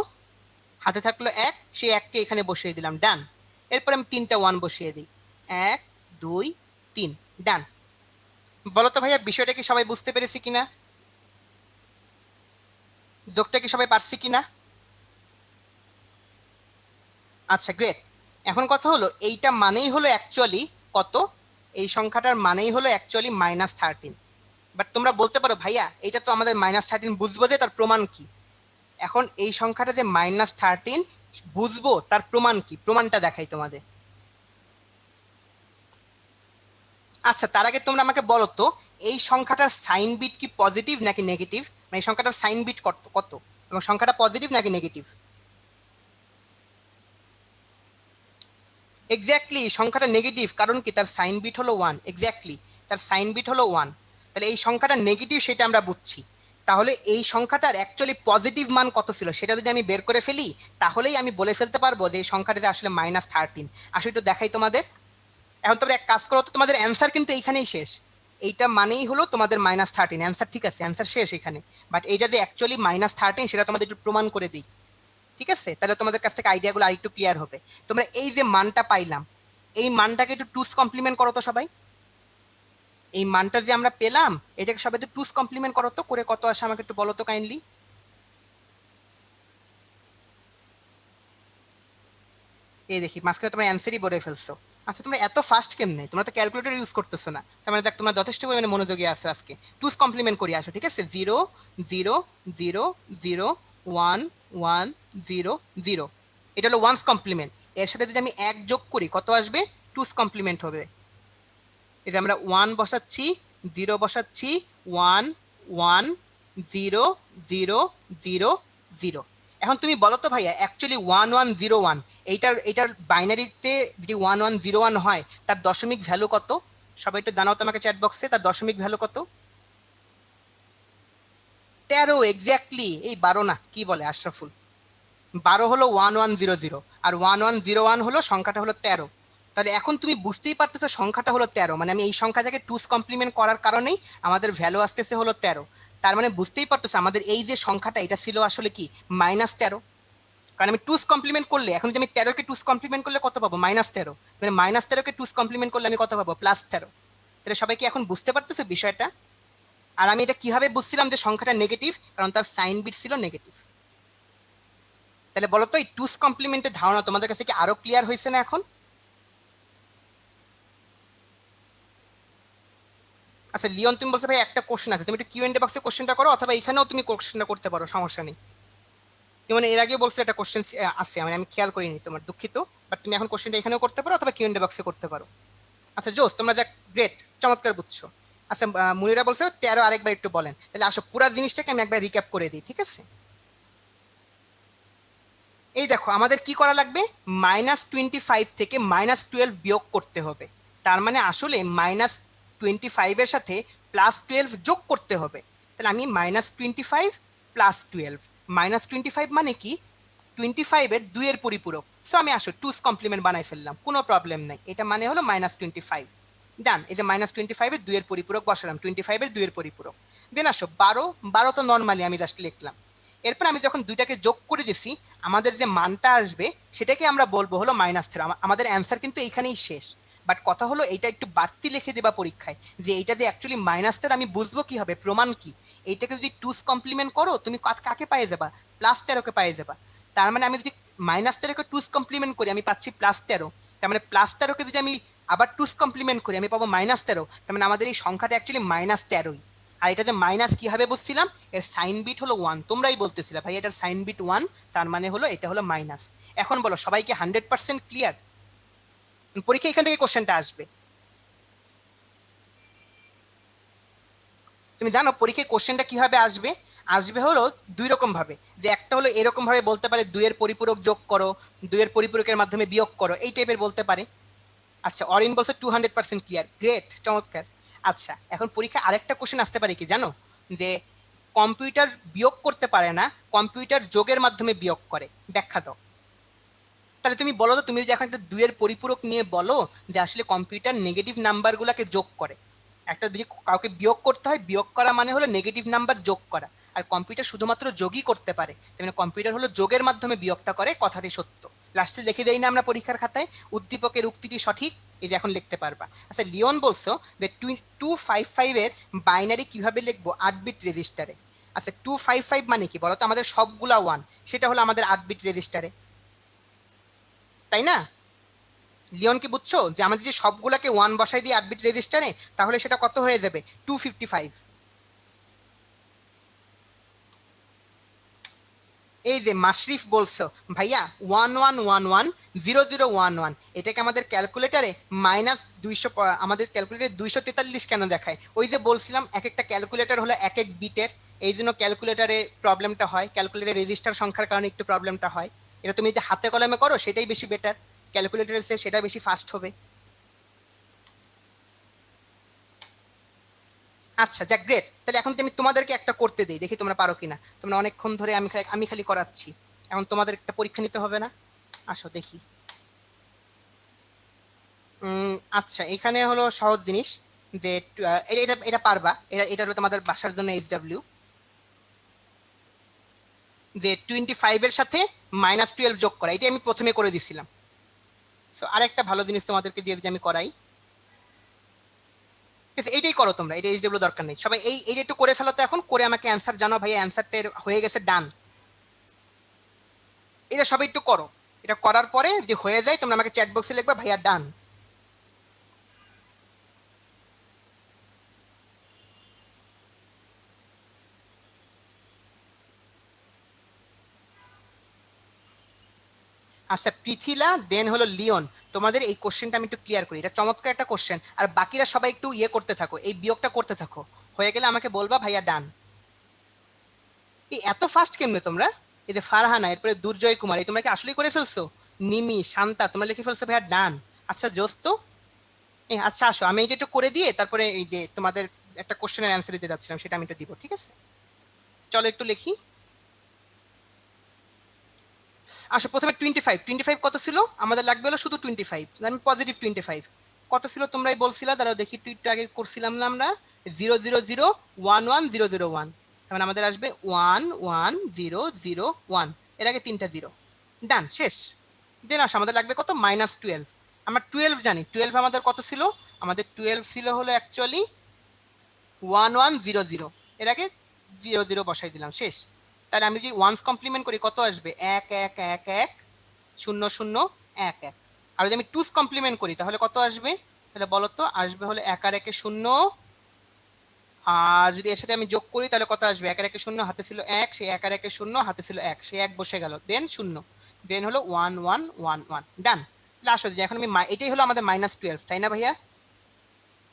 হাতে থাকলো 1, সেই 1 কে এখানে বসিয়ে দিলাম। ডান। এরপর আমি 3টা 1 বসিয়ে দিই, 1 2 3। ডান। বলো তো ভাইয়া, বিষয়টা কি সবাই বুঝতে পেরেছি কিনা? যোগটা কি সবাই পারছি কিনা? আচ্ছা গ্রেট। এখন কথা হলো, এইটা মানেই হলো অ্যাকচুয়ালি কত? এই সংখ্যাটার মানেই হলো অ্যাকচুয়ালি -13। বাট তোমরা বলতে পারো ভাইয়া এটা তো আমাদের -13 বুঝবো যে, তার প্রমাণ কি? এখন এই সংখ্যাটা যে -13 বুঝবো, তার প্রমাণ কি? প্রমাণটা দেখাই তোমাদের। আচ্ছা তার আগে তোমরা আমাকে বলো তো, এই সংখ্যাটার সাইন বিট কি পজিটিভ নাকি নেগেটিভ? মানে এই সংখ্যাটার সাইন বিট কত কত, এবং সংখ্যাটা পজিটিভ নাকি নেগেটিভ? এক্স্যাক্টলি, সংখ্যাটা নেগেটিভ, কারণ কি? তার সাইন বিট হলো 1। এক্স্যাক্টলি, তার সাইন বিট হলো 1। তাহলে এই সংখ্যাটা নেগেটিভ সেটা আমরা বুঝছি। তাহলে এই সংখ্যাটার অ্যাকচুয়ালি পজিটিভ মান কত ছিল সেটা যদি আমি বের করে ফেলি, তাহলেই আমি বলে ফেলতে পারবো যে এই সংখ্যাটাতে আসলে -13। আসলে একটু দেখাই তোমাদের। এখন তোমরা এক কাজ করো তো, তোমাদের অ্যান্সার কিন্তু এইখানেই শেষ। এইটা মানেই হলো তোমাদের -13 অ্যান্সার, ঠিক আছে, অ্যান্সার শেষ এখানে। বাট এইটা যে অ্যাকচুয়ালি -13 সেটা তোমাদের একটু প্রমাণ করে দিই, ঠিক আছে? তাহলে তোমাদের কাছ থেকে আইডিয়াগুলো আরেকটু ক্লিয়ার হবে। তোমরা এই যে মানটা পাইলাম, এই মানটাকে একটু টুস কমপ্লিমেন্ট করো তো সবাই। এই মানটা যে আমরা পেলাম, এটাকে সবাই একটু টুস কমপ্লিমেন্ট করো তো, করে কত আসে আমাকে একটু বলো তো কাইন্ডলি। এই দেখি মাঝখানে তোমার অ্যান্সারই বলে ফেলছো। আচ্ছা তোমরা এত ফাস্ট কেমনে? তোমরা তো ক্যালকুলেটর ইউজ করতেছো না। তার মানে দেখ তোমরা যথেষ্ট পরিমাণে মনোযোগী আছো আজকে। টুস কমপ্লিমেন্ট করি আসো, ঠিক আছে? 0 0 0 0 1 1 0 0, এটা হলো ওয়ান্স কমপ্লিমেন্ট। এর সাথে যদি আমি এক যোগ করি কত আসবে? টুস কমপ্লিমেন্ট হবে। এই যে আমরা 1 বসাচ্ছি, 0 বসাচ্ছি, 1 1 0 0 0 0। এখন তুমি বলো তো ভাইয়া, অ্যাকচুয়ালি 1101 এইটার বাইনারিতে যদি 1101 হয় তার দশমিক ভ্যালু কত? সবাই একটু জানাও তো আমাকে চ্যাট বক্সে, তার দশমিক ভ্যালু কত? 13, এক্স্যাক্টলি। এই 12 না, কি বলে আশরাফুল? 12 হলো 1100, আর 1101 হলো সংখ্যাটা হলো 13। তাহলে এখন তুমি বুঝতেই পারতেছো সংখ্যাটা হলো 13, মানে আমি এই সংখ্যাটাকে টুস কমপ্লিমেন্ট করার কারণেই আমাদের ভ্যালু আসতেছে হলো 13। তার মানে বুঝতেই পারতেছো আমাদের এই যে সংখ্যাটা এটা ছিল আসলে কি -13। কারণ আমি টুস কমপ্লিমেন্ট করলে, এখন যদি আমি 13কে টুস কমপ্লিমেন্ট করলে কত পাবো? -13। মানে -13কে টুস কমপ্লিমেন্ট করলে আমি কত পাবো? +13। তাহলে সবাই কি এখন বুঝতে পারতেছো বিষয়টা? আর আমি এটা কিভাবে বুঝছিলাম যে সংখ্যাটা নেগেটিভ? কারণ তার সাইন বিট ছিল নেগেটিভ। তাহলে বলো তো এই টুস কমপ্লিমেন্টের ধারণা তোমাদের কাছে কি আরো ক্লিয়ার হয়েছে না এখন? আচ্ছা লিওন, তুমি বলছো ভাই একটা কোশ্চেন আছে, তুমি একটু কিউ&এ বক্সে কোশ্চেনটা করো, অথবা এখানেও তুমি কোশ্চেনটা করতে পারো, সমস্যা নেই। তুমি মানে এর আগেও বলছো একটা কোশ্চেন আছে, মানে আমি খেয়াল করিনি, তোমার দুঃখিত। বাট তুমি এখন কোশ্চেনটা এখানেও করতে পারো অথবা কিউ&এ বক্সে করতে পারো। আচ্ছা জোস, তোমরা যাক গ্রেট, চমৎকার বুঝছো। আচ্ছা মুনিরা বলছো 13, আরেকবার একটু বলেন। তাহলে আসো পুরো জিনিসটাকে আমি একবার রিক্যাপ করে দিই, ঠিক আছে? এই দেখো আমাদের কি করা লাগবে? -25 থেকে -12 বিয়োগ করতে হবে। তার মানে আসলে -25 এর সাথে +12 যোগ করতে হবে। তাহলে আমি -25 +12, -25 মানে কি? 25-এর 2-এর পরিপূরক। সো আমি আসো টুস কমপ্লিমেন্ট বানাই ফেললাম, কোনো প্রবলেম নাই। এটা মানে হলো -25। ডান, এই যে -25-এর 2-এর পরিপূরক বসালাম, 25-এর 2-এর পরিপূরক। দেন আসো 12, 12 তো নর্মালি আমি জাস্ট লিখলাম। এরপর আমি যখন দুইটাকে যোগ করে দিছি, আমাদের যে মানটা আসবে সেটাকে আমরা বলবো হলো -13। আমাদের অ্যান্সার কিন্তু এইখানেই শেষ। বাট কথা হলো এইটা একটু বাড়তি লিখে দেবা পরীক্ষায়, যে এইটা যে অ্যাকচুয়ালি -13 আমি বুঝবো কি হবে, প্রমাণ কি? এইটাকে যদি টুস কমপ্লিমেন্ট করো তুমি কাকে পাইয়ে যাবা? +13কে পাইয়ে যাবা। তার মানে আমি যদি -13কে টুস কমপ্লিমেন্ট করি আমি পাচ্ছি +13। তার মানে +13কে যদি আমি আবার টুস কমপ্লিমেন্ট করি আমি পাবো -13। তার মানে আমাদের এই সংখ্যাটা অ্যাকচুয়ালি -13ই। আর এটাতে মাইনাস কিভাবে বুঝছিলাম? এর সাইন বিট হলো 1, তোমরাই বলতেছিলে ভাই এটার সাইন বিট 1, তার মানে হলো এটা হলো মাইনাস। এখন বলো সবাইকে 100% ক্লিয়ার? পরীক্ষা এখান থেকে কোশ্চেনটা আসবে। তুমি জানো পরীক্ষায় কোশ্চেনটা কিভাবে আসবে? আসবে হলো দুই রকম ভাবে। যে একটা হলো এরকম ভাবে বলতে পারে 2-এর পরিপূরক যোগ করো, 2-এর পরিপূরকের মাধ্যমে বিয়োগ করো, এই টাইপের বলতে পারে। আচ্ছা অরিন বলছে 200% ক্লিয়ার, গ্রেট, চমৎকার। আচ্ছা এখন পরীক্ষায় আরেকটা কোশ্চেন আসতে পারে কি জানো? যে কম্পিউটার বিয়োগ করতে পারে না, কম্পিউটার যোগের মাধ্যমে বিয়োগ করে, ব্যাখ্যা দাও। তাহলে তুমি বলো তো, তুমি যদি এখন একটা 2-এর পরিপূরক নিয়ে বলো যে আসলে কম্পিউটার নেগেটিভ নাম্বারগুলোকে যোগ করে, একটা যদি কাউকে বিয়োগ করতে হয়, বিয়োগ করা মানে হলো নেগেটিভ নাম্বার যোগ করা। আর কম্পিউটার শুধুমাত্র যোগই করতে পারে, তার মানে কম্পিউটার হলো যোগের মাধ্যমে বিয়োগটা করে, কথাটি সত্য। লাস্টে লিখে দেই না আমরা পরীক্ষার খাতায় উদ্দীপকের উক্তিটি সঠিক? এই যে এখন লিখতে পারবা। আচ্ছা লিওন বলছো যে 255 এর বাইনারি কিভাবে লিখবো 8 বিট রেজিস্টারে। আচ্ছা 255 মানে কি বলো তো? আমাদের সবগুলা 1, সেটা হলো আমাদের 8 বিট রেজিস্টারে, তাই না? লিওন কি বুঝছো যে আমাদের যে সবগুলাকে 1 বসাই দিয়ে 8 বিট রেজিস্টারে, তাহলে সেটা কত হয়ে যাবে? 255। এই যে মাশরিফ বলছো ভাইয়া 11110011, এটাকে আমাদের ক্যালকুলেটারে -200, আমাদের ক্যালকুলেটারে 243 কেন দেখায়? ওই যে বলছিলাম এক একটা ক্যালকুলেটার হলো এক এক বিটের, এই জন্য ক্যালকুলেটারে প্রবলেমটা হয়, ক্যালকুলেটার রেজিস্টার সংখ্যার কারণে একটু প্রবলেমটা হয়। এটা তুমি যদি হাতে কলমে করো সেটাই বেশি বেটার, ক্যালকুলেটারের চেয়ে সেটা বেশি ফাস্ট হবে। আচ্ছা যাক গ্রেট, তাহলে এখন আমি তোমাদেরকে একটা করতে দিই, দেখি তোমরা পারো কিনা। তোমরা অনেকক্ষণ ধরে আমি খালি করাচ্ছি, এখন তোমাদের একটা পরীক্ষা নিতে হবে না? আসো দেখি। আচ্ছা এখানে হলো সহজ জিনিস, যে এটা এটা পারবা, এটা হলো তোমাদের বাসার জন্য HW, যে 25-এর সাথে -12 যোগ করা, এটা আমি প্রথমে করে দিছিলাম। সো আরেকটা ভালো জিনিস তোমাদেরকে দিয়ে যদি আমি করাই, ঠিক আছে এইটাই করো তোমরা, এটা HW দরকার নেই, সবাই এইটা একটু করে ফেলো তো এখন, করে আমাকে অ্যান্সার জানাও ভাইয়া অ্যান্সারটা হয়ে গেছে, ডান। এটা সবাই একটু করো, এটা করার পরে যদি হয়ে যায় তোমরা আমাকে চ্যাট বক্সে লিখবে ভাইয়া ডান। আচ্ছা পৃথিলা দেন হলো লিওন, তোমাদের এই কোশ্চেনটা আমি একটু ক্লিয়ার করি, এটা চমৎকার একটা কোশ্চেন, আর বাকিরা সবাই একটু ইয়ে করতে থাকো, এই বিয়োগটা করতে থাকো, হয়ে গেলে আমাকে বলবা ভাইয়া ডান। এই এত ফাস্ট কেমনে তোমরা? এই যে ফারহানা, এরপরে দুর্জয় কুমার, এই তোমরা কি আসলেই করে ফেলছো? নিমি, শান্তা, তোমরা লিখে ফেলছো ভাইয়া ডান। আচ্ছা জোস তো। আচ্ছা আসো আমি এটা একটু করে দিয়ে তারপরে এই যে তোমাদের একটা কোশ্চেনের অ্যান্সার দিতে যাচ্ছিলাম সেটা আমি একটু দিব, ঠিক আছে? চলো একটু লিখি। আসো প্রথমে 25, 25 কত ছিল? আমাদের লাগবে হলো শুধু 25, আমি পজিটিভ 25 কত ছিল তোমরাই বলছিলা, দাঁড়াও দেখি, একটু একটু আগে করছিলাম না আমরা, 0 0 0 1 1 0 0 1, তার মানে আমাদের আসবে 1 1 0 0 1, এর আগে 3টা জিরো। ডান, শেষ। দেন আসো আমাদের লাগবে কত? -12। আমরা 12 জানি, 12 আমাদের কত ছিল? আমাদের 12 ছিল হলো অ্যাকচুয়ালি 1 1 0 0, এর আগে 0 0 বসাই দিলাম, শেষ। তাহলে আমি যদি ওয়ান্স কমপ্লিমেন্ট করি কত আসবে? 1 1 1 1 0 0 1 1। আর যদি আমি টুস কমপ্লিমেন্ট করি তাহলে কত আসবে? তাহলে বলো তো, আসবে হলো 1 আর 1 0, আর যদি এর সাথে আমি যোগ করি তাহলে কত আসবে? 1 আর 1 0, হাতে ছিল 1, সেই 1 আর 1 0, হাতে ছিল 1, সেই 1 বসে গেল, দেন 0, দেন হলো 1 1 1 1, ডান। তাহলে আসো এখন আমি এটাই হলো আমাদের -12, তাই না ভাইয়া?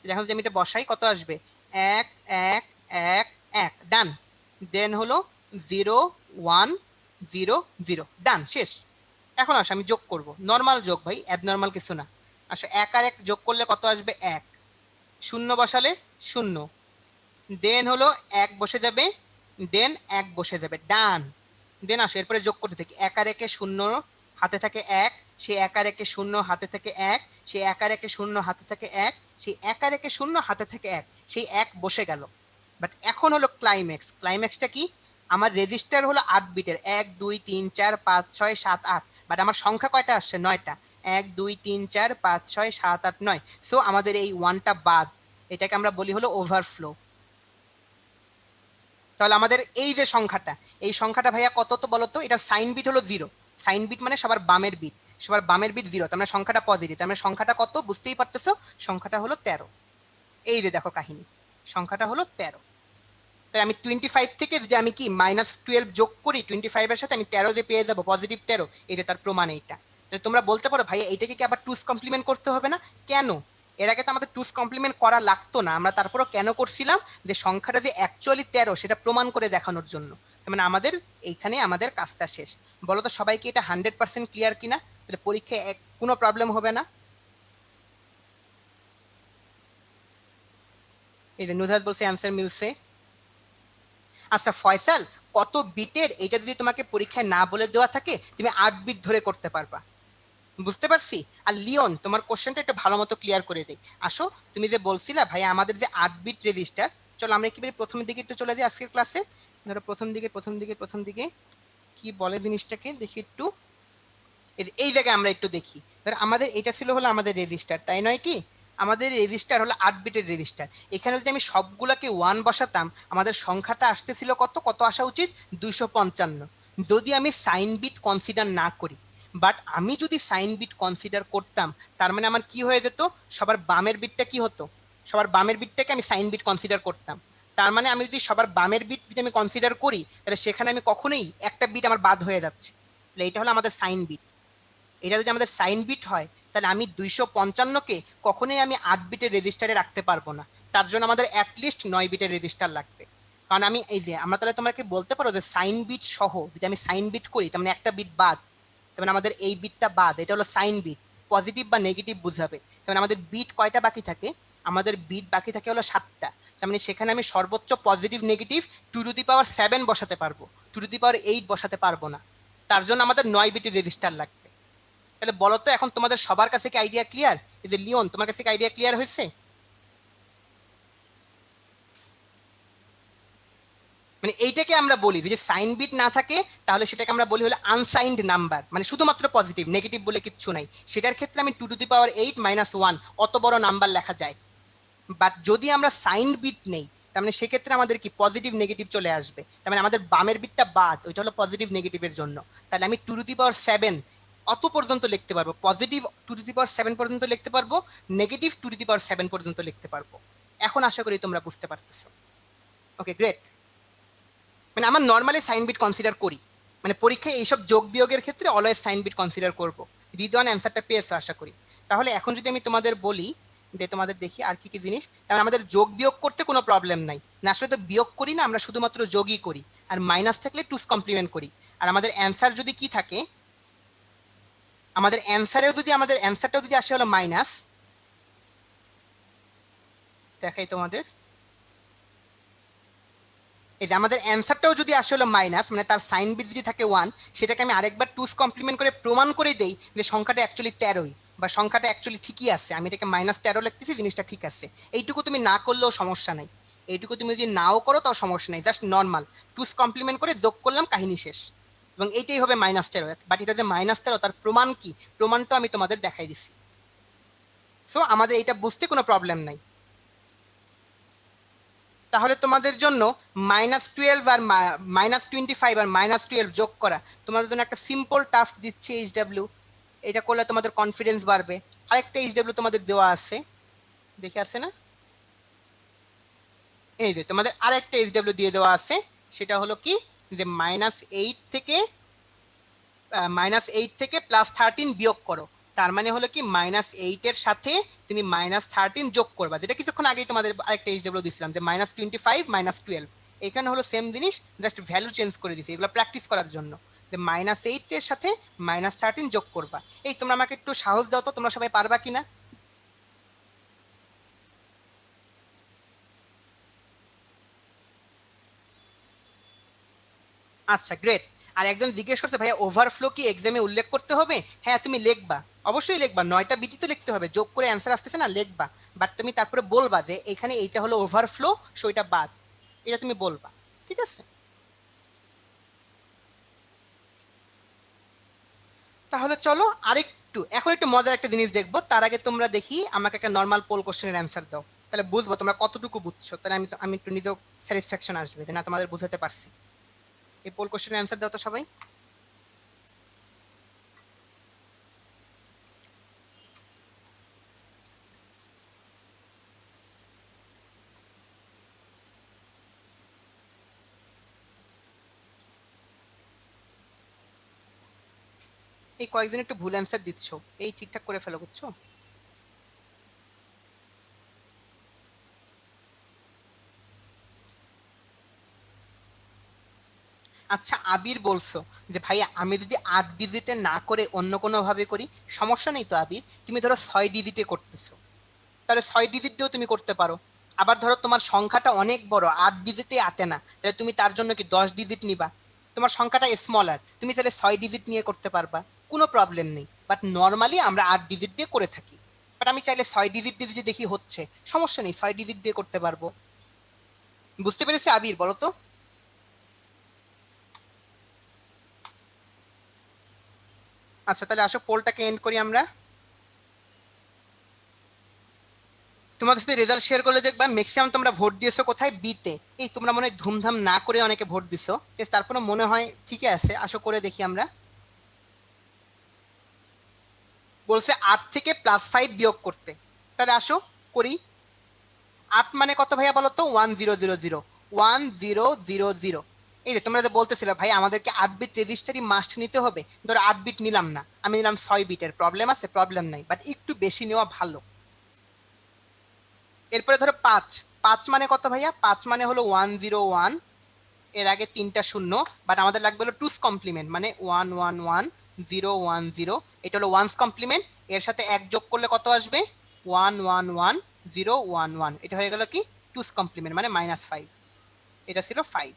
এখন যদি আমি এটা বসাই কত আসবে? 1 1 1 1, ডান। দেন হলো 0 1 0 0, ডান, শেষ। এখন আসো আমি যোগ করব, নর্মাল যোগ ভাই, অ্যাবনর্মাল কিছু না। আসো 1 আর 1 যোগ করলে কত আসবে? 1, 0 বসালে 0, দেন হলো 1 বসে যাবে, দেন 1 বসে যাবে, ডান। দেন আসো এরপরে যোগ করতে থাকি, 1 আর 1 0, হাতে থাকে 1, সেই 1 আর 1 0, হাতে থাকে 1, সেই 1 আর 1 0, হাতে থাকে 1, সেই 1 আর 1 0, হাতে থাকে 1, সেই 1 বসে গেল। বাট এখন হলো ক্লাইম্যাক্স, ক্লাইম্যাক্সটা কি? আমার রেজিস্টার হলো 8 বিটের, 1 2 3 4 5 6 7 8, বাট আমার সংখ্যা কয়টা আসছে? 9টা। 1 2 3 4 5 6 7 8 9, সো আমাদের এই 1টা বাদ, এটাকে আমরা বলি হলো ওভারফ্লো। তাহলে আমাদের এই যে সংখ্যাটা, এই সংখ্যাটা ভাইয়া কত তো বলতো? এটা সাইন বিট হলো 0, সাইন বিট মানে সবার বামের বিট, সবার বামের বিট 0, তার মানে সংখ্যাটা পজিটিভ, তার মানে সংখ্যাটা কত বুঝতেই পারতেছো, সংখ্যাটা হলো 13। এই যে দেখো কাহিনী, সংখ্যাটা হলো 13। তাই আমি 25 থেকে যদি আমি কি -12 যোগ করি 25 এর সাথে, আমি 13 দিয়ে পেয়ে যাবো পজিটিভ 13, এই যে তার প্রমাণ এইটা। তাহলে তোমরা বলতে পারো ভাইয়া এইটাকে কি আবার টুস কমপ্লিমেন্ট করতে হবে না? কেন? এর আগে তো আমাদের টুস কমপ্লিমেন্ট করা লাগতো না, আমরা তারপরও কেন করছিলাম? যে সংখ্যাটা যে অ্যাকচুয়ালি 13 সেটা প্রমাণ করে দেখানোর জন্য। তার মানে আমাদের এইখানে আমাদের কাজটা শেষ। বলো তো সবাইকে এটা 100% ক্লিয়ার কিনা? তাহলে পরীক্ষায় কোনো প্রবলেম হবে না। এই যে নুজহাত বলছে অ্যান্সার মিলছে। আচ্ছা ফয়সাল, কত বিটের এটা যদি তোমাকে পরীক্ষায় না বলে দেওয়া থাকে তুমি 8 বিট ধরে করতে পারবা, বুঝতে পারছি। আর লিওন তোমার কোশ্চেনটা একটু ভালো মতো ক্লিয়ার করে দিই। আসো, তুমি যে বলছিলা ভাই আমাদের যে 8 বিট রেজিস্টার, চলো আমরা একেবারে প্রথম দিকে একটু চলে যাই আজকের ক্লাসে। ধরো প্রথম দিকে কি বলে জিনিসটাকে দেখি একটু, এই জায়গায় আমরা একটু দেখি। ধর আমাদের এটা ছিল হলো আমাদের রেজিস্টার, তাই নয় কি? আমাদের রেজিস্টার হলো 8 বিটের রেজিস্টার। এখানে যদি আমি সবগুলোকে 1 বসাতাম আমাদের সংখ্যাটা আসতেছিল কত? কত আসা উচিত? 255, যদি আমি সাইন বিট কনসিডার না করি। বাট আমি যদি সাইন বিট কনসিডার করতাম তার মানে আমার কি হয়ে যেত? সবার বামের বিটটা কি হতো? সবার বামের বিটটাকে আমি সাইন বিট কনসিডার করতাম। তার মানে আমি যদি সবার বামের বিট যদি আমি কনসিডার করি তাহলে সেখানে আমি কখনোই একটা বিট আমার বাদ হয়ে যাচ্ছে, তাহলে এটা হলো আমাদের সাইন বিট। এটা যদি আমাদের সাইন বিট হয় তাহলে আমি 255কে কখনোই আমি 8 বিটের রেজিস্টারে রাখতে পারবো না, তার জন্য আমাদের অ্যাটলিস্ট 9 বিটের রেজিস্টার লাগবে। কারণ আমি এই যে আমরা তাহলে তোমাকে বলতে পারো যে সাইন বিট সহ যদি আমি সাইন বিট করি তার মানে একটা বিট বাদ, তার মানে আমাদের এই বিটটা বাদ, এটা হলো সাইন বিট, পজিটিভ বা নেগেটিভ বুঝাবে। তার মানে আমাদের বিট কয়টা বাকি থাকে? আমাদের বিট বাকি থাকে হলো 7টা। তার মানে সেখানে আমি সর্বোচ্চ পজিটিভ নেগেটিভ 2^7 বসাতে পারবো, 2^8 বসাতে পারবো না, তার জন্য আমাদের 9 বিটের রেজিস্টার লাগবে। তাহলে বলো তো এখন তোমাদের সবার কাছে কি আইডিয়া ক্লিয়ার? এই যে লিওন, তোমার কাছে কি আইডিয়া ক্লিয়ার হয়েছে? মানে এইটাকে আমরা বলি যদি সাইন বিট না থাকে তাহলে সেটাকে আমরা বলি হলো আনসাইন্ড নাম্বার, মানে শুধুমাত্র পজিটিভ, নেগেটিভ বলে কিচ্ছু নাই। সেটার ক্ষেত্রে আমি 2^8 - 1 অত বড় নাম্বার লেখা যায়। বাট যদি আমরা সাইন বিট নেই তার মানে সেক্ষেত্রে আমাদের কি পজিটিভ নেগেটিভ চলে আসবে, তার মানে আমাদের বামের বিটটা বাদ, ওইটা হলো পজিটিভ নেগেটিভের জন্য। তাহলে আমি 2^7 অত পর্যন্ত লিখতে পারবো, পজিটিভ 2^7 পর্যন্ত লিখতে পারবো, নেগেটিভ 2^7 পর্যন্ত লিখতে পারবো। এখন আশা করি তোমরা বুঝতে পারতেছো। Okay great. মানে আমার নর্মালি সাইন বিট কনসিডার করি, মানে পরীক্ষায় এইসব যোগ বিয়োগের ক্ষেত্রে অলওয়েজ সাইন বিট কনসিডার করবো। রিদওয়ান অ্যান্সারটা পেয়েছো আশা করি। তাহলে এখন যদি আমি তোমাদের বলি যে তোমাদের দেখি আর কি কি জিনিস, তাহলে আমাদের যোগ বিয়োগ করতে কোনো প্রবলেম নাই না, আসলে তো বিয়োগ করি না, আমরা শুধুমাত্র যোগই করি, আর মাইনাস থাকলে টুস কমপ্লিমেন্ট করি। আর আমাদের অ্যান্সার যদি কি থাকে, আমাদের অ্যান্সারটাও যদি আসে হলো মাইনাস, দেখাই তোমাদের, এই যে আমাদের অ্যান্সারটাও যদি আসে হলো মাইনাস, মানে তার সাইন বিট যদি থাকে 1, সেটাকে আমি আরেকবার টুস কমপ্লিমেন্ট করে প্রমাণ করে দেই যে সংখ্যাটা অ্যাকচুয়ালি 13ই, বা সংখ্যাটা অ্যাকচুয়ালি ঠিকই আছে, আমি এটাকে -13 লিখতেছি, জিনিসটা ঠিক আছে। এইটুকু তুমি না করলেও সমস্যা নাই, এইটুকু তুমি যদি নাও করো তাও সমস্যা নেই, জাস্ট নর্মাল টুস কমপ্লিমেন্ট করে যোগ করলাম, কাহিনী শেষ। এবং এইটাই হবে -13, বাট এটা যে -13 তার প্রমাণ কি, প্রমাণটা আমি তোমাদের দেখাই দিচ্ছি। সো আমাদের এটা বুঝতে কোনো প্রবলেম নাই। তাহলে তোমাদের জন্য -12 আর -25 আর -12 যোগ করা তোমাদের জন্য একটা সিম্পল টাস্ক দিচ্ছে এইচডব্লিউ। এটা করলে তোমাদের কনফিডেন্স বাড়বে। আরেকটা এইচডব্লিউ তোমাদের দেওয়া আছে, দেখে আসে না, এই যে তোমাদের আরেকটা এইচডব্লিউ দিয়ে দেওয়া আছে, সেটা হলো কি যে -8 থেকে +13 বিয়োগ করো। তার মানে হলো কি -8 এর সাথে তুমি -13 যোগ করবা, যেটা কিছুক্ষণ আগেই তোমাদের আরেকটা এইচডব্লিউ দিছিলাম যে -25 -12। এখানে হলো সেম জিনিস, জাস্ট ভ্যালু চেঞ্জ করে দিছি, এগুলো প্র্যাকটিস করার জন্য, যে -8 এর সাথে -13 যোগ করবা। এই তোমরা আমাকে একটু সাহস দাও তো, তোমরা সবাই পারবা কিনা? আচ্ছা, গ্রেট। আর একজন জিজ্ঞেস করছে ভাইয়া ওভারফ্লো কি এক্সামে উল্লেখ করতে হবে? হ্যাঁ, তুমি লিখবা, অবশ্যই লিখবা, 9টা বিটি তো লিখতে হবে, যোগ করে অ্যান্সার আসতেছে না, লিখবা। বাট তুমি তারপরে বলবা যে এখানে এইটা হলো ওভারফ্লো, সো এটা বাদ, এটা তুমি বলবা, ঠিক আছে? তাহলে চলো আরেকটু, এখন একটু মজার একটা জিনিস দেখবো, তার আগে তোমরা দেখি আমাকে একটা নর্মাল পোল কোশ্চেনের অ্যান্সার দাও, তাহলে বুঝবো তোমরা কতটুকু বুঝছো, তাহলে আমি একটু নিজেও স্যাটিসফ্যাকশন আসবে যে না তোমাদের বুঝাতে পারছি। এই পোল কোশ্চেনের অ্যান্সার দাও তো সবাই। এই কয়েকজন একটু ভুল অ্যান্সার দিচ্ছ, এই ঠিকঠাক করে ফেলো, বুঝছো? আচ্ছা, আবির বলছো যে ভাইয়া আমি যদি 8 ডিজিটে না করে অন্য কোনো ভাবে করি, সমস্যা নেই তো আবির, তুমি ধরো 6 ডিজিটে করতেছো, তাহলে 6 ডিজিট দিয়েও তুমি করতে পারো। আবার ধরো তোমার সংখ্যাটা অনেক বড়, 8 ডিজিটে আটে না, তাহলে তুমি তার জন্য কি 10 ডিজিট নিবা, তোমার সংখ্যাটা স্মলার, তুমি তাহলে 6 ডিজিট নিয়ে করতে পারবা, কোনো প্রবলেম নেই। বাট নর্মালি আমরা 8 ডিজিট দিয়ে করে থাকি, বাট আমি চাইলে 6 ডিজিট দিয়ে যদি দেখি হচ্ছে, সমস্যা নেই, 6 ডিজিট দিয়ে করতে পারবো। বুঝতে পেরেছি আবির, বলো তো? আচ্ছা, তাহলে আসো পোলটাকে এন্ড করি আমরা। তোমাদের সাথে রেজাল্ট শেয়ার করলে দেখবা ম্যাক্সিমাম তোমরা ভোট দিয়েছো কোথায়, বিতে। এই তোমরা মনে হয় ধুমধাম না করে অনেকে ভোট দিছো, তারপরে মনে হয় ঠিকই আছে, আসো করে দেখি আমরা। বলছে 8 থেকে +5 বিয়োগ করতে, তাহলে আসো করি। 8 মানে কত ভাইয়া বলো তো? 1000, 1000। এই যে তোমরা যে বলতেছিলে ভাই আমাদেরকে 8 বিট রেজিস্টারই মাস্ট নিতে হবে, ধরো 8 বিট নিলাম না, আমি নিলাম 6 বিটের, প্রবলেম আছে? প্রবলেম নাই, বাট একটু বেশি নেওয়া ভালো। এরপরে ধরো 5, 5 মানে কত ভাইয়া? 5 মানে হলো 101, এর আগে 3টা শূন্য, বাট আমাদের লাগবে হলো টুস কমপ্লিমেন্ট, মানে 111010, এটা হলো ওয়ান্স কমপ্লিমেন্ট, এর সাথে 1 যোগ করলে কত আসবে? 111011, এটা হয়ে গেল কি টুস কমপ্লিমেন্ট, মানে -5, এটা ছিল 5।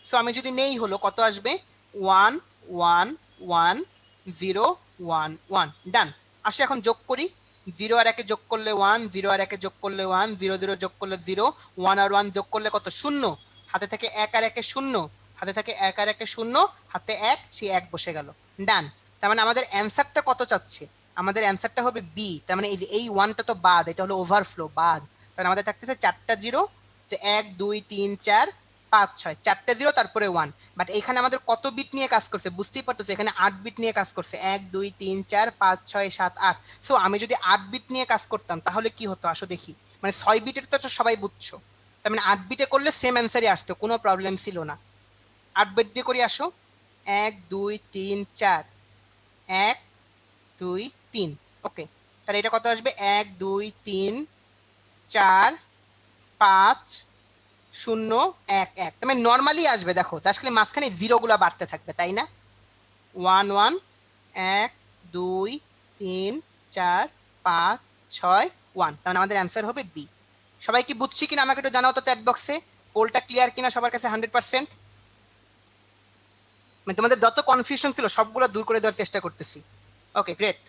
সো আমি যদি নেই হলো কত আসবে? 111011, ডান। আসে এখন যোগ করি, 0 আর 1 যোগ করলে 1, 0 আর 1 যোগ করলে 1, 0 0 যোগ করলে 0, 1 আর 1 যোগ করলে কত? শূন্য। হাতে থেকে 1 আর 1 শূন্য, হাতে থেকে 1 আর 1 শূন্য, হাতে 1, সেই 1 বসে গেল, ডান। তার মানে আমাদের অ্যান্সারটা কত চাচ্ছে? আমাদের অ্যান্সারটা হবে বি, তার মানে এই 1টা তো বাদ, এটা হলো ওভারফ্লো, বাদ। তাহলে আমাদের থাকতেছে 4টা জিরো, যে 1 2 3 4 5 6, 4টে জিরো তারপরে 1। বাট এখানে আমাদের কত বিট নিয়ে কাজ করছে বুঝতেই পারতেছে, এখানে 8 বিট নিয়ে কাজ করছে, 1 2 3 4 5 6 7 8। সো আমি যদি 8 বিট নিয়ে কাজ করতাম তাহলে কি হতো আসো দেখি, মানে 6 বিটের তো সবাই বুঝছো, তার মানে 8 বিটে করলে সেম অ্যান্সারই আসতো, কোনো প্রবলেম ছিল না। 8 বিট দিয়ে করি, আসো। 1 2 3 4, 1 2 3। ওকে, তাহলে এটা কত আসবে? 1 2 3 4 5 0 1 1। তুমি নর্মালি আসবে, দেখো জাস্ট খালি মাঝখানে জিরো গুলা বাড়তে থাকবে, তাই না? 1 1 1 2 3 4 5 6 1। তাহলে আমাদের অ্যান্সার হবে বি। সবাই কি বুঝছি কিনা আমাকে একটু জানাও তো চ্যাট বক্সে। পোলটা ক্লিয়ার কিনা সবার কাছে 100%? মানে তোমাদের যত কনফিউশন ছিল সবগুলো দূর করে দেওয়ার চেষ্টা করতেছি। ওকে, গ্রেট।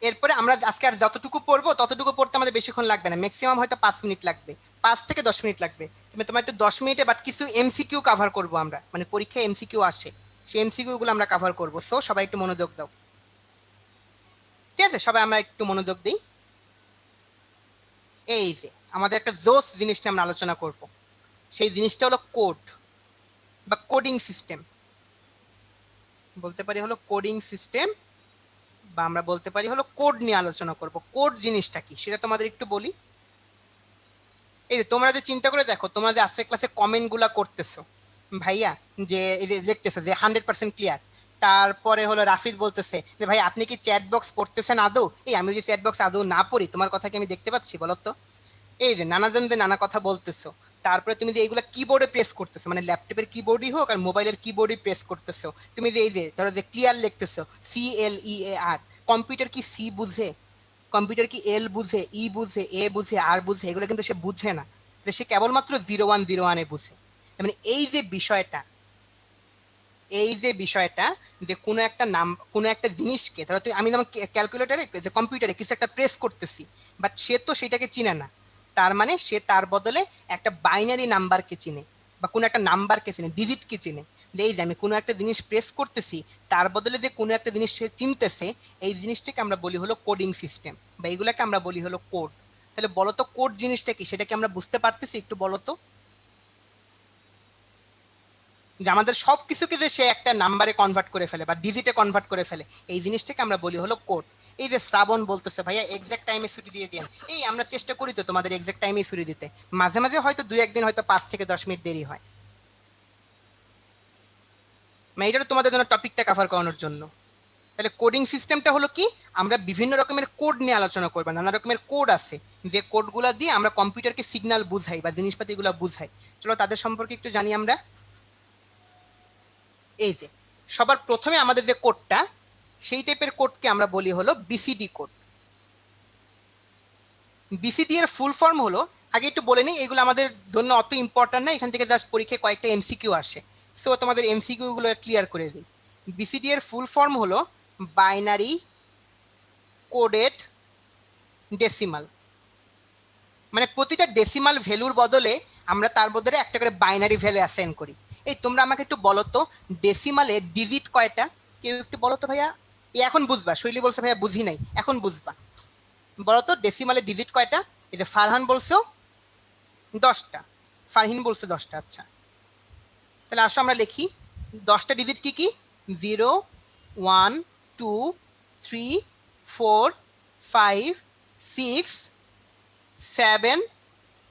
এরপরে আমরা আজকে আর যতটুকু পড়বো ততটুকু পড়তে আমাদের বেশিক্ষণ লাগবে না, ম্যাক্সিমাম হয়তো 5 মিনিট লাগবে, 5 থেকে 10 মিনিট লাগবে। তুমি তোমার একটু 10 মিনিটে বাট কিছু এমসিকিউ কভার করবো আমরা, মানে পরীক্ষায় এমসিকিউ আসে, সেই এমসিকিউ গুলো আমরা কভার করবো। সো সবাই একটু মনোযোগ দাও, ঠিক আছে? সবাই আমরা একটু মনোযোগ দিই। এই যে আমাদের একটা জোস জিনিস নিয়ে আমরা আলোচনা করব, সেই জিনিসটা হলো কোড বা কোডিং সিস্টেম। বলতে পারি হলো কোডিং সিস্টেম, বা আমরা বলতে পারি হলো কোড নিয়ে আলোচনা করব। কোড জিনিসটা কি সেটা তোমাদের একটু বলি। এই যে তোমরা যে চিন্তা করে দেখো, তোমরা যে আজকে ক্লাসে কমেন্ট গুলা করতেছো ভাইয়া, যে এই যে লিখতেছো যে 100% ক্লিয়ার, তারপরে হলো রাফিদ বলতেছে যে ভাই আপনি কি চ্যাট বক্স পড়তেছেন আদৌ? এই আমি যদি চ্যাট বক্স আদৌ না পড়ি তোমার কথা কি আমি দেখতে পাচ্ছি বলো তো? এই যে নানাজন যে নানা কথা বলতেছো, তারপরে তুমি যে এইগুলা কিবোর্ডে প্রেস করতেছো, মানে ল্যাপটপের কিবোর্ডই হোক আর মোবাইলের কিবোর্ডই প্রেস করতেছো, তুমি যে এই যে ধরো যে ক্লিয়ার লিখতেছো CLEAR, কম্পিউটার কি সি বুঝে? কম্পিউটার কি এল বুঝে, ই বুঝে, এ বুঝে, আর বুঝে? এগুলো কিন্তু সে বুঝে না, সে কেবলমাত্র 0101-এ বুঝে। মানে এই যে বিষয়টা, এই যে বিষয়টা যে কোনো একটা নাম, কোনো একটা জিনিসকে ধরো তুই, আমি যেমন ক্যালকুলেটারে যে কম্পিউটারে কিছু একটা প্রেস করতেছি, বাট সে তো সেটাকে চিনে না, তার মানে সে তার বদলে একটা বাইনারি নাম্বারকে চিনে, বা কোনো একটা নাম্বারকে চিনে, ডিজিটকে চিনে। যে এই যে আমি কোনো একটা জিনিস প্রেস করতেছি, তার বদলে যে কোনো একটা জিনিস সে চিনতেছে, এই জিনিসটাকে আমরা বলি হলো কোডিং সিস্টেম, বা এইগুলোকে আমরা বলি হলো কোড। তাহলে বলতো কোড জিনিসটা কি, সেটা কি আমরা বুঝতে পারতেছি? একটু বলতো। যে আমাদের সবকিছুকে যে সে একটা নাম্বারে কনভার্ট করে ফেলে বা ডিজিটে কনভার্ট করে ফেলে, এই জিনিসটাকে আমরা বলি হলো কোড। এই যে শ্রাবণ বলতেছে ভাইয়া এক্সাক্ট টাইমে ছুটি দিয়ে দেন, এই আমরা চেষ্টা করি তো তোমাদের এক্সাক্ট টাইমে ছুটি দিতে, মাঝে মাঝে হয়তো 2-1 দিন হয়তো 5 থেকে 10 মিনিট দেরি হয়, মানে এটা তোমাদের জন্য টপিকটা কভার করানোর জন্য। তাহলে কোডিং সিস্টেমটা হলো কি, আমরা বিভিন্ন রকমের কোড নিয়ে আলোচনা করবো, নানা রকমের কোড আছে, যে কোডগুলো দিয়ে আমরা কম্পিউটারকে সিগন্যাল বুঝাই বা জিনিসপাতিগুলো বুঝাই। চলো তাদের সম্পর্কে একটু জানি আমরা। এই যে সবার প্রথমে আমাদের যে কোডটা, সেই টাইপের কোডকে আমরা বলি হলো বিসিডি কোড। বিসিডি এর ফুল ফর্ম হলো, আগে একটু বলে নিই, এগুলো আমাদের জন্য অত ইম্পর্টেন্ট না, এখান থেকে জাস্ট পরীক্ষায় কয়েকটা এমসিকিউ আসে, সো তোমাদের এমসিকিউ গুলো ক্লিয়ার করে দিই। বিসিডি এর ফুল ফর্ম হলো বাইনারি কোডেড ডেসিমাল, মানে প্রতিটা ডেসিমাল ভ্যালুর বদলে আমরা তার বদলে একটা করে বাইনারি ভ্যালু অ্যাসাইন করি। এই তোমরা আমাকে একটু বলো তো, ডেসিমালে ডিজিট কয়টা? কেউ একটু বলো তো ভাইয়া। এই এখন বুঝবা, শৈলী বলছে ভাইয়া বুঝি নাই, এখন বুঝবা। বলো তো ডেসিমালে ডিজিট কয়টা? এই যে ফারহান বলছো 10টা, ফারহিন বলছে 10টা। আচ্ছা, তাহলে আসো আমরা লিখি 10টা ডিজিট কি কি? 0 1 2 3 4 5 6 7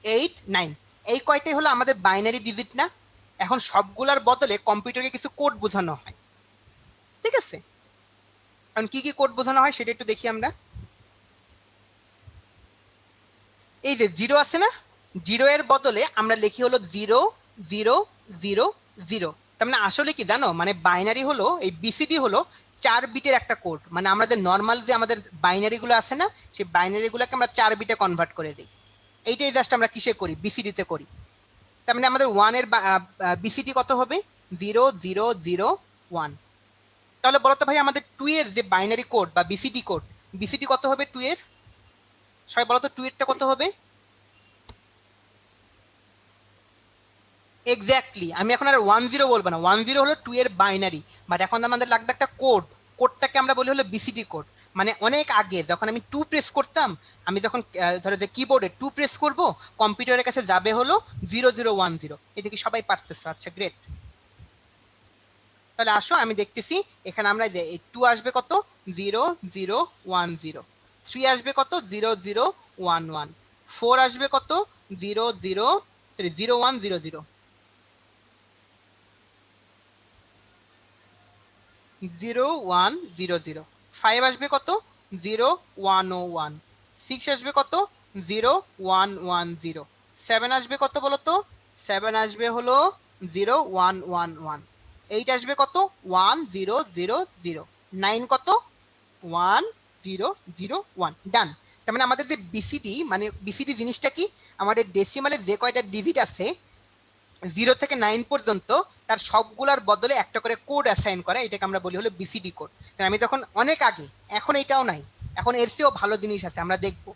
8 9, এই কয়টাই হলো আমাদের বাইনারি ডিজিট না? এখন সবগুলোর বদলে কম্পিউটারকে কিছু কোড বোঝানো হয়, ঠিক আছে? কারণ কি কি কোড বোঝানো হয় সেটা একটু দেখি আমরা। এই যে জিরো আছে না, জিরো এর বদলে আমরা লিখি হলো 0 0 0 0। তার মানে আসলে কি জানো, মানে বাইনারি হলো, এই বিসিডি হলো 4 বিটের একটা কোড, মানে আমরা যে নর্মাল যে আমাদের বাইনারি গুলো আছে না, সেই বাইনারি গুলোকে আমরা 4 বিটে কনভার্ট করে দিই। এইটাই জাস্ট আমরা কিসে করি? বিসিডিতে করি। তার মানে আমাদের 1 এর বিসিডি কত হবে? 0 0 0 1। তাহলে বলতো ভাই আমাদের 2 এর যে বাইনারি কোড বা বিসিডি কোড, বিসিডি কত হবে 2 এর? সবাই বলতো 2 এরটা কত হবে? এক্স্যাক্টলি, আমি এখন আর 10 বলবো না, 10 হলো 2 এর বাইনারি, বাট এখন আমাদের লাগবে একটা কোড, কোডটাকে আমরা বলি হলো বিসিডি কোড। মানে অনেক আগে যখন আমি 2 প্রেস করতাম, আমি যখন ধরো যে কিবোর্ডে 2 প্রেস করব, কম্পিউটারের কাছে যাবে হলো 0010। এদিকে সবাই পারতেছে, আচ্ছা গ্রেট। তাহলে আসো আমি দেখতেছি, এখানে আমরা যে 2 আসবে কত? 0010। 3 আসবে কত? 0011। 4 আসবে কত? 00 100। 0 1 0 0। 5 আসবে কত? 0 1 ও 1। 6 আসবে কত? 0 1 1 0। 7 আসবে কত বলো তো? 7 আসবে হলো 0 1 1 1। 8 আসবে কত? 1 0 0 0। 9 কত? 1 0 0 1। ডান। তার মানে আমাদের যে বিসিডি, মানে বিসিডি জিনিসটা কি? আমাদের ডেসিমালে যে কয়টা ডিজিট আছে 0 থেকে 9 পর্যন্ত, তার সবগুলার বদলে একটা করে কোড অ্যাসাইন করা, এটাকে আমরা বলি হলো বিসিডি কোড। তাই আমি যখন অনেক আগে, এখন এটাও নাই, এখন এর চেয়েও ভালো জিনিস আছে, আমরা দেখব।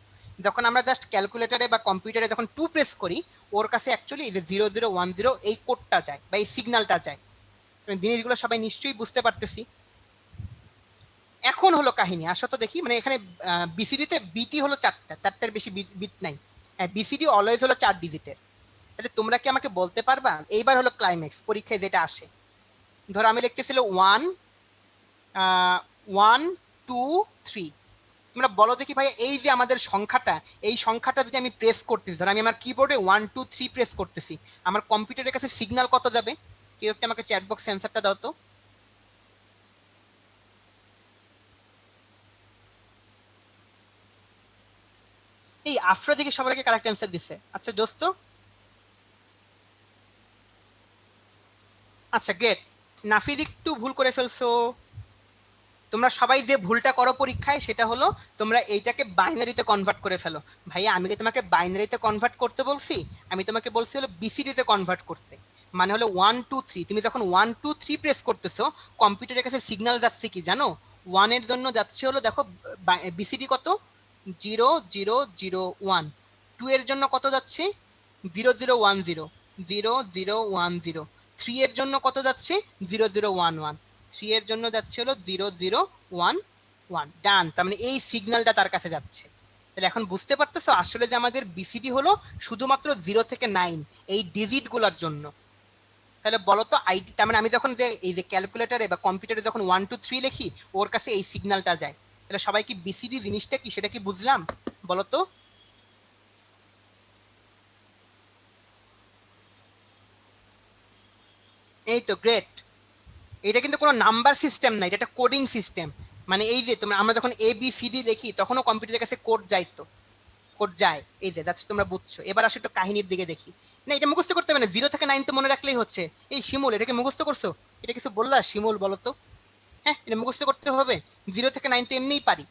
যখন আমরা জাস্ট ক্যালকুলেটারে বা কম্পিউটারে যখন 2 প্রেস করি, ওর কাছে অ্যাকচুয়ালি এই যে 0 0 1 0 এই কোডটা যায় বা এই সিগন্যালটা যায়। জিনিসগুলো সবাই নিশ্চয়ই বুঝতে পারতেছি। এখন হলো কাহিনী, আসো তো দেখি। মানে এখানে বিসিডিতে বিটি হলো চারটার বেশি বিট নাই। বিসিডি অলওয়েজ হলো 4 ডিজিটের। তাহলে তোমরা কি আমাকে বলতে পারবা, এইবার হলো ক্লাইম্যাক্স, পরীক্ষায় যেটা আসে। ধরো আমি লিখতেছিল 1 1 2 3। তোমরা বলো দেখি ভাই, এই যে আমাদের সংখ্যাটা, এই সংখ্যাটা যদি আমি প্রেস করতেছি, ধরো আমি আমার কিবোর্ডে 1 2 3 প্রেস করতেছি, আমার কম্পিউটারের কাছে সিগন্যাল কত যাবে? কেউ একটা আমাকে চ্যাট বক্স অ্যান্সারটা দাও তো। এই আফ্রা দিকে সবাইকে কারেক্ট অ্যান্সার দিছে। আচ্ছা দোস্ত, আচ্ছা গ্রেট। নাফিদ একটু ভুল করে ফেলছো। তোমরা সবাই যে ভুলটা করো পরীক্ষায়, সেটা হলো তোমরা এইটাকে বাইনারিতে কনভার্ট করে ফেলো। ভাইয়া আমি কি তোমাকে বাইনারিতে কনভার্ট করতে বলছি? আমি তোমাকে বলছি হলো বিসিডিতে কনভার্ট করতে। মানে হলো 1 2 3। তুমি যখন 1 2 3 প্রেস করতেছো, কম্পিউটারের কাছে সিগন্যাল যাচ্ছে কি জানো? 1 এর জন্য যাচ্ছে হলো, দেখো বিসিডি কত? 0 0 0 1। 2 এর জন্য কত যাচ্ছে? 0 0 1 0 0 0 1 0। 3 এর জন্য কত যাচ্ছে? 0 0 1 1। 3 এর জন্য যাচ্ছে হলো 0 0 1 1। ডান। তার মানে এই সিগন্যালটা তার কাছে যাচ্ছে। তাহলে এখন বুঝতে পারতেছো আসলে যে আমাদের বিসিডি হলো শুধুমাত্র 0 থেকে 9 এই ডিজিট গুলোর জন্য। তাহলে বলো তো আইডি, তার মানে আমি যখন যে এই যে ক্যালকুলেটারে বা কম্পিউটারে যখন 1 2 3 লিখি, ওর কাছে এই সিগন্যালটা যায়। তাহলে সবাই কি বিসিডি জিনিসটা কি সেটা কি বুঝলাম? বলো তো। এই তো গ্রেট। এটা কিন্তু কোনো নাম্বার সিস্টেম না, এটা একটা কোডিং সিস্টেম। মানে এই যে তোমরা, আমরা যখন এ বি সি ডি লিখি, তখনও কম্পিউটারের কাছে কোড যাইতো, কোড যায়। এই যে যাচ্ছে, তোমরা বুঝছো। এবার আসো একটু কাহিনীর দিকে দেখি। না এটা মুখস্থ করতে হবে না, 0 থেকে 9 তো মনে রাখলেই হচ্ছে। এই শিমুল, এটাকে মুখস্থ করছো? এটা কিছু বললা শিমুল, বলো তো। হ্যাঁ, এটা মুখস্থ করতে হবে। 0 থেকে 9 তো এমনিই পারি।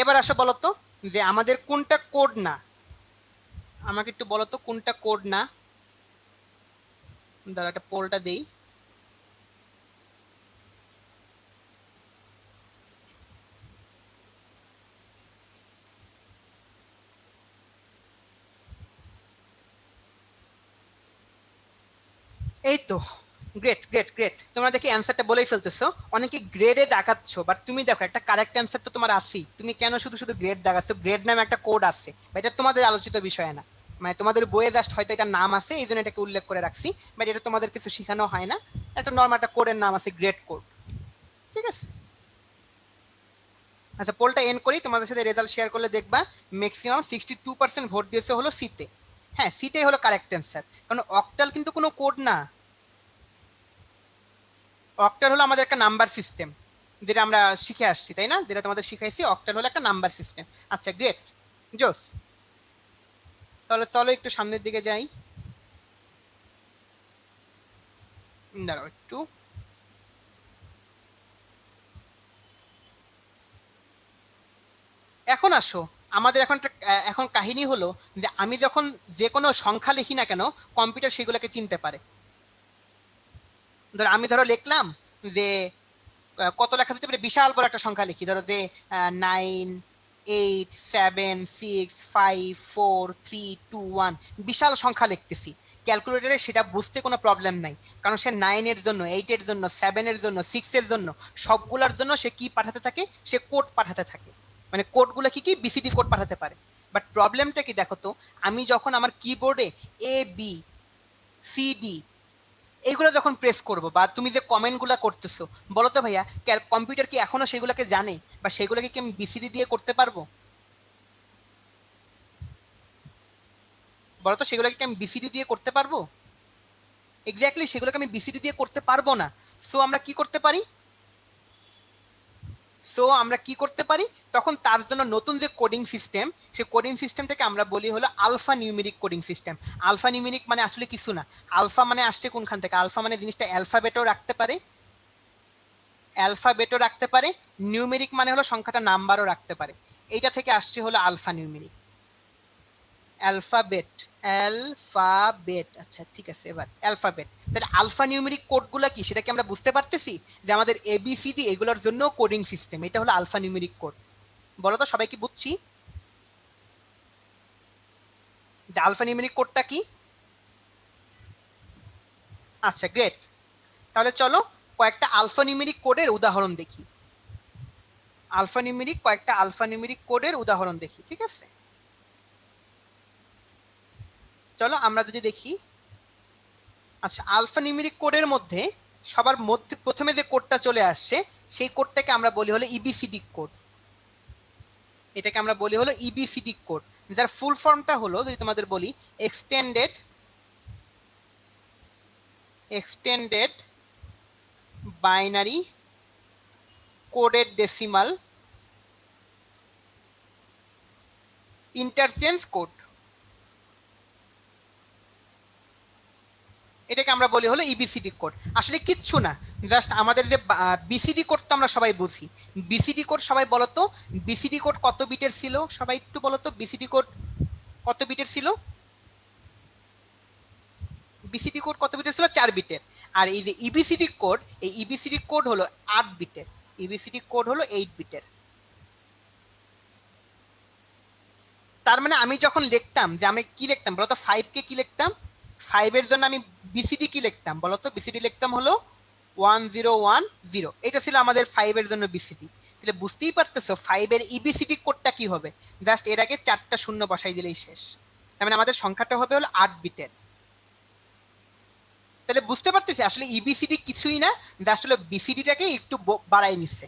এবার আসো বলো তো, যে আমাদের কোনটা কোড না। আমাকে একটু বলো তো কোনটা কোড না। দাঁড়া, একটা পোলটা দেই। এই তো। গ্রেট গ্রেট গ্রেট, তোমরা দেখি অ্যান্সারটা বলেই ফেলতেছো। অনেকে গ্রেডে দেখাচ্ছ, বাট তুমি দেখো একটা কারেক্ট অ্যান্সার তো তোমার আসেই। তুমি কেন শুধু শুধু গ্রেড দেখাচ্ছ? গ্রেড নামে একটা কোড আছে, এটা তোমাদের আলোচিত বিষয় না। মানে তোমাদের বইয়ে জাস্ট হয়তো এটা নাম আছে, এই জন্য এটাকে উল্লেখ করে রাখছি। বাট এটা তোমাদের কিছু শেখানো হয় না। একটা নর্মাল একটা কোডের নাম আছে, গ্রেড কোড। ঠিক আছে। আচ্ছা পোলটা এন্ড করি, তোমাদের সাথে রেজাল্ট শেয়ার করলে দেখবা ম্যাক্সিমাম 62% ভোট দিয়েছে হলো সিতে। হ্যাঁ, সিটাই হলো কারেক্ট অ্যান্সার, কারণ অক্টাল কিন্তু কোনো কোড না। অক্টাল হলো আমাদের একটা নাম্বার সিস্টেম, যেটা আমরা শিখে আসছি, তাই না? যেটা তোমাদের শিখাইছি, অক্টাল হলো একটা নাম্বার সিস্টেম। আচ্ছা গ্রেট, জোস। তাহলে চলো একটু সামনের দিকে যাই। দাঁড়াও একটু। এখন আসো, আমাদের এখন এখন কাহিনী হলো যে আমি যখন যে কোনো সংখ্যা লিখি না কেন, কম্পিউটার সেগুলোকে চিনতে পারে। ধরো আমি লিখলাম যে কত লেখা যেতে পারে, বিশাল বড় একটা সংখ্যা লিখি, ধরো যে 9 8 7 6 5 4 3 2 1। বিশাল সংখ্যা লিখতেছি, ক্যালকুলেটরে সেটা বুঝতে কোনো প্রবলেম নাই। কারণ সে 9 এর জন্য, 8 এর জন্য, 7 এর জন্য, 6 এর জন্য, সবগুলোর জন্য সে কি পাঠাতে থাকে? সে কোড পাঠাতে থাকে। মানে কোডগুলো কি কি বিসিডি কোড পাঠাতে পারে। বাট প্রবলেমটা কি দেখো তো, আমি যখন আমার কিবোর্ডে এ বি সি ডি এইগুলো যখন প্রেস করব, বা তুমি যে কমেন্টগুলো করতেছো, বলো তো ভাইয়া, কম্পিউটার কি এখনো সেগুলোকে জানে? বা সেগুলোকে কি আমি বিসিডি দিয়ে করতে পারবো? বলো তো, সেগুলোকে কি আমি বিসিডি দিয়ে করতে পারবো? এক্স্যাক্টলি সেগুলোকে আমি বিসিডি দিয়ে করতে পারবো না। সো আমরা কি করতে পারি, তখন তার জন্য নতুন যে কোডিং সিস্টেম, সেই কোডিং সিস্টেমটাকে আমরা বলি হলো alphanumeric coding system. Alphanumeric মানে আসলে কিছু না, আলফা মানে আসছে কোনখান থেকে, আলফা মানে জিনিসটা অ্যালফাবেটও রাখতে পারে, নিউমেরিক মানে হলো সংখ্যাটা নাম্বারও রাখতে পারে, এইটা থেকে আসছে হলো আলফা নিউমেরিক, অ্যালফাবেট। আচ্ছা ঠিক আছে, এবার অ্যালফাবেট। তাহলে আলফা নিউমেরিক কোডগুলো কি সেটা কি আমরা বুঝতে পারতেছি, যে আমাদের এবিসিডি এগুলোর জন্য কোডিং সিস্টেম, এটা হলো আলফা নিউমেরিক কোড। বলো তো সবাই কি বুঝছি যে আলফা নিউমেরিক কোডটা কি? আচ্ছা গ্রেট। তাহলে চলো কয়েকটা আলফা নিউমেরিক কোডের উদাহরণ দেখি, কয়েকটা আলফা নিউমেরিক কোডের উদাহরণ দেখি, ঠিক আছে? চলো আমরা যদি দেখি, আচ্ছা আলফা নিউমেরিক কোডের মধ্যে সবার মধ্যে প্রথমে যে কোডটা চলে আসছে সেই কোডটাকে আমরা বলি হলো ইবিসিডি কোড, এটাকে আমরা বলি হলো ইবিসিডি কোড, যার ফুল ফর্মটা হলো যদি তোমাদের বলি extended binary coded decimal interchange code, এটাকে আমরা বলি হলো ইবিসিডি কোড। আসলে কিচ্ছু না, জাস্ট আমাদের যে বিসিডি কোড তো আমরা সবাই বুঝি, বিসিডি কোড সবাই বলো তো, বিসিডি কোড কত বিটের ছিল, সবাই একটু বলো তো বিসিডি কোড কত বিটের ছিল? বিসিডি কোড কত বিটের ছিল? 4 বিটের। আর এই যে ইবিসিডি কোড, এই ইবিসিডি কোড হলো 8 বিটের, ইবিসিডি কোড হলো 8 বিটের। তার মানে আমি যখন লিখতাম, যে আমি কি লিখতাম বলতো, 5 কে কি লিখতাম, 5 এর জন্য আমি বিসিডি কি লিখতাম বলতো, বিসিডি লিখতাম হলো 1010, এটা ছিল আমাদের 5 এর জন্য বিসিডি। তাহলে বুঝতেই পারতেছো 5 এর ইবিসিডি কোডটা কি হবে, জাস্ট এর আগে 4টা শূন্য বসাই দিলেই শেষ। তার মানে আমাদের সংখ্যাটা হবে হলো 8 বিটের। তাহলে বুঝতে পারতেছি আসলে ইবিসিডি কিছুই না, জাস্ট হলো বিসিডিটাকে একটু বাড়াই নিচ্ছে।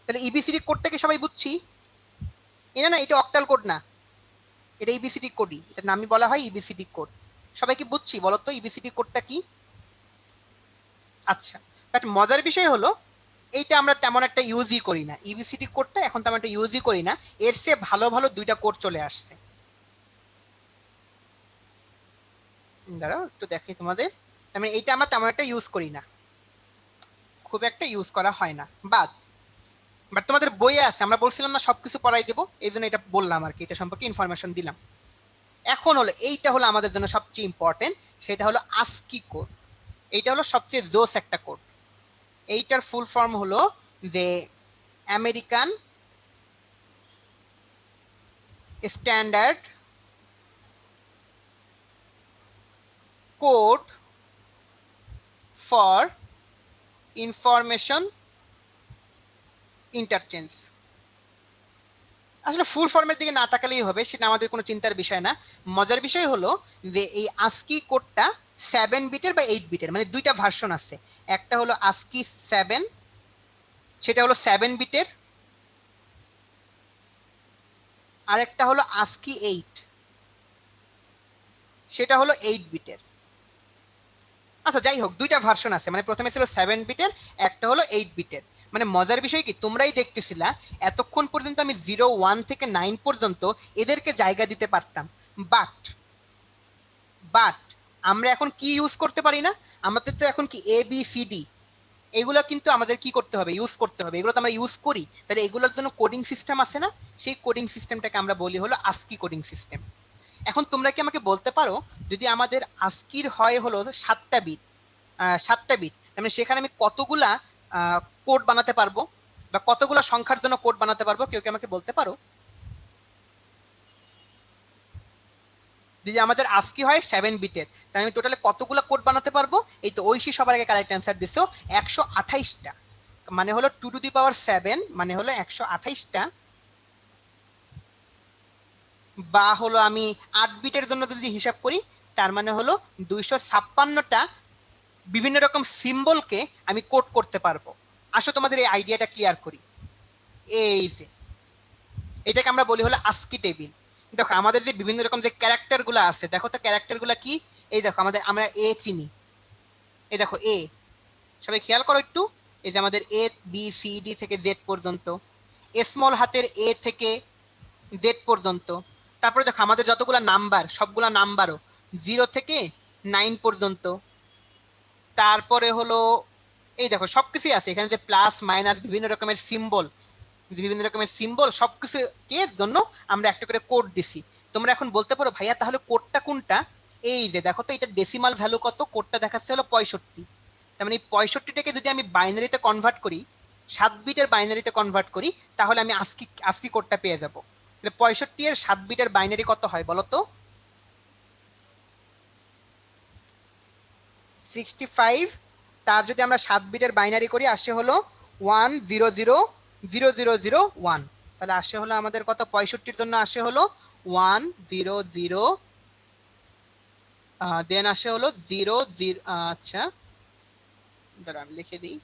তাহলে ইবিসিডি কোডটাকে সবাই বুঝছি, এটা না, এটা অক্টাল কোড না, এটা ইবিসিডি কোডই, এটা নামই বলা হয় ইবিসিডি কোড। সবাই কি বুঝছি বলো তো ইবিসিডি কোডটা কি? আচ্ছা, বাট মজার বিষয় হলো এইটা আমরা তেমন একটা ইউজই করি না, ইবিসিডি কোডটা এখন তেমন একটা ইউজই করি না, এর চেয়ে ভালো ভালো দুইটা কোড চলে আসছে। দাঁড়াও একটু দেখাই তোমাদের, তার মানে এইটা আমরা তেমন একটা ইউজ করি না, খুব একটা ইউজ করা হয় না, বাট তোমাদের বইয়ে আছে, আমরা বলছিলাম না সবকিছু পড়াই দেবো, এই জন্য এটা বললাম আর কি, এটা সম্পর্কে ইনফরমেশন দিলাম। এখন হলো এইটা হলো আমাদের জন্য সবচেয়ে ইম্পর্টেন্ট, সেটা হলো আস্কি কোড। এইটা হলো সবচেয়ে জোস একটা কোড। এইটার ফুল ফর্ম হলো যে American standard code for information interchange. আসলে ফুল ফর্মের দিকে না তাকালেই হবে, সেটা আমাদের কোনো চিন্তার বিষয় না। মজার বিষয় হলো যে এই আস্কি কোডটা 7 বিটের বা 8 বিটের, মানে দুইটা ভার্সন আছে। একটা হলো আস্কি 7, সেটা হলো 7 বিটের, আর একটা হলো আস্কি 8, সেটা হলো 8 বিটের। আচ্ছা যাই হোক, দুইটা ভার্সন আছে, মানে প্রথমে ছিল 7 বিটের, একটা হলো 8 বিটের। মানে মজার বিষয় কি, তোমরাই দেখতেছিলা এতক্ষণ পর্যন্ত আমি 0, 1 থেকে 9 পর্যন্ত এদেরকে জায়গা দিতে পারতাম, বাট বাট আমরা এখন কি ইউজ করতে পারি না, আমাদের তো এখন কি এ বি সি ডি, এগুলো কিন্তু আমাদের কি করতে হবে, ইউজ করতে হবে। এগুলো তো আমরা ইউজ করি, তাহলে এগুলোর জন্য কোডিং সিস্টেম আছে না, সেই কোডিং সিস্টেমটাকে আমরা বলি হলো আস্কি কোডিং সিস্টেম। এখন তোমরা কি আমাকে বলতে পারো, যদি আমাদের আস্কির হয় হলো 7টা বিট, 7টা বিট, মানে সেখানে আমি কতগুলা কোড বানাতে পারবো, বা কতগুলা সংখ্যার জন্য কোড বানাতে পারবো, কেউ কি আমাকে বলতে পারো? যদি আমাদের আস্কি হয় 7 বিটের, তাহলে আমি টোটালে কতগুলো কোড বানাতে পারবো? এই তো ঐশী সবার আগে কারেক্ট অ্যান্সার দিছো, 128টা, মানে হলো 2⁻7, মানে হলো 128টা, বা হলো আমি 8 বিটের জন্য যদি হিসাব করি, তার মানে হলো 256টা বিভিন্ন রকম সিম্বলকে আমি কোড করতে পারবো। আসো তোমাদের এই আইডিয়াটা ক্লিয়ার করি। এই যে এটাকে আমরা বলি হলো আস্কি টেবিল। দেখো আমাদের যে বিভিন্ন রকম যে ক্যারেক্টার গুলো আছে, দেখো তো ক্যারেক্টার গুলা কি। এই দেখো আমরা এ চিনি, এই দেখো এ, সবাই খেয়াল করো একটু। এই যে আমাদের এ বি সি ডি থেকে জেড পর্যন্ত, স্মল হাতের এ থেকে জেড পর্যন্ত। তারপরে দেখো আমাদের যতগুলা নাম্বার, সবগুলা নাম্বারও 0 থেকে 9 পর্যন্ত। তারপরে হলো এই দেখো সবকিছুই আছে এখানে, যে প্লাস মাইনাস বিভিন্ন রকমের সিম্বল, বিভিন্ন রকমের সিম্বল সবকিছু কে জন্য আমরা একটা করে কোড দিছি। তোমরা এখন বলতে পারো ভাইয়া তাহলে কোডটা কোনটা। এই যে দেখো তো এটা ডেসিমাল ভ্যালু কত, কোডটা দেখাচ্ছে হলো 65। তার মানে এই 65টাকে যদি আমি বাইনারিতে কনভার্ট করি, 7 বিটের বাইনারিতে কনভার্ট করি, তাহলে আমি আস্কি কোডটা পেয়ে যাবো। 65 এর 7 বিটের বাইনারি কত হয় বলো তো? 65, তার যদি আমরা 7 বিটের বাইনারি করি আসে হলো 1000001। তাহলে আসে হলো আমাদের কত, 65-র জন্য আসে হলো 100, দেন আসে হলো 00। আচ্ছা দাঁড়া আমি লিখে দিই,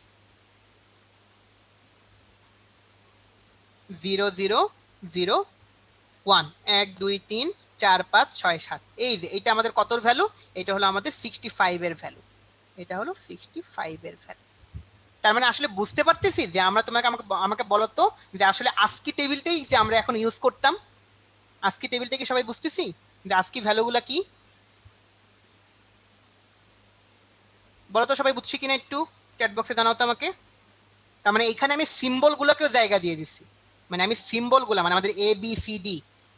0001, 1 2 3 4 5 6 7। এই যে এটা আমাদের কতর ভ্যালু, এটা হলো আমাদের 65 এর ভ্যালু, এটা হলো 65 এর ভ্যালু। তার মানে আসলে বুঝতে পারতেছি যে আমরা আমাকে বলো তো যে আসলে আস্কি টেবিলটাই যে আমরা এখন ইউজ করতাম, আস্কি টেবিলটা কি সবাই বুঝতেছি যে আস্কি ভ্যালুগুলা কি? বলো তো সবাই বুঝছি কিনা, একটু চ্যাট বক্সে জানাও তো আমাকে। তার মানে এখানে আমি সিম্বল গুলোকেও জায়গা দিয়ে দিচ্ছি, মানে আমি সিম্বল গুলা মানে আমাদের এ বি সি ডি,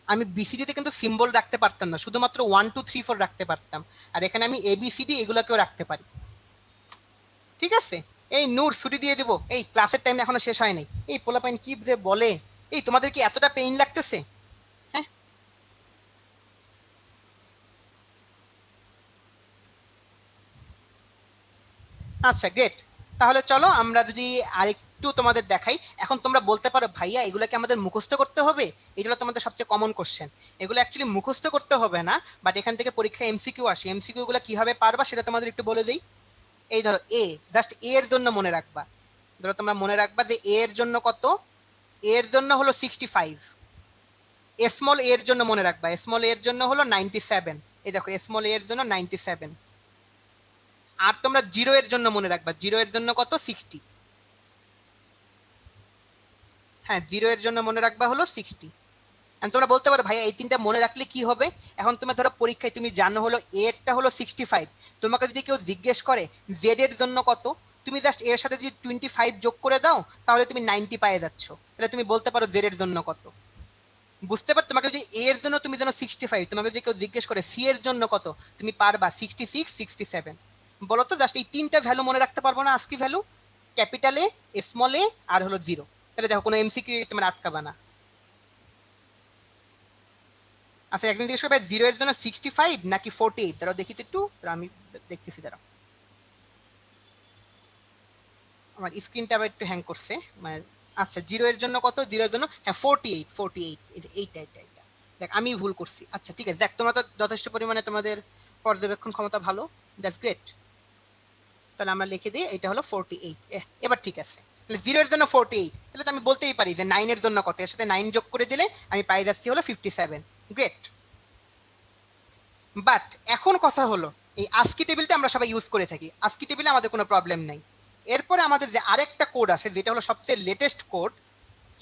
আমি বিসিডিতে কিন্তু সিম্বল রাখতে পারতাম না, শুধুমাত্র 1 2 3 4 রাখতে পারতাম। আর এখানে আমি এ বি সি ডি এগুলোকেও রাখতে পারি। ঠিক আছে, এই নূর ছুটি দিয়ে দিব, এই ক্লাসের টাইম এখনো শেষ হয় নাই। এই পোলাপাইন কি যে বলে, এই তোমাদের কি এতটা পেইন লাগতেছে? হ্যাঁ, আচ্ছা গ্রেট। তাহলে চলো আমরা যদি আরেকটু তোমাদের দেখাই। এখন তোমরা বলতে পারো ভাইয়া এগুলোকে আমাদের মুখস্থ করতে হবে? এগুলো তোমাদের সবচেয়ে কমন কোশ্চেন। এগুলো অ্যাকচুয়ালি মুখস্থ করতে হবে না, বাট এখান থেকে পরীক্ষা এমসিকিউ আসে, এমসিকিউ গুলো কিভাবে পারবা সেটা তোমাদের একটু বলে দিই। এই ধরো এ, জাস্ট এ এর জন্য মনে রাখবা। ধরো তোমরা মনে রাখবা যে এ এর জন্য কত, এর জন্য হলো 65। স্মল এর জন্য মনে রাখবা, স্মল এর জন্য হলো 97। এই দেখো স্মল এর জন্য 97। আর তোমরা জিরো এর জন্য মনে রাখবা, জিরো এর জন্য কত, 60। হ্যাঁ, জিরো এর জন্য মনে রাখবা হলো 60। তোমরা বলতে পারো ভাইয়া এই তিনটা মনে রাখলে কি হবে। এখন তুমি ধরো পরীক্ষায় তুমি জানো হলো এরটা হলো 65, তোমাকে যদি কেউ জিজ্ঞেস করে জেড এর জন্য কত, তুমি জাস্ট এর সাথে যদি 25 যোগ করে দাও তাহলে তুমি 90 পেয়ে যাচ্ছ। তাহলে তুমি বলতে পারো জেড এর জন্য কত। বুঝতে পার, তোমাকে যদি এ এর জন্য তুমি জানো 65, তোমাকে যদি কেউ জিজ্ঞেস করে সি এর জন্য কত, তুমি পারবা 66 67। বলো তো জাস্ট এই তিনটা ভ্যালু মনে রাখতে পারবো না আজকি ভ্যালু, ক্যাপিটাল এ, স্মল এ আর হলো জিরো। তাহলে দেখো কোনো এমসিকিউ তোমার আটকাবা না। আচ্ছা একদিন জিজ্ঞেস করবে জিরো এর জন্য 65 নাকি 48, তারা দেখি তো একটু, আমি দেখতেছি দাঁড়াও, আমার স্ক্রিনটা আবার একটু হ্যাং করছে মানে। আচ্ছা জিরো এর জন্য কত, জিরো এর জন্য হ্যাঁ 48, 48, এই যে এইটা দেখ আমি ভুল করছি। আচ্ছা ঠিক আছে, দেখ তোমরা তো যথেষ্ট পরিমাণে তোমাদের পর্যবেক্ষণ ক্ষমতা ভালো, দ্যাটস গ্রেট। তাহলে আমরা লিখে দিই এটা হলো 48। এবার ঠিক আছে, তাহলে জিরো এর জন্য 48, তাহলে তো আমি বলতেই পারি যে 9 এর জন্য কত, এর সাথে 9 যোগ করে দিলে আমি পাই যাচ্ছি হলো 57। গ্রেট। বাট এখন কথা হলো এই আস্কি টেবিলটা আমরা সবাই ইউজ করে থাকি, আস্কি টেবিলে আমাদের কোনো প্রবলেম নাই। এরপরে আমাদের যে আরেকটা কোড আছে যেটা হলো সবচেয়ে লেটেস্ট কোড,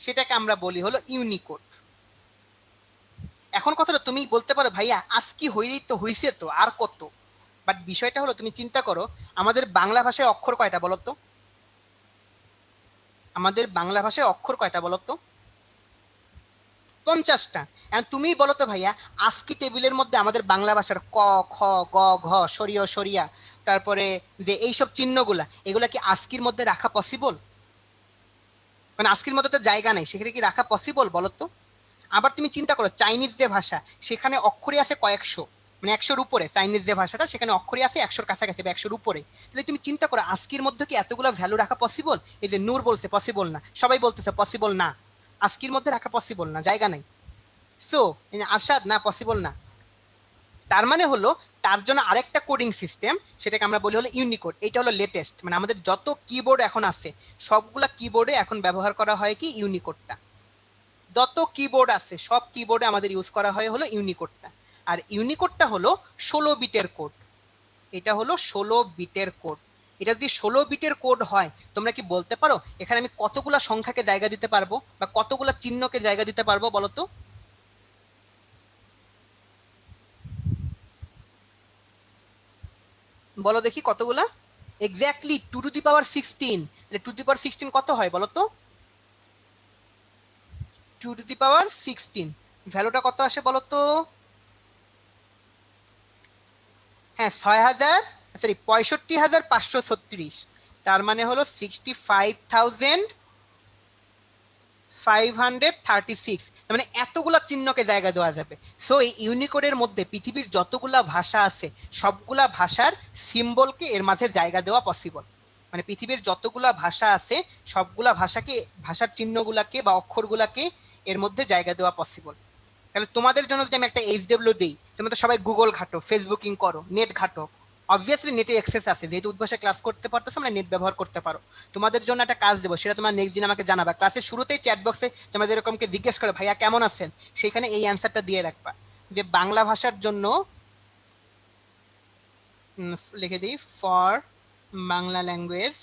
সেটাকে আমরা বলি হলো ইউনিকোড। এখন কথা হলো তুমি বলতে পারো ভাইয়া আস্কি হইলেই তো হইছে তো আর কত, বাট বিষয়টা হলো তুমি চিন্তা করো আমাদের বাংলা ভাষায় অক্ষর কয়টা বলো তো, আমাদের বাংলা ভাষায় অক্ষর কয়টা বলো তো? 50টা। এখন তুমি বলো তো ভাইয়া আস্কি টেবিলের মধ্যে আমাদের বাংলা ভাষার ক খ গ ঘ সরিয় সরিয়া, তারপরে যে এইসব চিহ্নগুলা এগুলা কি আস্কির মধ্যে রাখা পসিবল? মানে আস্কির মধ্যে তো জায়গা নেই, সেখানে কি রাখা পসিবল বলো তো? আবার তুমি চিন্তা করো চাইনিজ যে ভাষা, সেখানে অক্ষরই আছে কয়েকশো, মানে 100-র উপরে। চাইনিজ যে ভাষাটা সেখানে অক্ষরই আছে 100-র কাছাকাছি বা 100-র উপরে। তাহলে তুমি চিন্তা করো আস্কির মধ্যে কি এতগুলো ভ্যালু রাখা পসিবল? এই যে নূর বলছে পসিবল না, সবাই বলতেছে পসিবল না, আস্কির মধ্যে রাখা পসিবল না, জায়গা নাই। সো আরশাদ না পসিবল না। তার মানে হলো তার জন্য আরেকটা কোডিং সিস্টেম, সেটাকে আমরা বলি হলো ইউনিকোড। এটা হলো লেটেস্ট, মানে আমাদের যত কিবোর্ড এখন আছে সবগুলা কিবোর্ডে এখন ব্যবহার করা হয় কি ইউনিকোডটা। যত কিবোর্ড আছে সব কিবোর্ডে আমাদের ইউজ করা হয় হলো ইউনিকোডটা। আর ইউনিকোডটা হলো 16 বিটের কোড। এটা হলো 16 বিটের কোড। এটা যদি 16 বিটের কোড হয়, তোমরা কি বলতে পারো এখানে আমি কতগুলা সংখ্যাকে জায়গা দিতে পারবো বা কতগুলা চিহ্নকে জায়গা দিতে পারবো বলো তো? বলো দেখি কতগুলা? এক্স্যাক্টলি 2^16। তাহলে 2^16 কত হয় বলো তো? 2^16 ভ্যালুটা কত আসে বলো তো? হ্যাঁ 65,536। তার মানে হলো 65,536। তার মানে এতগুলা চিহ্নকে জায়গা দেওয়া যাবে। সো এই ইউনিকোডের মধ্যে পৃথিবীর যতগুলা ভাষা আছে সবগুলা ভাষার সিম্বলকে এর মাঝে জায়গা দেওয়া পসিবল। মানে পৃথিবীর যতগুলা ভাষা আছে সবগুলা ভাষাকে, ভাষার চিহ্নগুলাকে বা অক্ষরগুলাকে এর মধ্যে জায়গা দেওয়া পসিবল। তাহলে তোমাদের জন্য যদি আমি একটা এইচডব্লিউ দিই, তোমরা তো সবাই গুগল ঘাটো, ফেসবুকিং করো, নেট ঘাটো, অবভিয়াসলি নেটে অ্যাক্সেস আছে, যেহেতু উদ্ভাসে ক্লাস করতে পারতেছো আমরা নেট ব্যবহার করতে পারো। তোমাদের জন্য একটা কাজ দেবো, সেটা তোমরা নেক্সট দিন আমাকে জানাবা। ক্লাসের শুরুতেই চ্যাট বক্সে তোমরা যেরকমকে জিজ্ঞেস করো ভাইয়া কেমন আছেন, সেখানে এই অ্যান্সারটা দিয়ে রাখবা যে বাংলা ভাষার জন্য লিখে দিই ফর বাংলা ল্যাঙ্গুয়েজ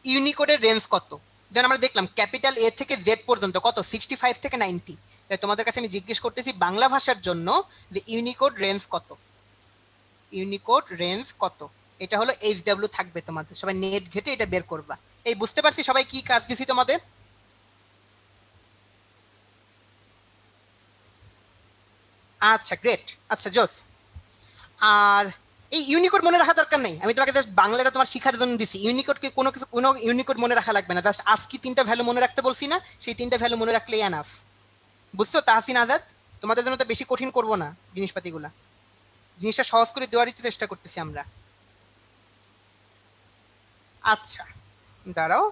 ইউনিকোডের রেঞ্জ কত। যেন আমরা দেখলাম ক্যাপিটাল এ থেকে জেড পর্যন্ত কত, 65 থেকে 90। তাই তোমাদের কাছে আমি জিজ্ঞেস করতেছি বাংলা ভাষার জন্য যে ইউনিকোড রেঞ্জ কত, ইউনিকোড রেঞ্জ কত। এটা হলো এইচডব্লিউ থাকবে, তোমাদের সবাই নেট ঘেটে এটা বের করবা। এই বুঝতে পারছি সবাই কি কাজ দিছি তোমাদের? আচ্ছা গ্রেট, আচ্ছা জোস। আর এই ইউনিকোড মনে রাখা দরকার নেই, আমি তোমাকে জাস্ট বাংলাটা তোমার শিখার জন্য দিছি। ইউনিকোডকে কোনো কিছু, কোনো ইউনিকোড মনে রাখা লাগবে না, জাস্ট আজকে 3টা ভ্যালু মনে রাখতে বলছি না, সেই 3টা ভ্যালু মনে রাখলেই এনাফ। বুঝছো তাহসিন আজাদ? তোমাদের জন্য তো বেশি কঠিন করবো না জিনিসপাতিগুলা, জিনিসটা সহজ করে দেওয়ারই তো চেষ্টা করতেছি আমরা। আচ্ছা দাঁড়াও,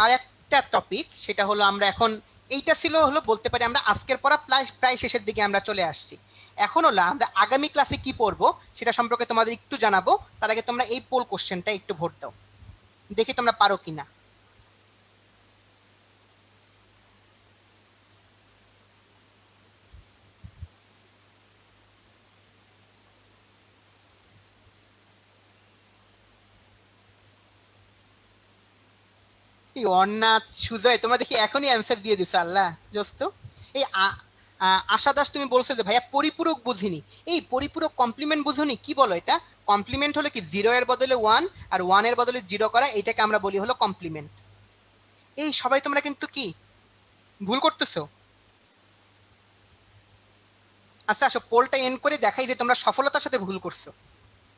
আর একটা টপিক, সেটা হলো আমরা এখন, এইটা ছিল হলো বলতে পারি আমরা আজকের পড়া প্রায় প্রায় শেষের দিকে আমরা চলে আসছি। এখন হলো আমরা আগামী ক্লাসে কি পড়বো সেটা সম্পর্কে তোমাদের একটু জানাবো। তার আগে তোমরা এই পোল কোশ্চেনটা একটু ভোট দাও, দেখি তোমরা পারো কিনা। এই অন্নাথ সুজয় তোমরা দেখি এখনই অ্যান্সার দিয়ে দিছো, আল্লাহ জোস্ত। এই আশা দাস তুমি বলছো যে ভাইয়া পরিপূরক বুঝিনি, এই পরিপূরক কমপ্লিমেন্ট বুঝুনি, কি বলো এটা? কমপ্লিমেন্ট হলো কি 0 এর বদলে 1 আর 1 এর বদলে 0 করা, এটাকে আমরা বলি হলো কমপ্লিমেন্ট। এই সবাই তোমরা কিন্তু কি ভুল করতেছো? আচ্ছা আসো পোলটা এন্ড করে দেখাই যে তোমরা সফলতার সাথে ভুল করছো।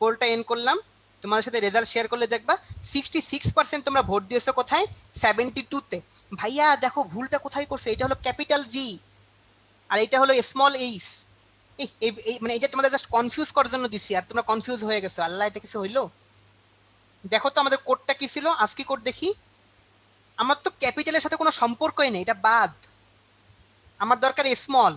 পোলটা এন্ড করলাম, তোমাদের সাথে রেজাল্ট শেয়ার করলে দেখবা 66% তোমরা ভোট দিয়েছো কোথায়, 72-তে। ভাইয়া দেখো ভুলটা কোথায় করছো, এটা হলো ক্যাপিটাল জি আর এটা হলো স্মল এইচ। মানে এটা তোমাদের জাস্ট কনফিউজ করার জন্য দিচ্ছি আর তোমরা কনফিউজ হয়ে গেছো, আল্লাহ এটা কিছু হইলো? দেখো তো আমাদের কোডটা কি ছিল, আজকে কোড দেখি। আমার তো ক্যাপিটালের সাথে কোনো সম্পর্কই নেই, এটা বাদ। আমার দরকার স্মল।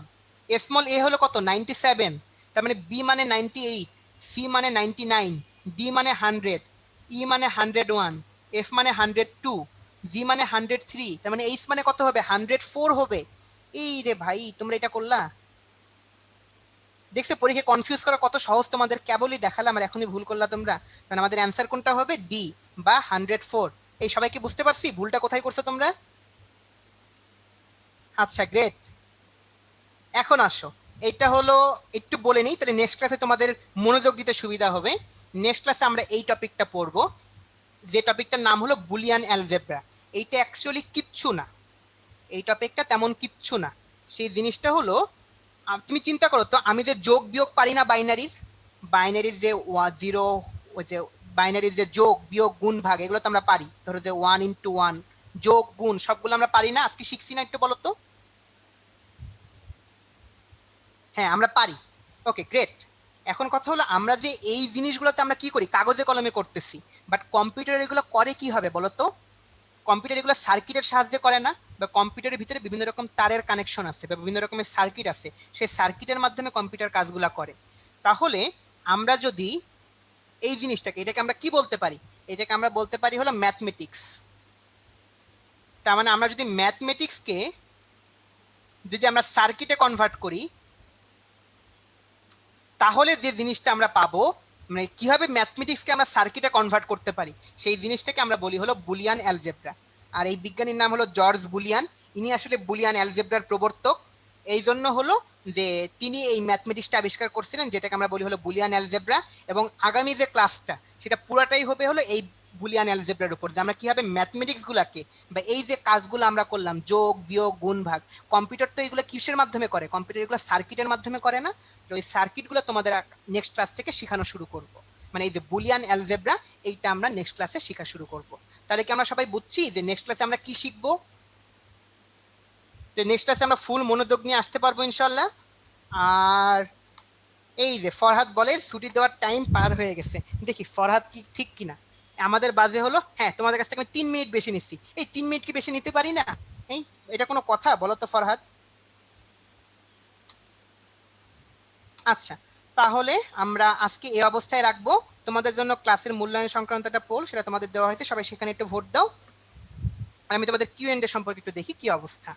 স্মল এ হলো কত, 97। তার মানে বি মানে 98, সি মানে 99, ডি মানে 100, ই মানে 101, এফ মানে 102, জি মানে 103। তার মানে এইচ মানে কত হবে, 104 হবে। এই রে ভাই তোমরা এটা করলা? দেখছো পরীক্ষা কনফিউজ করা কত সহজ, তোমাদের কেবলই দেখালাম আর এখনই ভুল করলা তোমরা। তাহলে আমাদের অ্যান্সার কোনটা হবে, ডি বা 104। এই সবাইকে বুঝতে পারছি ভুলটা কোথায় করছো তোমরা? আচ্ছা গ্রেট। এখন আসো, এটা হলো একটু বলে নিই, তাহলে নেক্সট ক্লাসে তোমাদের মনোযোগ দিতে সুবিধা হবে। নেক্সট ক্লাসে আমরা এই টপিকটা পড়বো, যে টপিকটার নাম হলো বুলিয়ান অ্যালজেব্রা। এইটা অ্যাকচুয়ালি কিচ্ছু না, এই টপিকটা তেমন কিচ্ছু না। সেই জিনিসটা হলো, তুমি চিন্তা করো তো, আমি যে যোগ বিয়োগ পারি না বাইনারির, বাইনারির যে 0, ওই যে বাইনারির যে যোগ বিয়োগ গুণ ভাগ, এগুলো তো আমরা পারি। ধরো যে 1 × 1 যোগ গুণ সবগুলো আমরা পারি না, আজকে শিখছি না, একটু বলো তো। হ্যাঁ আমরা পারি। Okay great. এখন কথা হলো আমরা যে এই জিনিসগুলোতে আমরা কি করি, কাগজে কলমে করতেছি, বাট কম্পিউটার এগুলো করে কি হবে বলো তো? কম্পিউটার এগুলো সার্কিটের সাহায্যে করে না, বা কম্পিউটারের ভিতরে বিভিন্ন রকম তারের কানেকশন আছে বা বিভিন্ন রকমের সার্কিট আছে, সেই সার্কিটের মাধ্যমে কম্পিউটার কাজগুলো করে। তাহলে আমরা যদি এই জিনিসটাকে, এটাকে আমরা কি বলতে পারি, এটাকে আমরা বলতে পারি হলো ম্যাথমেটিক্স। তার মানে আমরা যদি ম্যাথমেটিক্সকে যদি আমরা সার্কিটে কনভার্ট করি তাহলে যে জিনিসটা আমরা পাবো, মানে কিভাবে ম্যাথমেটিক্সকে আমরা সার্কিটে কনভার্ট করতে পারি, সেই জিনিসটাকে আমরা বলি হলো বুলিয়ান অ্যালজেব্রা। আর এই বিজ্ঞানীর নাম হলো জর্জ বুলিয়ান। ইনি আসলে বুলিয়ান অ্যালজেব্রার প্রবর্তক। এই জন্য হলো যে তিনি এই ম্যাথমেটিক্সটা আবিষ্কার করছিলেন, যেটাকে আমরা বলি হলো বুলিয়ান অ্যালজেব্রা। এবং আগামী যে ক্লাসটা সেটা পুরাটাই হবে হলো এই বুলিয়ান অ্যালজেব্রার উপর, যে আমরা কিভাবে ম্যাথমেটিক্সগুলোকে বা এই যে কাজগুলো আমরা করলাম যোগ বিয়োগ গুণ ভাগ, কম্পিউটার তো এগুলো কিসের মাধ্যমে করে, কম্পিউটার এগুলো সার্কিটের মাধ্যমে করে না। তো এই সার্কিটগুলো তোমাদের নেক্সট ক্লাস থেকে শেখানো শুরু করব। মানে এই যে বুলিয়ান অ্যালজেব্রা এইটা আমরা নেক্সট ক্লাসে শেখা শুরু করব। তাহলে কি আমরা সবাই বুঝছি যে নেক্সট ক্লাসে আমরা কি শিখবো? তো নেক্সট ক্লাসে আমরা ফুল মনোযোগ নিয়ে আসতে পারবো ইনশাল্লাহ। আর এই যে ফরহাদ বলে ছুটি দেওয়ার টাইম পার হয়ে গেছে, দেখি ফরহাদ কি ঠিক কিনা। আমাদের বাজে হলো, হ্যাঁ তোমাদের কাছ থেকে আমি 3 মিনিট বেশি নিচ্ছি, এই 3 মিনিট কি বেশি নিতে পারি না? এই এটা কোনো কথা বলো তো ফরহাদ? আচ্ছা, তাহলে আমরা আজকে এই অবস্থায় রাখবো। তোমাদের জন্য ক্লাসের মূল্যায়ন সংক্রান্ত একটা পোল সেটা তোমাদের দেওয়া হয়েছে, সবাই সেখানে একটু ভোট দাও। আর আমি তোমাদের কিউ এন্ড এ সম্পর্কে একটু দেখি কি অবস্থা।